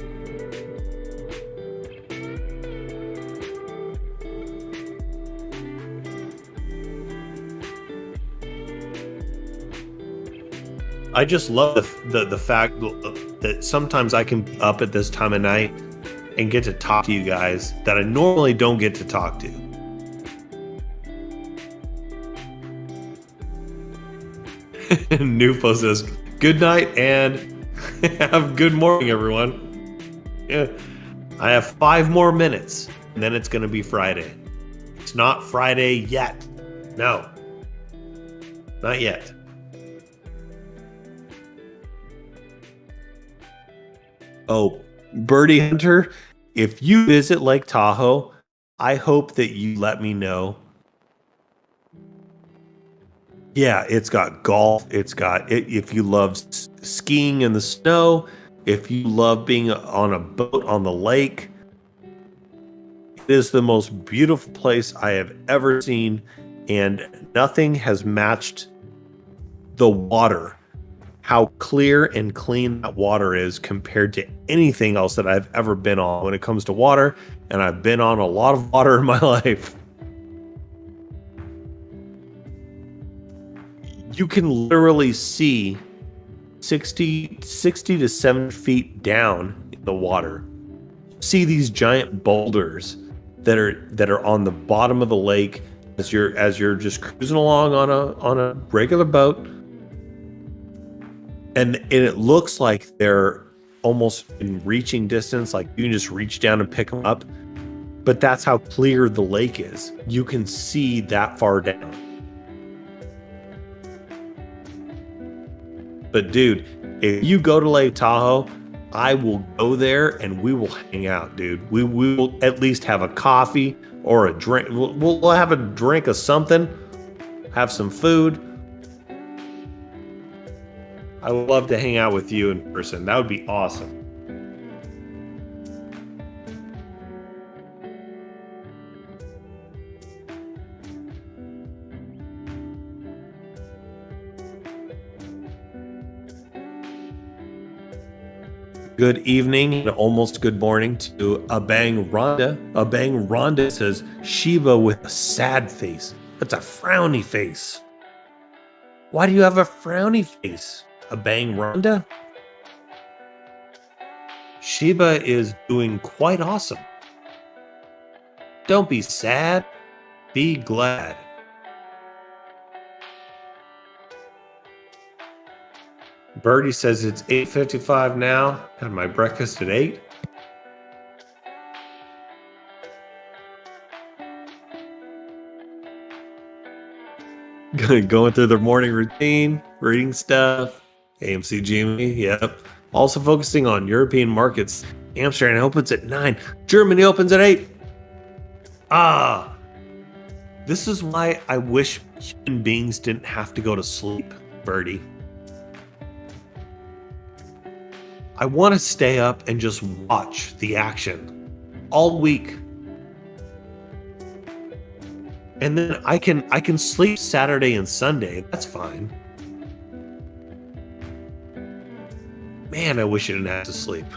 I just love the fact that sometimes I can be up at this time of night and get to talk to you guys that I normally don't get to talk to. Nufo says, good night and have good morning, everyone. Yeah, I have 5 more minutes and then it's going to be Friday. It's not Friday yet. No, not yet. Oh, Birdie Hunter, if you visit Lake Tahoe, I hope that you let me know. Yeah, it's got golf. It's got if you love skiing in the snow, if you love being on a boat on the lake, it is the most beautiful place I have ever seen, and nothing has matched the water. How clear and clean that water is compared to anything else that I've ever been on when it comes to water, and I've been on a lot of water in my life. You can literally see 60 to 7 feet down in the water. See these giant boulders that are on the bottom of the lake as you're just cruising along on a regular boat. And it looks like they're almost in reaching distance, like you can just reach down and pick them up. But that's how clear the lake is. You can see that far down. But dude, if you go to Lake Tahoe, I will go there and we will hang out, dude. We will at least have a coffee or a drink. We'll have a drink of something, have some food. I would love to hang out with you in person. That would be awesome. Good evening and almost good morning to Abang Rhonda. Abang Rhonda says, Shiba with a sad face. That's a frowny face. Why do you have a frowny face, Abang Rhonda? Shiba is doing quite awesome. Don't be sad, be glad. Birdie says it's 8:55 now. Had my breakfast at 8. Going through their morning routine, reading stuff. AMC GME, yep. Also focusing on European markets. Amsterdam opens at 9. Germany opens at 8. This is why I wish human beings didn't have to go to sleep, Birdie. I want to stay up and just watch the action all week. And then I can sleep Saturday and Sunday. That's fine. Man, I wish I didn't have to sleep.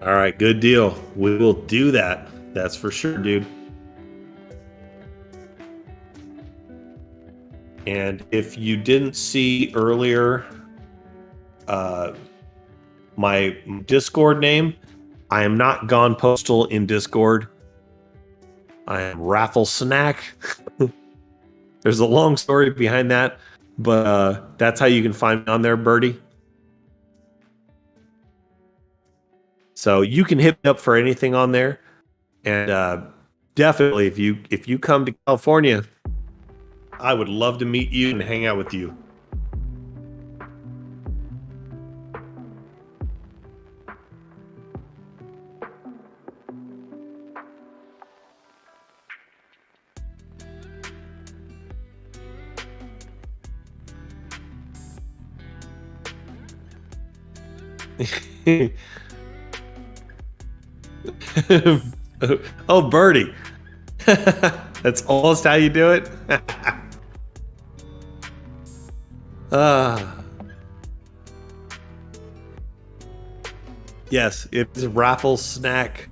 All right, good deal. We will do that. That's for sure, dude. And if you didn't see earlier, my Discord name, I am not Gone Postal in Discord. I am Raffle Snack. There's a long story behind that, but that's how you can find me on there, Birdie. So you can hit me up for anything on there, and definitely if you come to California, I would love to meet you and hang out with you. Oh, Birdie. That's almost how you do it. Yes, it's Raffle Snack.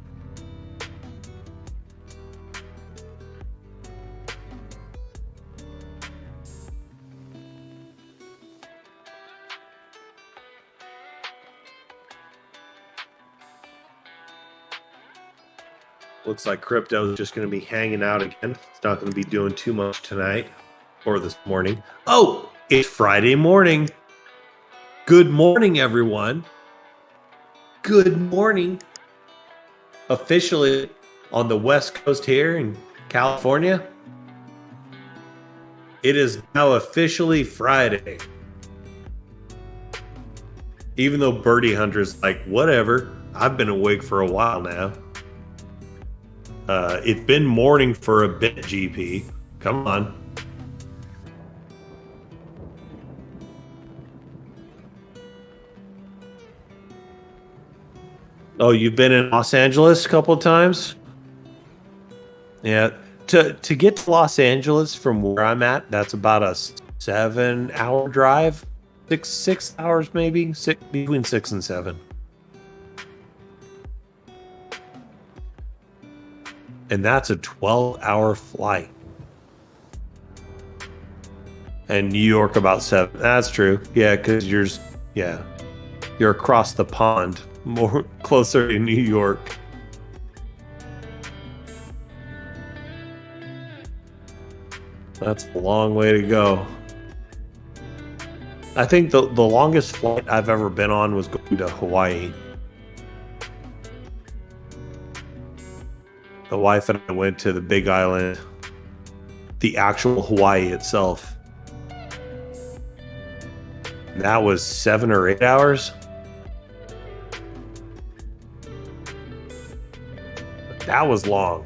Looks like crypto is just going to be hanging out again. It's not going to be doing too much tonight or this morning. Oh, it's Friday morning. Good morning, everyone. Good morning. Officially on the West Coast here in California, it is now officially Friday. Even though Birdie Hunter's like, whatever, I've been awake for a while now. It's been morning for a bit, GP. Come on. Oh, you've been in Los Angeles a couple of times? Yeah. To get to Los Angeles from where I'm at, that's about a 7-hour drive. Six hours maybe? Between 6 and 7. And that's a 12-hour flight. And New York about 7. That's true. Yeah, because you're across the pond, more closer to New York. That's a long way to go. I think the longest flight I've ever been on was going to Hawaii. The wife and I went to the Big Island, the actual Hawaii itself. That was 7 or 8 hours. That was long.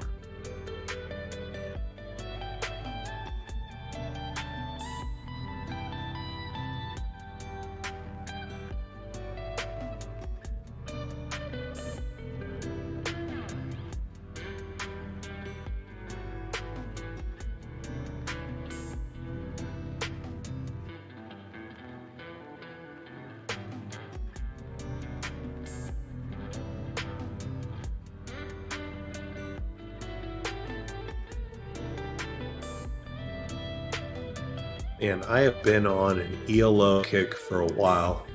And I have been on an ELO kick for a while.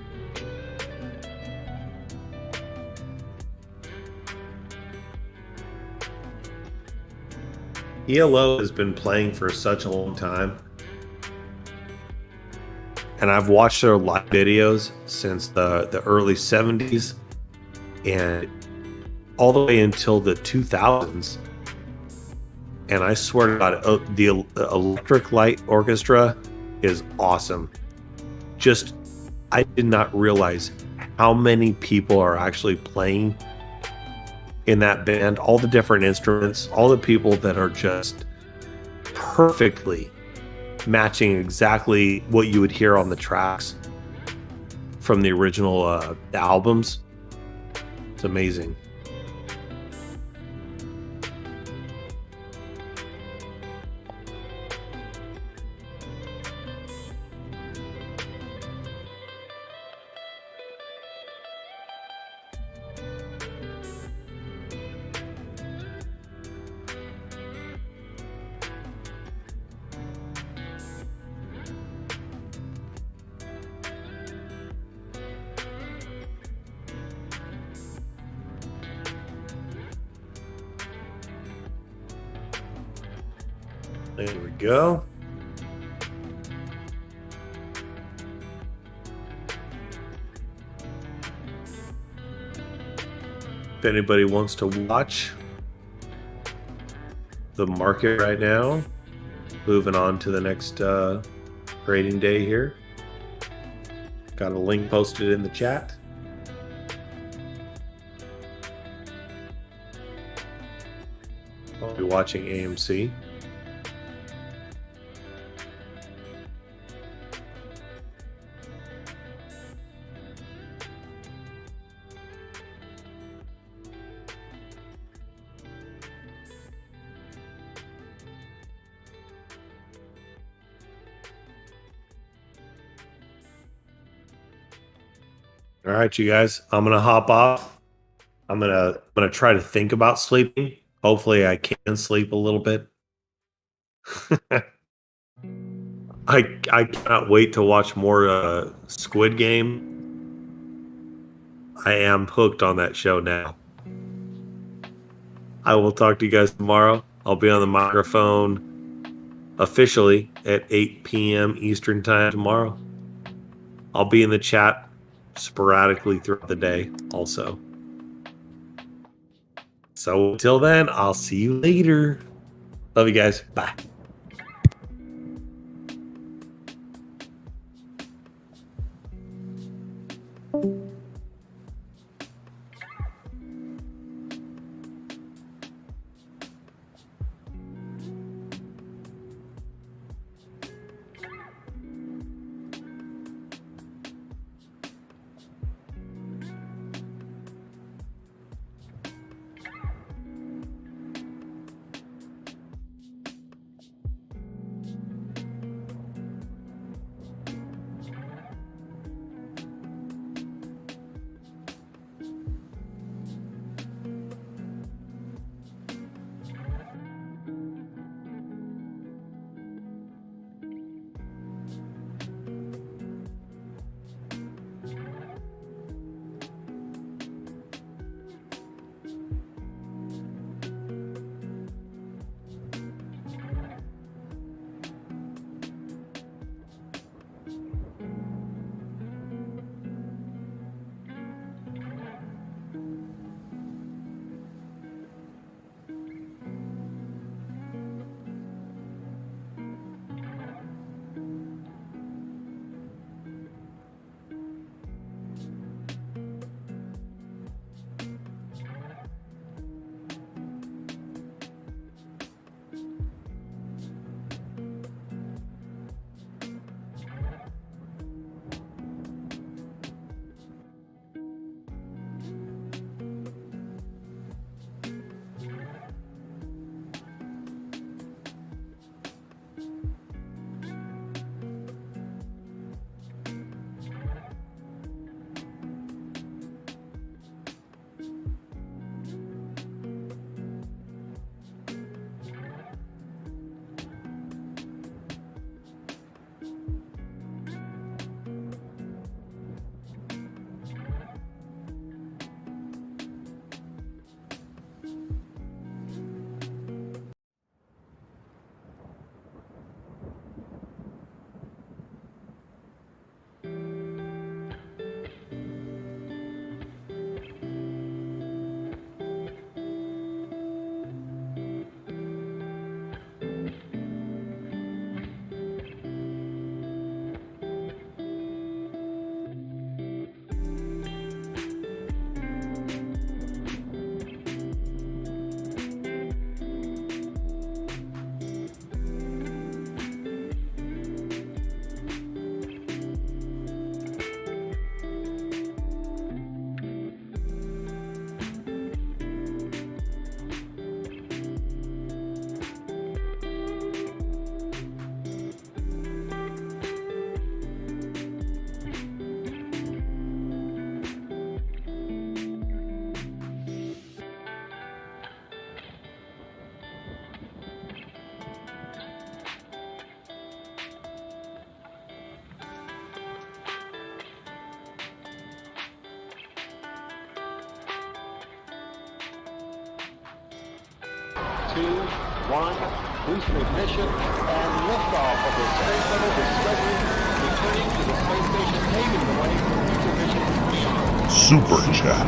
ELO has been playing for such a long time. And I've watched their live videos since the early 70s and all the way until the 2000s. And I swear to God, the Electric Light Orchestra is awesome. Just, I did not realize how many people are actually playing in that band, all the different instruments, all the people that are just perfectly matching exactly what you would hear on the tracks from the original albums. It's amazing. There we go. If anybody wants to watch the market right now, moving on to the next trading day here. Got a link posted in the chat. I'll be watching AMC. All right, you guys, I'm gonna hop off. I'm gonna try to think about sleeping. Hopefully I can sleep a little bit. I cannot wait to watch more Squid Game. I am hooked on that show now. I will talk to you guys tomorrow. I'll be on the microphone officially at 8 p.m. Eastern time tomorrow. I'll be in the chat sporadically throughout the day also. So until then, I'll see you later. Love you guys. Bye. 1, boost ignition, and liftoff of the Space Shuttle Discovery, returning to the space station, paving the way for future missions beyond. Super Chat.